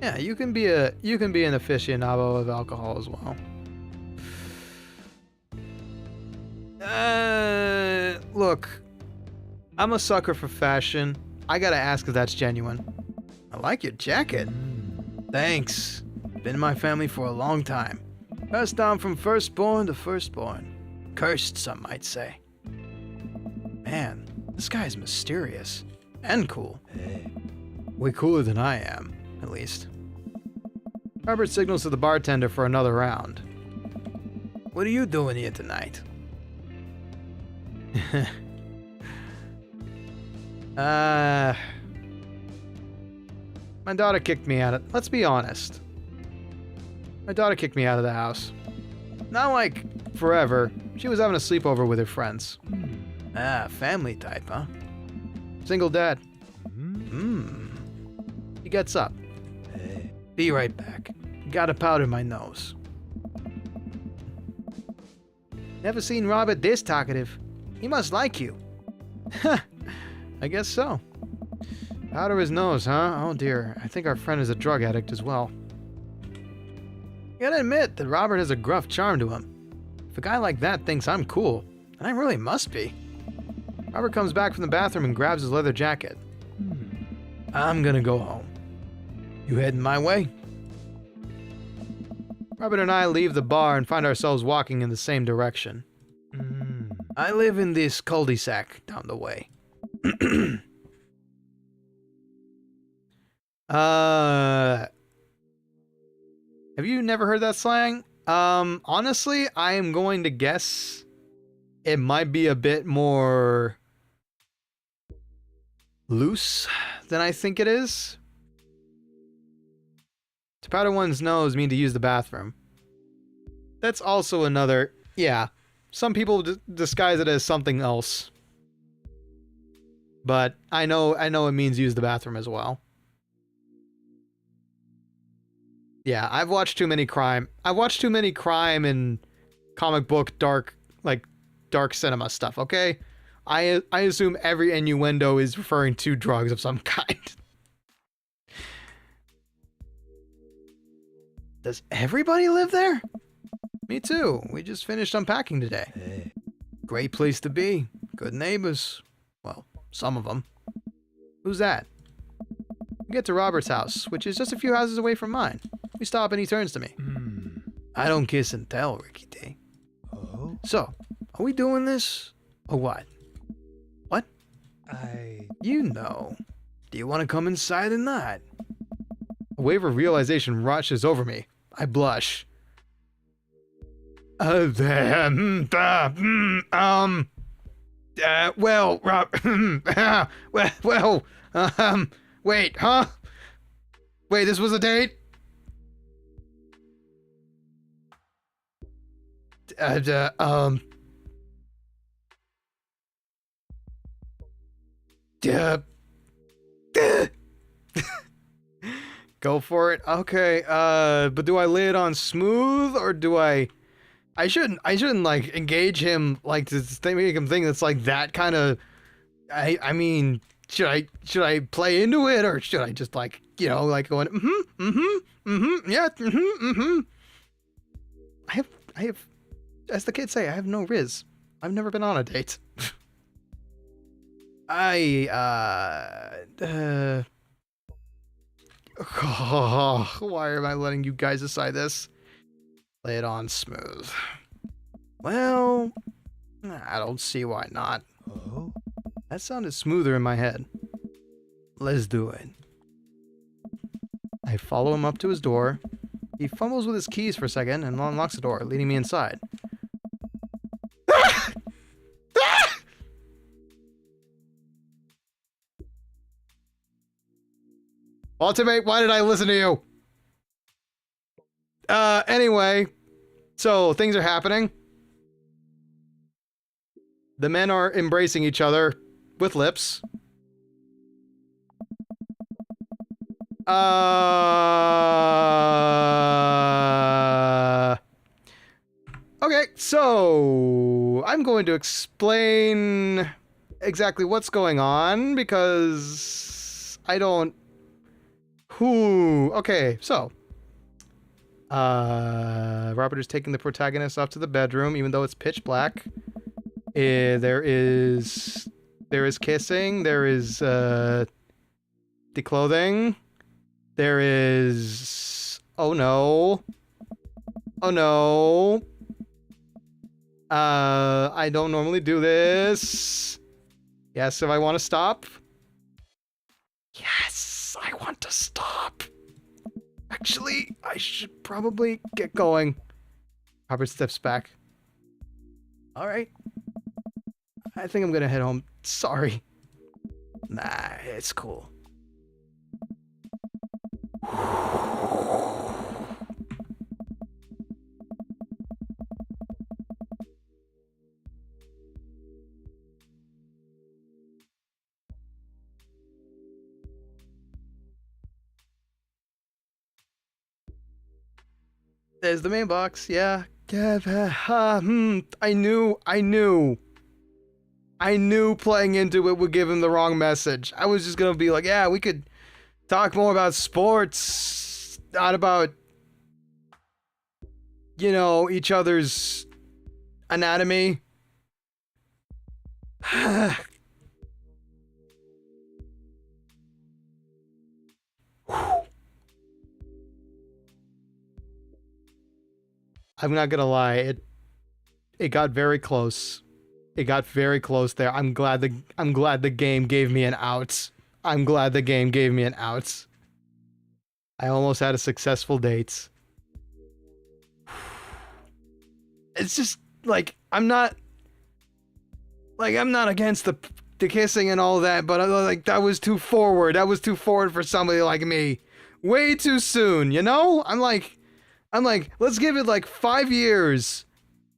Yeah, you can be an aficionado of alcohol as well. Look, I'm a sucker for fashion. I gotta ask if that's genuine. I like your jacket. Thanks. Been in my family for a long time. Passed down from firstborn to firstborn. Cursed, some might say. Man, this guy is mysterious. And cool. Hey. Way cooler than I am, at least. Robert signals to the bartender for another round. What are you doing here tonight? My daughter kicked me out of... Let's be honest. My daughter kicked me out of the house. Not like forever. She was having a sleepover with her friends. Ah, family type, huh? Single dad. He gets up. Hey. Be right back. Gotta powder my nose. Never seen Robert this talkative. He must like you. I guess so. Powder his nose, huh? Oh dear. I think our friend is a drug addict as well. You gotta admit that Robert has a gruff charm to him. If a guy like that thinks I'm cool, then I really must be. Robert comes back from the bathroom and grabs his leather jacket. I'm gonna go home. You heading my way? Robert and I leave the bar and find ourselves walking in the same direction. I live in this cul-de-sac down the way. Have you never heard that slang? Honestly, I am going to guess it might be a bit more loose than I think it is. To powder one's nose mean to use the bathroom. That's also another... Yeah, some people disguise it as something else. But I know it means use the bathroom as well. Yeah, I've watched too many crime. I've watched too many crime and comic book dark cinema stuff, okay? I assume every innuendo is referring to drugs of some kind. Does everybody live there? Me too. We just finished unpacking today. Hey. Great place to be. Good neighbors. Well, some of them. Who's that? We get to Robert's house, which is just a few houses away from mine. We stop and he turns to me. I don't kiss and tell, Ricky D. Oh? So, are we doing this? Or what? What? You know. Do you want to come inside or not? A wave of realization rushes over me. I blush. Well, wait, huh? Wait, this was a date? Go for it. Okay, but do I lay it on smooth or do I shouldn't like engage him like to make him think it's like that kind of I mean, should I play into it or should I just like, you know, like going yeah, I have as the kids say, I have no riz. I've never been on a date. Why am I letting you guys decide this? Lay it on smooth. Well, I don't see why not. Oh? That sounded smoother in my head. Let's do it. I follow him up to his door. He fumbles with his keys for a second and unlocks the door, leading me inside. Ultimate, why did I listen to you? Anyway, so things are happening. The men are embracing each other with lips. Okay, so I'm going to explain exactly what's going on because I don't... Okay, so Robert is taking the protagonist off to the bedroom, even though it's pitch black. There is kissing, there is declothing, There is... Oh no. Oh no. I don't normally do this. Yes, if I want to stop. Yes, I want to stop. Actually, I should probably get going. Robert steps back. Alright. I think I'm gonna head home. Sorry. Nah, it's cool. There's the main box, yeah. I knew playing into it would give him the wrong message. I was just gonna be like, yeah, we could talk more about sports, not about, you know, each other's anatomy. I'm not gonna lie, it got very close. It got very close there. I'm glad the game gave me an out. I'm glad the game gave me an out. I almost had a successful date. It's just like I'm not against the kissing and all that, but like that was too forward. That was too forward for somebody like me. Way too soon, you know? I'm like, let's give it like 5 years,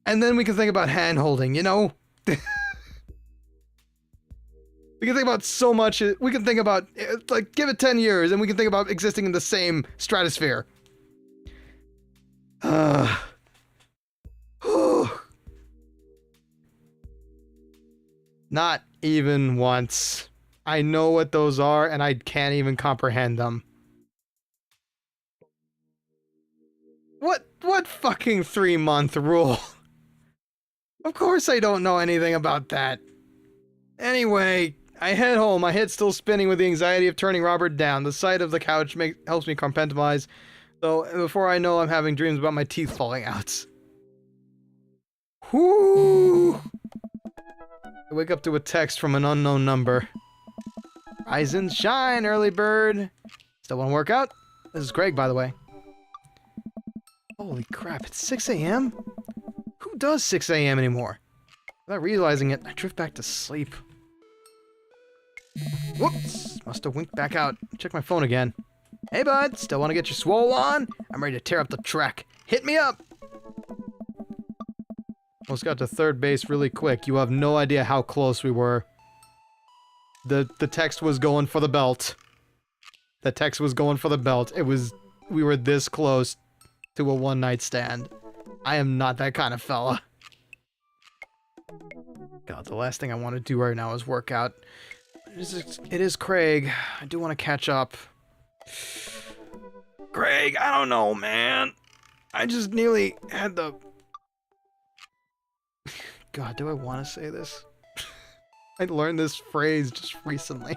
and then we can think about hand holding, you know? We can think about so much. We can think about, like, give it 10 years, and we can think about existing in the same stratosphere. Not even once. I know what those are, and I can't even comprehend them. What fucking 3-month rule? Of course I don't know anything about that. Anyway, I head home, my head still spinning with the anxiety of turning Robert down. The sight of the couch helps me compartmentalize, though before I know I'm having dreams about my teeth falling out. Whoo! I wake up to a text from an unknown number. Rise and shine, early bird. Still want to work out? This is Craig, by the way. Holy crap, it's 6 a.m.? Who does 6 a.m. anymore? Without realizing it, I drift back to sleep. Whoops! Must have winked back out. Check my phone again. Hey bud, still want to get your swole on? I'm ready to tear up the track. Hit me up! Almost got to third base really quick. You have no idea how close we were. The text was going for the belt. The text was going for the belt. We were this close to a one-night stand. I am not that kind of fella. God, the last thing I want to do right now is work out. It is Craig. I do want to catch up. Craig, I don't know, man. I just nearly had the... God, do I want to say this? I learned this phrase just recently.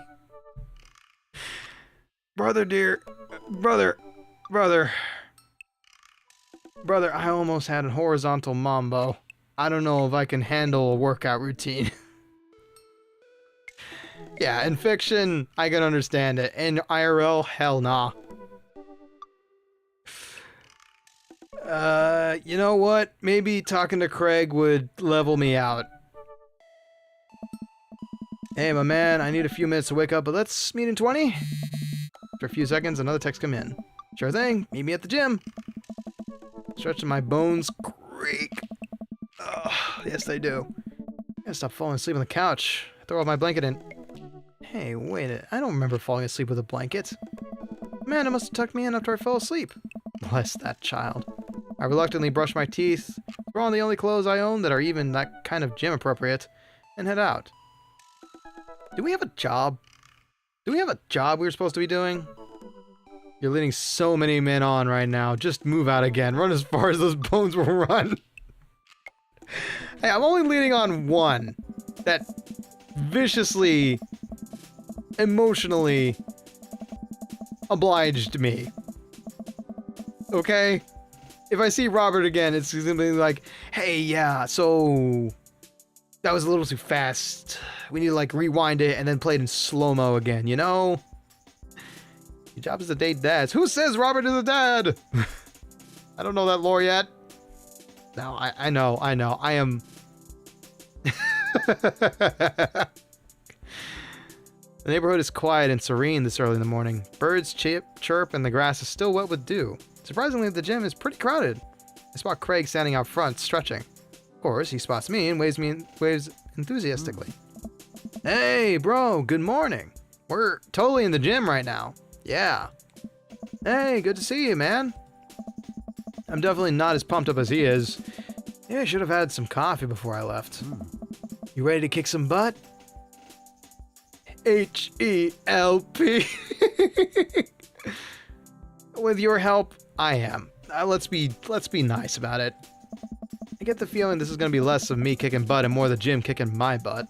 Brother, dear. Brother, I almost had a horizontal mambo. I don't know if I can handle a workout routine. Yeah, in fiction, I can understand it. In IRL, hell nah. You know what? Maybe talking to Craig would level me out. Hey, my man, I need a few minutes to wake up, but let's meet in 20? After a few seconds, another text come in. Sure thing, meet me at the gym. Stretching my bones creak. Oh, yes, they do. I gotta stop falling asleep on the couch. Throw out my blanket in. Hey, wait, I don't remember falling asleep with a blanket. Man, it must have tucked me in after I fell asleep. Bless that child. I reluctantly brush my teeth, throw on the only clothes I own that are even that kind of gym appropriate, and head out. Do we have a job? Do we have a job we were supposed to be doing? You're leading so many men on right now. Just move out again. Run as far as those bones will run. Hey, I'm only leading on one. That viciously, emotionally, obliged me. Okay? If I see Robert again, it's gonna be like, hey, yeah, so that was a little too fast. We need to like rewind it and then play it in slow-mo again, you know? Your job is to date dads. Who says Robert is a dad? I don't know that lore yet. No, I know. I am... The neighborhood is quiet and serene this early in the morning. Birds chirp, and the grass is still wet with dew. Surprisingly, the gym is pretty crowded. I spot Craig standing out front, stretching. Of course, he spots me and waves enthusiastically. Hey, bro, good morning. We're totally in the gym right now. Yeah. Hey, good to see you, man. I'm definitely not as pumped up as he is. Yeah, I should have had some coffee before I left. You ready to kick some butt? H-E-L-P. With your help, I am. Let's be nice about it. I get the feeling this is going to be less of me kicking butt and more the gym kicking my butt.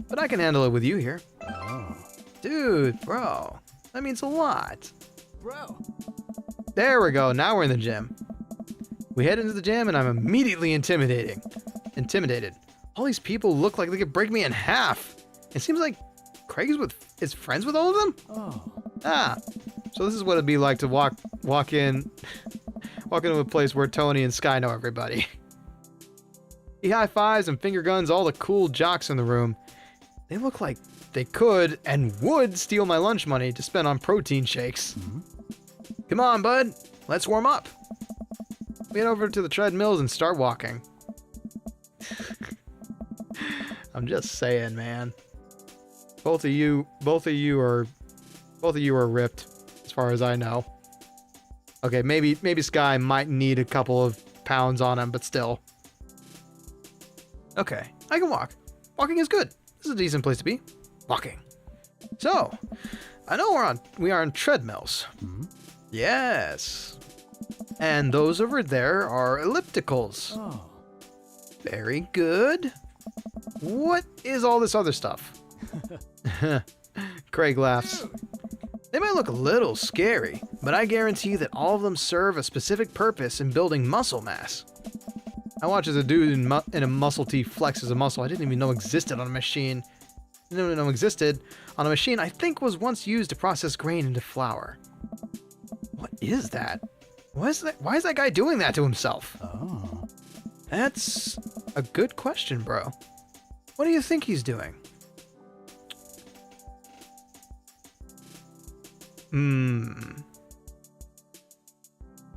But I can handle it with you here. Oh. Dude, bro. That means a lot. Bro. There we go. Now we're in the gym. We head into the gym and I'm immediately intimidated. All these people look like they could break me in half. It seems like Craig is friends with all of them? Oh. Ah. So this is what it'd be like to walk into a place where Tony and Sky know everybody. He high fives and finger guns all the cool jocks in the room. They look like they could and would steal my lunch money to spend on protein shakes. Come on, bud. Let's warm up. We head over to the treadmills and start walking. I'm just saying, man. Both of you are ripped, as far as I know. Okay, maybe Sky might need a couple of pounds on him, but still. Okay, I can walk. Walking is good. This is a decent place to be. Walking. So, I know we are on treadmills. Yes. And those over there are ellipticals. Oh. Very good. What is all this other stuff? Craig laughs. They might look a little scary, but I guarantee that all of them serve a specific purpose in building muscle mass. I watch as a dude in a muscle tee flexes a muscle I didn't even know existed on a machine. I think was once used to process grain into flour. What is that? Why is that guy doing that to himself? Oh. That's a good question, bro. What do you think he's doing?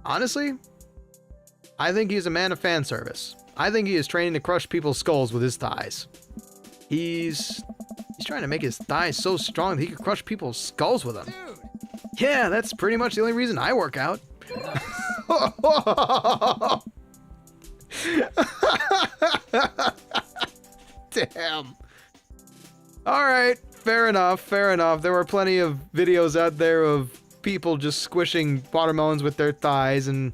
Honestly, I think he's a man of fan service. I think he is training to crush people's skulls with his thighs. He's trying to make his thighs so strong that he can crush people's skulls with them. Dude. Yeah, that's pretty much the only reason I work out. Damn. Alright, fair enough. There were plenty of videos out there of people just squishing watermelons with their thighs, and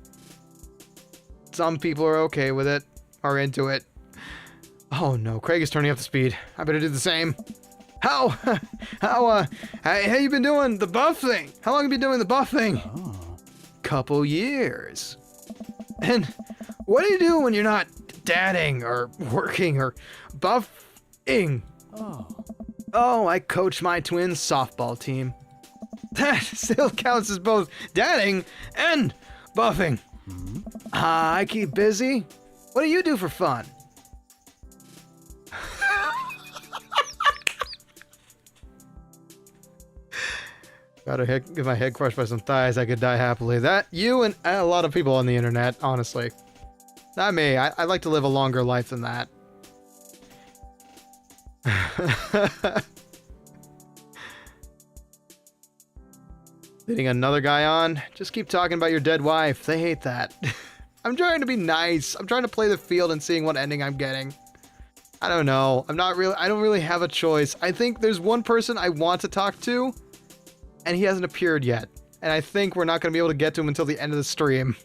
some people are okay with it, are into it. Oh no, Craig is turning up the speed. I better do the same. How you been doing the buff thing? How long have you been doing the buff thing? Oh. Couple years. And what do you do when you're not dadding or working or buffing? Oh, I coach my twins' softball team. That still counts as both dadding and buffing. I keep busy. What do you do for fun? Gotta get my head crushed by some thighs, I could die happily. That, you and a lot of people on the internet, honestly. Not me. I like to live a longer life than that. Leading another guy on? Just keep talking about your dead wife. They hate that. I'm trying to be nice. I'm trying to play the field and seeing what ending I'm getting. I don't know. I don't really have a choice. I think there's one person I want to talk to, and he hasn't appeared yet. And I think we're not going to be able to get to him until the end of the stream.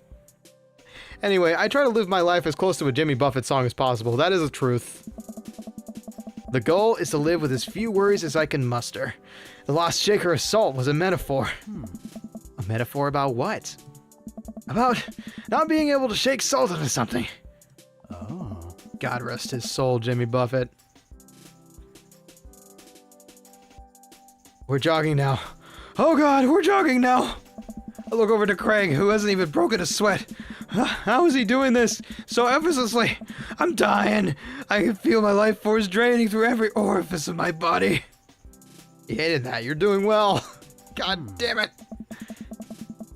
Anyway, I try to live my life as close to a Jimmy Buffett song as possible. That is the truth. The goal is to live with as few worries as I can muster. The lost shaker of salt was a metaphor. A metaphor about what? About not being able to shake salt into something. Oh. God rest his soul, Jimmy Buffett. We're jogging now. Oh God, we're jogging now. I look over to Craig, who hasn't even broken a sweat. How is he doing this so effortlessly? I'm dying. I can feel my life force draining through every orifice of my body. You hated that. You're doing well. God damn it.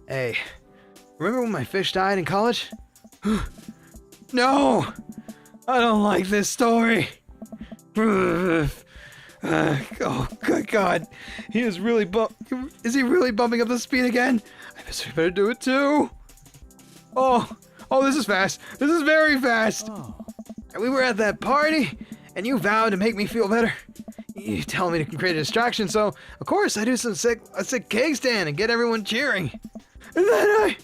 Hey, remember when my fish died in college? No! I don't like this story. Oh, good God. He is really Is he really bumping up the speed again? I guess we better do it too. Oh, this is fast. This is very fast. Oh. We were at that party, and you vowed to make me feel better. You tell me to create a distraction, so of course I do a sick cake stand and get everyone cheering. And then I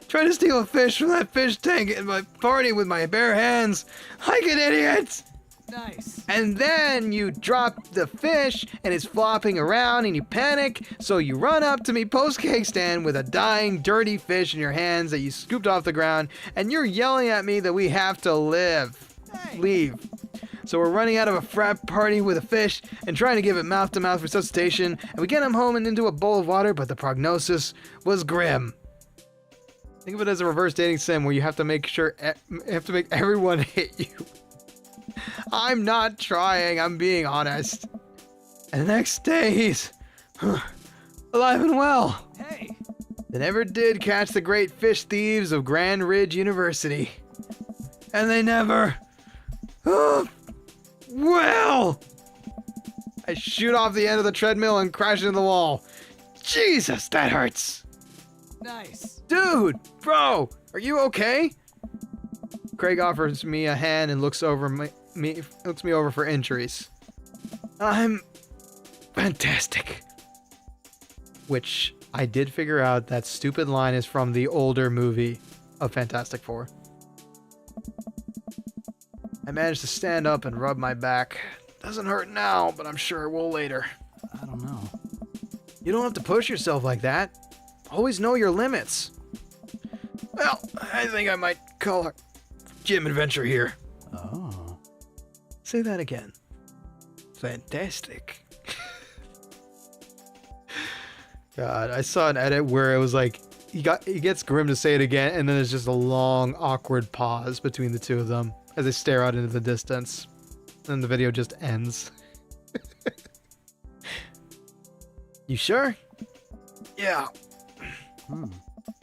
try to steal a fish from that fish tank at my party with my bare hands. Like an idiot. Nice. And then you drop the fish and it's flopping around and you panic, so you run up to me post-cake stand with a dying, dirty fish in your hands that you scooped off the ground, and you're yelling at me that we have to leave. So we're running out of a frat party with a fish and trying to give it mouth-to-mouth resuscitation, and we get him home and into a bowl of water, but the prognosis was grim. Think of it as a reverse dating sim where you have to make everyone hit you. I'm not trying, I'm being honest. And the next day he's alive and well. Hey. They never did catch the great fish thieves of Grand Ridge University. And they never... well! I shoot off the end of the treadmill and crash into the wall. Jesus, that hurts. Nice. Dude, bro, are you okay? Craig offers me a hand and looks me over for injuries. I'm fantastic. Which I did figure out that stupid line is from the older movie of Fantastic Four. I managed to stand up and rub my back. Doesn't hurt now, but I'm sure it will later. I don't know. You don't have to push yourself like that. Always know your limits. Well, I think I might call her Gym Adventure here. Oh. Say that again. Fantastic. God, I saw an edit where it was like he gets Grim to say it again, and then there's just a long, awkward pause between the two of them as they stare out into the distance. And the video just ends. You sure? Yeah.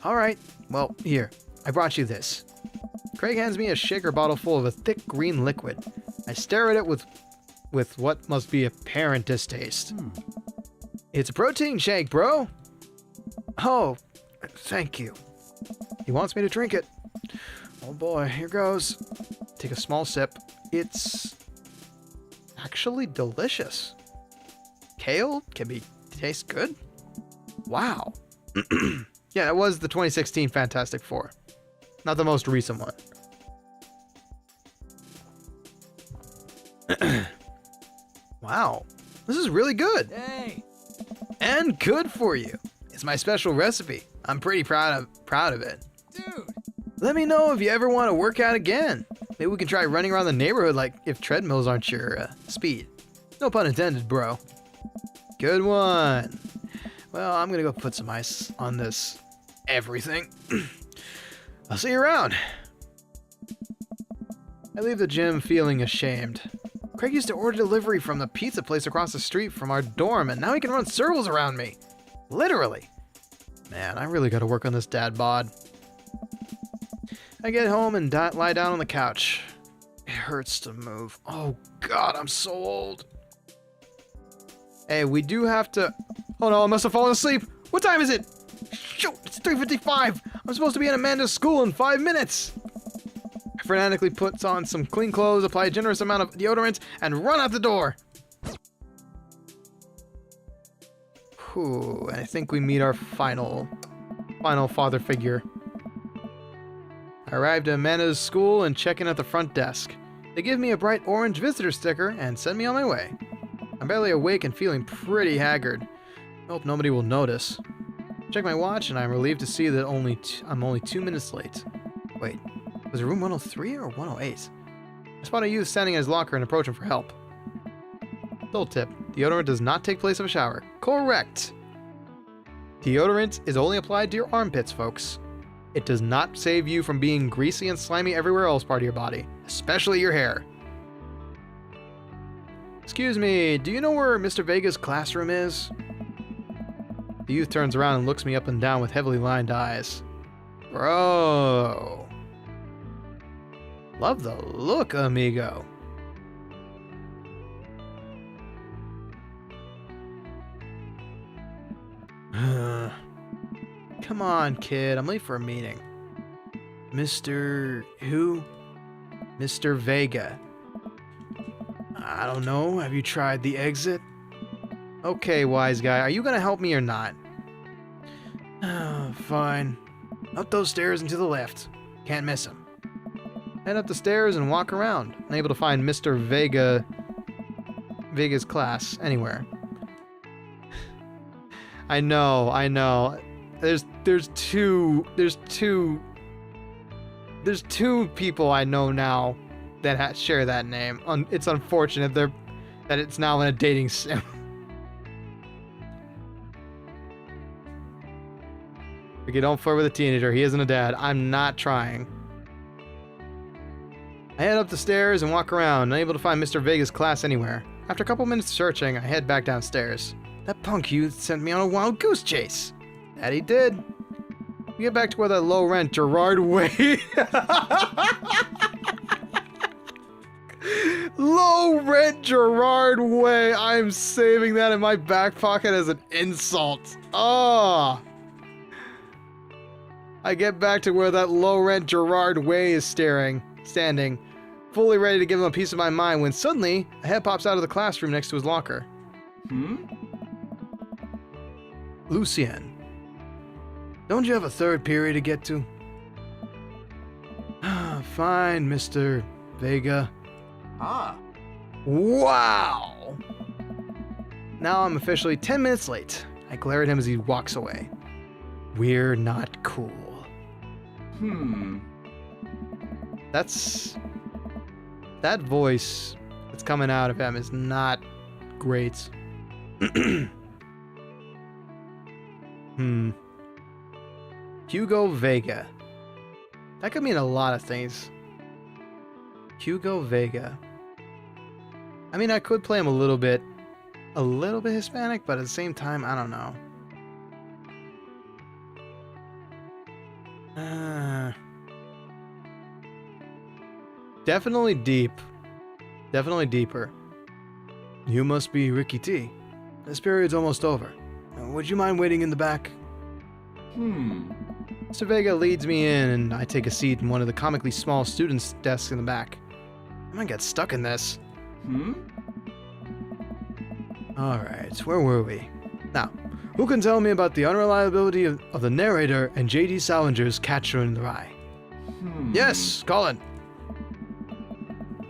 All right. Well, here. I brought you this. Craig hands me a shaker bottle full of a thick green liquid. I stare at it with what must be apparent distaste. It's a protein shake, bro. Oh, thank you. He wants me to drink it. Oh boy, here goes. Take a small sip. It's actually delicious. Kale can taste good. Wow. Yeah, it was the 2016 Fantastic Four. Not the most recent one. Wow. This is really good. Hey. And good for you. It's my special recipe. I'm pretty proud of it. Dude. Let me know if you ever want to work out again. Maybe we can try running around the neighborhood like if treadmills aren't your speed. No pun intended, bro. Good one. Well, I'm gonna go put some ice on this everything. I'll see you around. I leave the gym feeling ashamed. Craig used to order delivery from the pizza place across the street from our dorm, and now he can run circles around me. Literally. Man, I really gotta work on this dad bod. I get home and lie down on the couch. It hurts to move. Oh God, I'm so old. Hey, we do have to... Oh no, I must have fallen asleep. What time is it? Shoot, it's 3:55. I'm supposed to be in Amanda's school in 5 minutes. I frantically put on some clean clothes, apply a generous amount of deodorant, and run out the door. Whew, and I think we meet our final father figure. I arrived at Amanda's school and check in at the front desk. They give me a bright orange visitor sticker and send me on my way. I'm barely awake and feeling pretty haggard. I hope nobody will notice. Check my watch, and I'm relieved to see that I'm only 2 minutes late. Wait, was it room 103 or 108? I spot a youth standing in his locker and approach him for help. Little tip, deodorant does not take place of a shower. Correct! Deodorant is only applied to your armpits, folks. It does not save you from being greasy and slimy everywhere else part of your body, especially your hair. Excuse me, do you know where Mr. Vega's classroom is? The youth turns around and looks me up and down with heavily lined eyes. Bro. Love the look, amigo. Come on, kid. I'm late for a meeting. Mr. who? Mr. Vega. I don't know. Have you tried the exit? Okay, wise guy. Are you gonna help me or not? Fine. Up those stairs and to the left. Can't miss him. Head up the stairs and walk around. Unable to find Mr. Vega's class anywhere. I know. There's two people I know now that share that name. It's unfortunate that it's now in a dating sim. Okay, don't flirt with a teenager. He isn't a dad. I'm not trying. I head up the stairs and walk around, unable to find Mr. Vega's class anywhere. After a couple minutes of searching, I head back downstairs. That punk youth sent me on a wild goose chase. That he did. We get back to where that low-rent Gerard Way... Low-rent Gerard Way. I'm saving that in my back pocket as an insult. Oh. I get back to where that low-rent Gerard Way is standing, fully ready to give him a piece of my mind when suddenly a head pops out of the classroom next to his locker. Lucien. Don't you have a third period to get to? Fine, Mr. Vega. Wow! Now I'm officially 10 minutes late. I glare at him as he walks away. We're not cool. That voice that's coming out of him is not great. Hugo Vega. That could mean a lot of things. Hugo Vega. I mean, I could play him a little bit Hispanic, but at the same time, I don't know. Definitely deep. Definitely deeper. You must be Ricky T. This period's almost over. Would you mind waiting in the back? Mr. Vega leads me in, and I take a seat in one of the comically small students' desks in the back. I might get stuck in this. Alright, where were we? Now, who can tell me about the unreliability of the narrator and J.D. Salinger's Catcher in the Rye? Yes, Colin!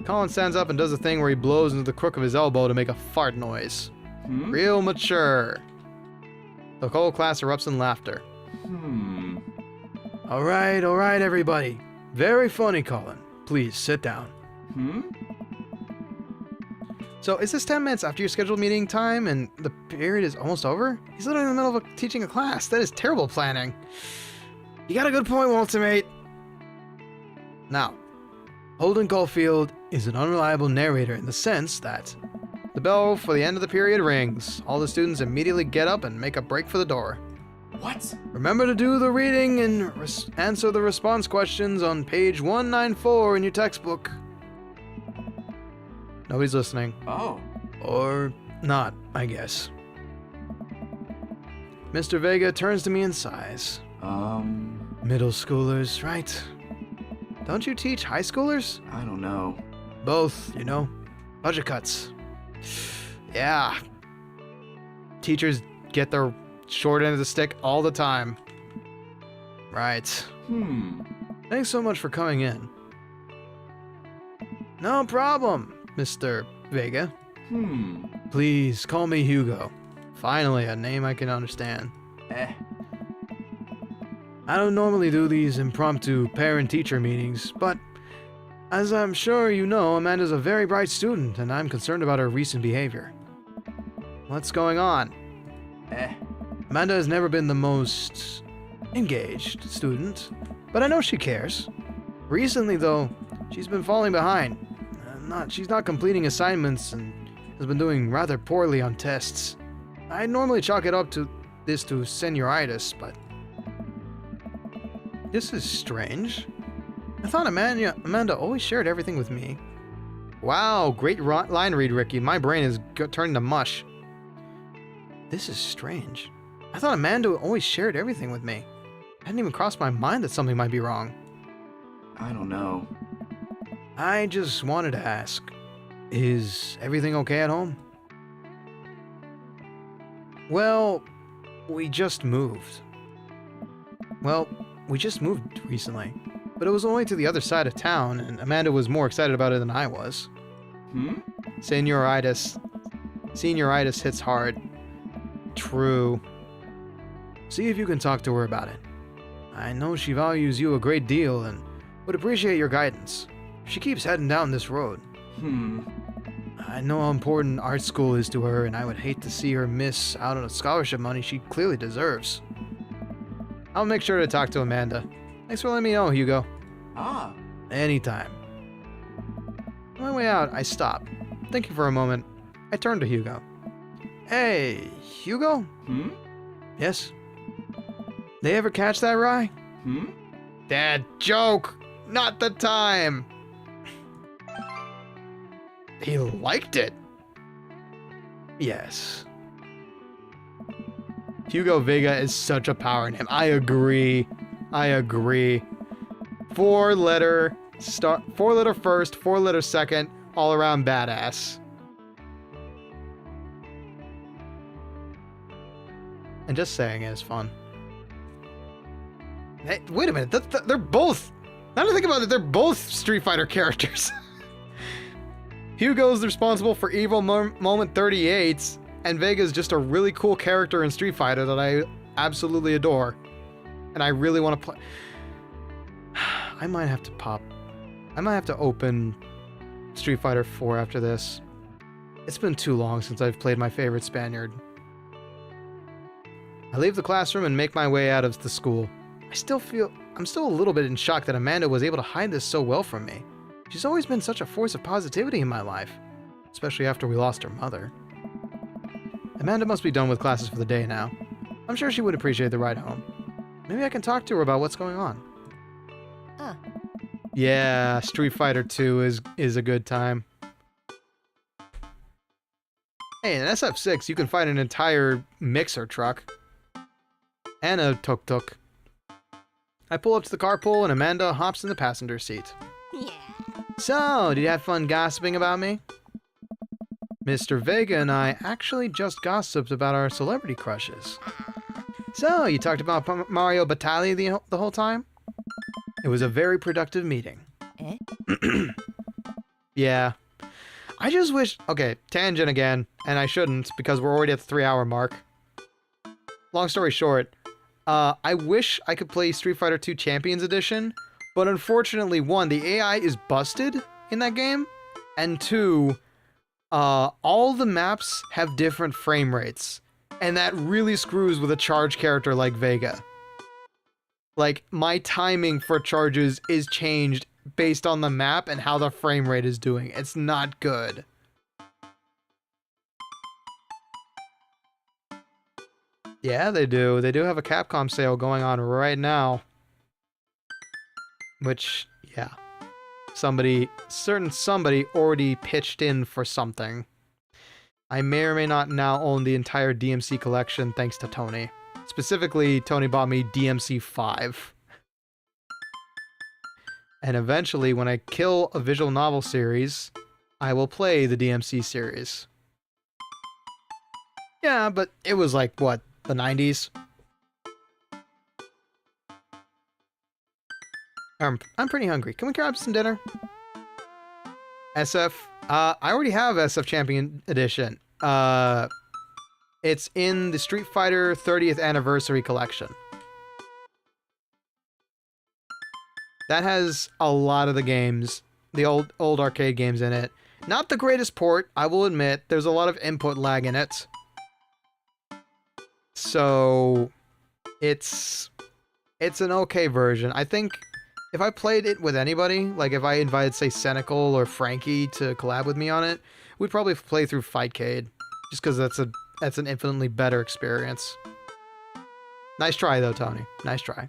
Colin stands up and does a thing where he blows into the crook of his elbow to make a fart noise. Real mature. The whole class erupts in laughter. Alright, everybody. Very funny, Colin. Please, sit down. So, is this 10 minutes after your scheduled meeting time and the period is almost over? He's literally in the middle of teaching a class. That is terrible planning. You got a good point, Walter, mate. Now, Holden Caulfield is an unreliable narrator in the sense that the bell for the end of the period rings. All the students immediately get up and make a break for the door. What? Remember to do the reading and answer the response questions on page 194 in your textbook. Nobody's listening. Oh. Or not, I guess. Mr. Vega turns to me and sighs. Middle schoolers, right? Don't you teach high schoolers? I don't know. Both, you know. Budget cuts. Yeah. Teachers get their short end of the stick all the time. Right. Thanks so much for coming in. No problem, Mr. Vega. Please call me Hugo. Finally, a name I can understand. I don't normally do these impromptu parent-teacher meetings, but as I'm sure you know, Amanda's a very bright student, and I'm concerned about her recent behavior. What's going on? Amanda has never been the most engaged student, but I know she cares. Recently, though, she's been falling behind. She's not completing assignments and has been doing rather poorly on tests. I normally chalk it up to senioritis, but this is strange. I thought Amanda always shared everything with me. Wow, great line read, Ricky. My brain is turning to mush. This is strange. I thought Amanda always shared everything with me. It hadn't even crossed my mind that something might be wrong. I don't know. I just wanted to ask, is everything okay at home? Well, we just moved. Recently. But it was only to the other side of town, and Amanda was more excited about it than I was. Senioritis. Senioritis hits hard. True. See if you can talk to her about it. I know she values you a great deal and would appreciate your guidance. She keeps heading down this road. I know how important art school is to her, and I would hate to see her miss out on the scholarship money she clearly deserves. I'll make sure to talk to Amanda. Thanks for letting me know, Hugo. Anytime. On my way out, I stop. Thinking for a moment, I turn to Hugo. Hey, Hugo? Yes? They ever catch that rye? Dad, joke! Not the time! He liked it. Yes. Hugo Vega is such a power name. I agree. 4-letter first, 4-letter second, all around badass. And just saying it is fun. Hey, wait a minute, they're both... Now that I think about it, they're both Street Fighter characters. Hugo's responsible for Evil Moment 38, and Vega's just a really cool character in Street Fighter that I absolutely adore. And I really want to play... I might have to open Street Fighter 4 after this. It's been too long since I've played my favorite Spaniard. I leave the classroom and make my way out of the school. I'm still a little bit in shock that Amanda was able to hide this so well from me. She's always been such a force of positivity in my life, especially after we lost her mother. Amanda must be done with classes for the day now. I'm sure she would appreciate the ride home. Maybe I can talk to her about what's going on. Yeah, Street Fighter 2 is a good time. Hey, in SF6, you can find an entire mixer truck. And a tuk-tuk. I pull up to the carpool and Amanda hops in the passenger seat. Yeah. So, did you have fun gossiping about me? Mr. Vega and I actually just gossiped about our celebrity crushes. So, you talked about Mario Batali the whole time? It was a very productive meeting. Yeah. I just wish... Okay, tangent again, and I shouldn't because we're already at the 3-hour mark. Long story short, I wish I could play Street Fighter 2 Champions Edition, but unfortunately, 1, the AI is busted in that game, and 2, all the maps have different frame rates, and that really screws with a charge character like Vega. Like, my timing for charges is changed based on the map and how the frame rate is doing. It's not good. Yeah, they do. They do have a Capcom sale going on right now. Which, yeah. Somebody already pitched in for something. I may or may not now own the entire DMC collection thanks to Tony. Specifically, Tony bought me DMC 5. And eventually, when I kill a visual novel series, I will play the DMC series. Yeah, but it was like, what, the 90s? I'm pretty hungry. Can we grab some dinner? SF? I already have SF Champion Edition. It's in the Street Fighter 30th Anniversary Collection. That has a lot of the games, the old arcade games in it. Not the greatest port, I will admit. There's a lot of input lag in it. So it's an okay version. I think if I played it with anybody, like if I invited, say, Senecal or Franky to collab with me on it, we'd probably play through Fightcade, just because that's an infinitely better experience. Nice try, though, Tony. Nice try.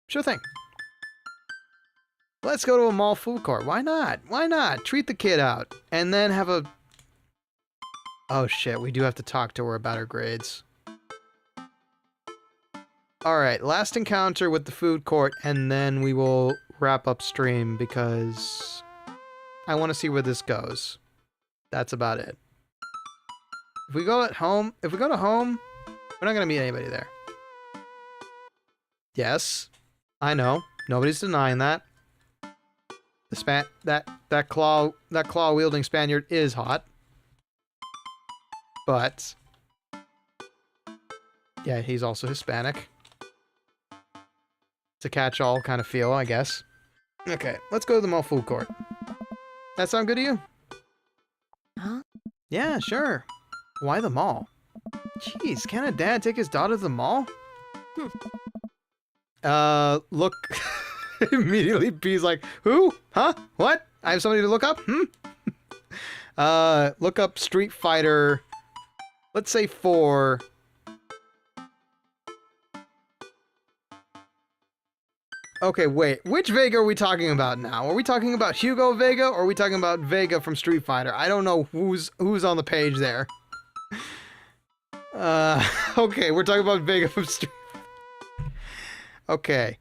Sure thing. Let's go to a mall food court. Why not? Why not? Treat the kid out. And then have a... Oh, shit. We do have to talk to her about her grades. Alright, last encounter with the food court, and then we will wrap up stream, because I want to see where this goes. That's about it. If we go to home, we're not going to meet anybody there. Yes, I know. Nobody's denying that. That claw wielding Spaniard is hot. But yeah, he's also Hispanic. It's a catch-all kind of feel, I guess. Okay, let's go to the mall food court. That sound good to you? Huh? Yeah, sure. Why the mall? Jeez, can't a dad take his daughter to the mall? Look... Immediately B's like, who? Huh? What? I have somebody to look up? Look up Street Fighter, let's say 4. Okay, wait. Which Vega are we talking about now? Are we talking about Hugo Vega, or are we talking about Vega from Street Fighter? I don't know who's on the page there. Okay, we're talking about Vega from Street Fighter. Okay.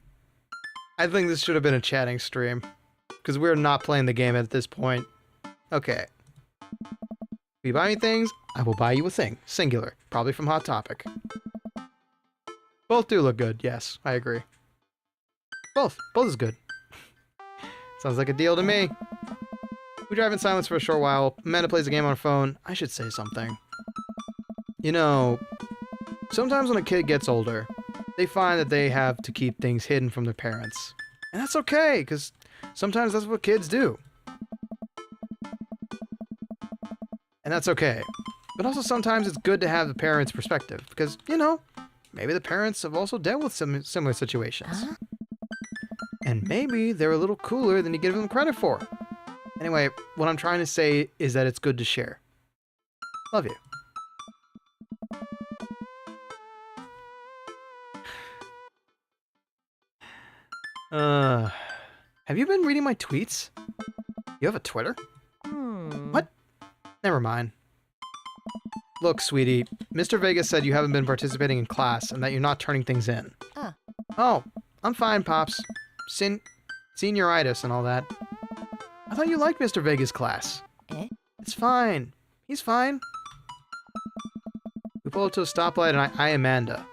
I think this should have been a chatting stream, because we're not playing the game at this point. Okay. If you buy me things, I will buy you a thing. Singular. Probably from Hot Topic. Both do look good, yes, I agree. Both is good. Sounds like a deal to me. We drive in silence for a short while. Amanda plays a game on her phone. I should say something. You know, sometimes when a kid gets older, they find that they have to keep things hidden from their parents. And that's okay, because sometimes that's what kids do. And that's okay. But also sometimes it's good to have the parents' perspective, because, you know, maybe the parents have also dealt with some similar situations. Huh? And maybe they're a little cooler than you give them credit for. Anyway, what I'm trying to say is that it's good to share. Love you. Have you been reading my tweets? You have a Twitter? What? Never mind. Look, sweetie, Mr. Vegas said you haven't been participating in class and that you're not turning things in. Oh, I'm fine, Pops. Senioritis and all that. I thought you liked Mr. Vegas' class. Eh? It's fine. He's fine. We pull up to a stoplight and I Amanda.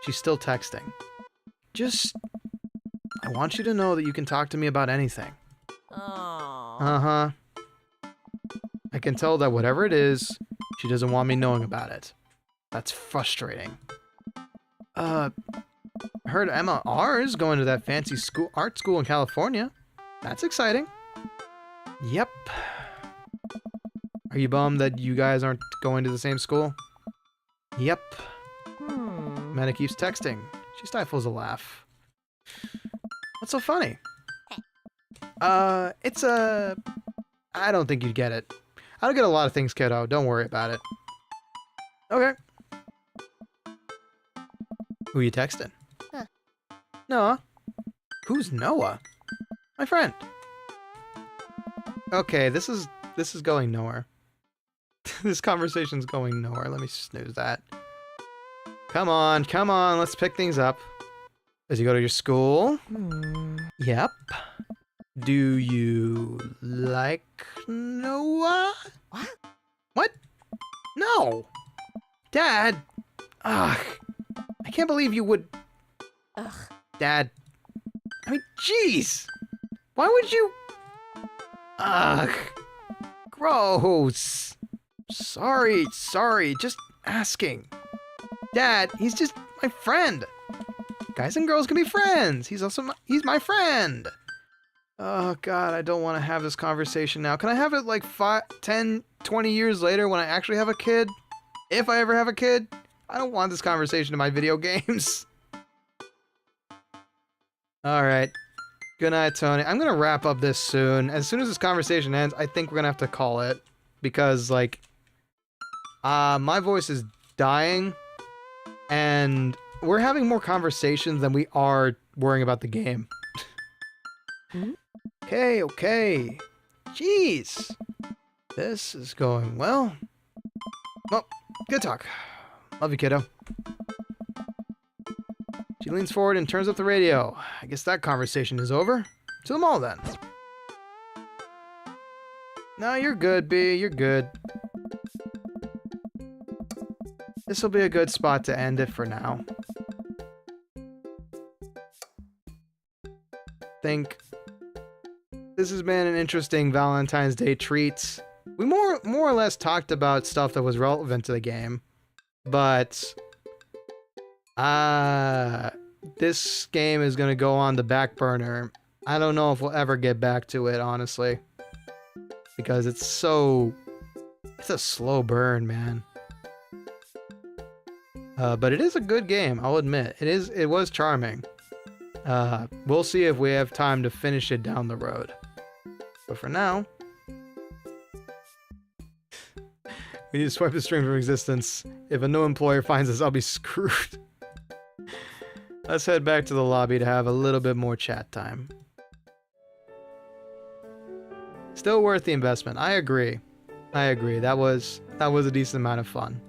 She's still texting. I want you to know that you can talk to me about anything. Uh-huh. I can tell that whatever it is, she doesn't want me knowing about it. That's frustrating. I heard Emma R is going to that fancy art school in California. That's exciting. Yep. Are you bummed that you guys aren't going to the same school? Yep. Amanda keeps texting. She stifles a laugh. What's so funny? I don't think you'd get it. I don't get a lot of things, kiddo. Don't worry about it. Okay. Who you texting? Huh. Noah. Who's Noah? My friend. Okay, this is going nowhere. This conversation's going nowhere. Let me snooze that. Come on, let's pick things up. Does he go to your school? Yep. Do you like Noah? What? What? No! Dad! Ugh. I can't believe you would... Ugh. Dad. I mean, jeez! Why would you... Ugh. Gross. Sorry, just asking. Dad, he's just my friend. Guys and girls can be friends. He's my friend. Oh god, I don't want to have this conversation now. Can I have it like 5, 10, 20 years later when I actually have a kid? If I ever have a kid? I don't want this conversation in my video games. Alright. Good night, Tony. I'm gonna wrap up this soon. As soon as this conversation ends, I think we're gonna have to call it. Because, like, my voice is dying. And we're having more conversations than we are worrying about the game. Okay. Jeez. This is going well. Well, good talk. Love you, kiddo. She leans forward and turns up the radio. I guess that conversation is over. To the mall, then. No, you're good, B. You're good. This will be a good spot to end it for now. Think this has been an interesting Valentine's Day treat. We more or less talked about stuff that was relevant to the game, but this game is gonna go on the back burner. I don't know if we'll ever get back to it, honestly, because it's a slow burn, man. But it is a good game, I'll admit. It was charming. We'll see if we have time to finish it down the road. But for now, we need to swipe the string from existence. If a new employer finds us, I'll be screwed. Let's head back to the lobby to have a little bit more chat time. Still worth the investment. I agree. That was a decent amount of fun.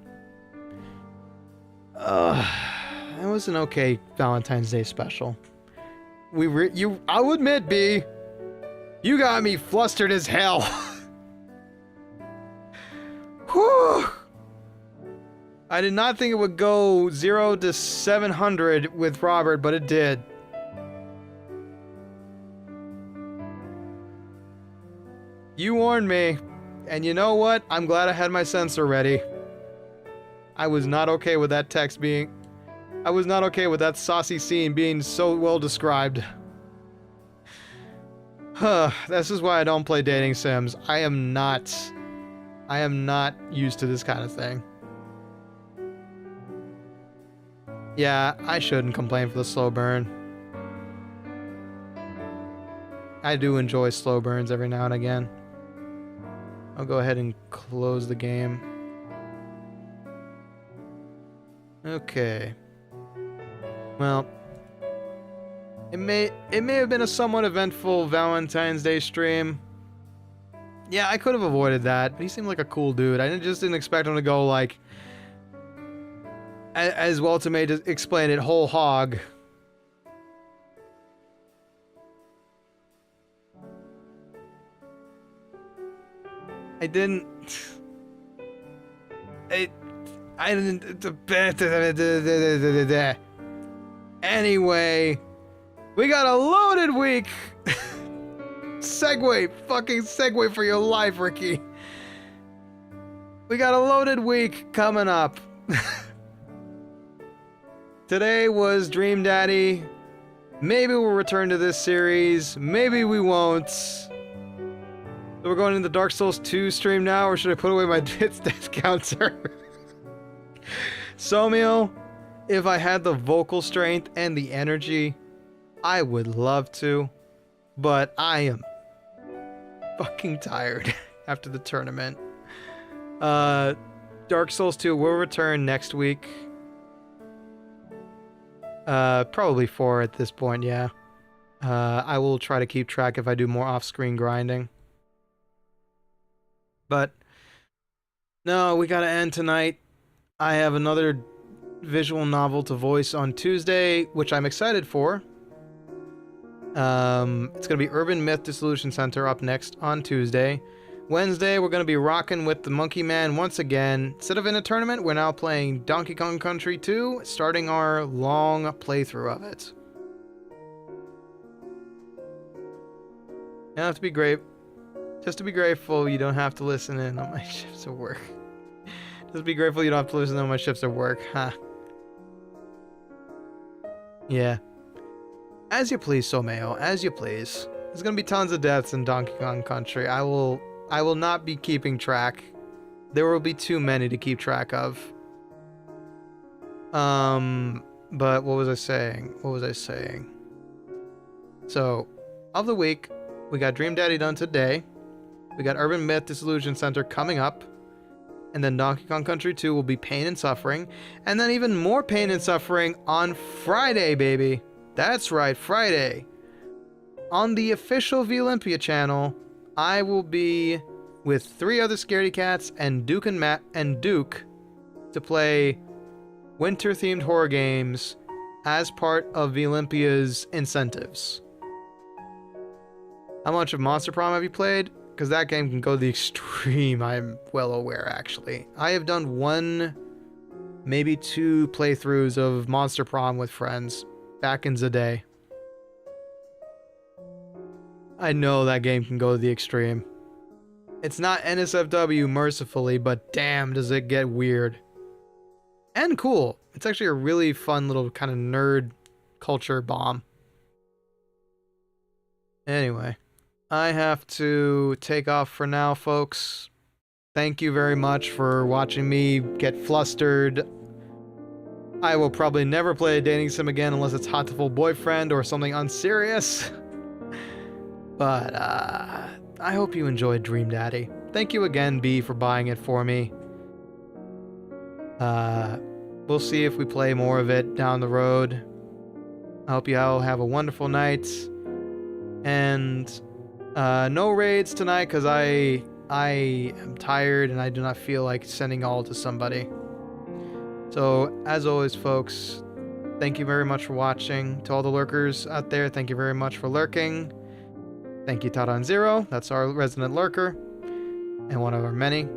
It was an okay Valentine's Day special. I'll admit, B, you got me flustered as hell. Whew. I did not think it would go 0 to 700 with Robert, but it did. You warned me, and you know what? I'm glad I had my sensor ready. I was not okay with that text being... I was not okay with that saucy scene being so well described. This is why I don't play dating sims. I am not used to this kind of thing. Yeah, I shouldn't complain for the slow burn. I do enjoy slow burns every now and again. I'll go ahead and close the game. Okay. Well, it may have been a somewhat eventful Valentine's Day stream. Yeah, I could have avoided that, but he seemed like a cool dude. I just didn't expect him to go like, as Walter May just explained it, whole hog. I didn't. Anyway, we got a loaded week. Fucking segue for your life, Ricky. We got a loaded week coming up. Today was Dream Daddy. Maybe we'll return to this series. Maybe we won't. So we're going into Dark Souls 2 stream now, or should I put away my hits death counter? Somio, if I had the vocal strength and the energy, I would love to, but I am fucking tired after the tournament. Dark Souls 2 will return next week. Probably 4 at this point, yeah. I will try to keep track if I do more off-screen grinding. But no, we gotta end tonight. I have another visual novel to voice on Tuesday, which I'm excited for. It's gonna be Urban Myth Dissolution Center up next on Tuesday. Wednesday, we're gonna be rocking with the Monkey Man once again. Instead of in a tournament, we're now playing Donkey Kong Country 2, starting our long playthrough of it. You have to be great. Just to be grateful you don't have to listen in on my shifts at work. Just be grateful you don't have to listen on my shifts at work, huh? Yeah. As you please, Someo. As you please. There's gonna be tons of deaths in Donkey Kong Country. I will not be keeping track. There will be too many to keep track of. But what was I saying? So, of the week, we got Dream Daddy done today. We got Urban Myth Disillusion Center coming up. And then Donkey Kong Country 2 will be Pain and Suffering. And then even more Pain and Suffering on Friday, baby. That's right, Friday. On the official V-Olympia channel, I will be with 3 other scaredy cats and Duke and Duke to play winter-themed horror games as part of V-Olympia's incentives. How much of Monster Prom have you played? Because that game can go to the extreme, I'm well aware, actually. I have done 1, maybe 2 playthroughs of Monster Prom with friends back in the day. I know that game can go to the extreme. It's not NSFW, mercifully, but damn, does it get weird. And cool. It's actually a really fun little kind of nerd culture bomb. Anyway, I have to take off for now, folks. Thank you very much for watching me get flustered. I will probably never play a dating sim again unless it's Hatoful Boyfriend or something unserious. But, I hope you enjoyed Dream Daddy. Thank you again, B, for buying it for me. We'll see if we play more of it down the road. I hope you all have a wonderful night. And, no raids tonight because I am tired and I do not feel like sending all to somebody. So, as always, folks, thank you very much for watching. To all the lurkers out there, thank you very much for lurking. Thank you, Tadan Zero. That's our resident lurker. And one of our many.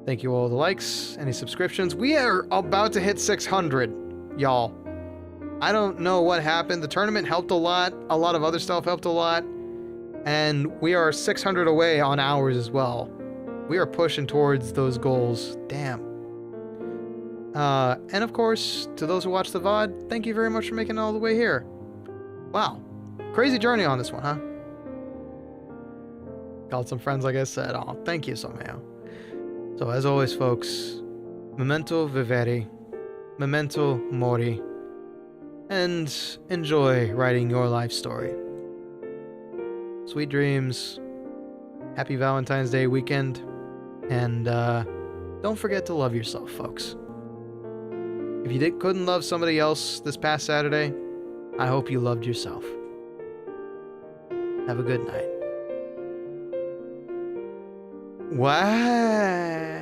Thank you all the likes, any subscriptions. We are about to hit 600, y'all. I don't know what happened. The tournament helped a lot. A lot of other stuff helped a lot. And we are 600 away on ours as well. We are pushing towards those goals. Damn. And of course, to those who watch the VOD, thank you very much for making it all the way here. Wow. Crazy journey on this one, huh? Called some friends, like I said. Oh, thank you, Someo. So, as always, folks, memento vivere, memento mori, and enjoy writing your life story. Sweet dreams, happy Valentine's Day weekend, and don't forget to love yourself, folks. If you couldn't love somebody else this past Saturday, I hope you loved yourself. Have a good night. Wow.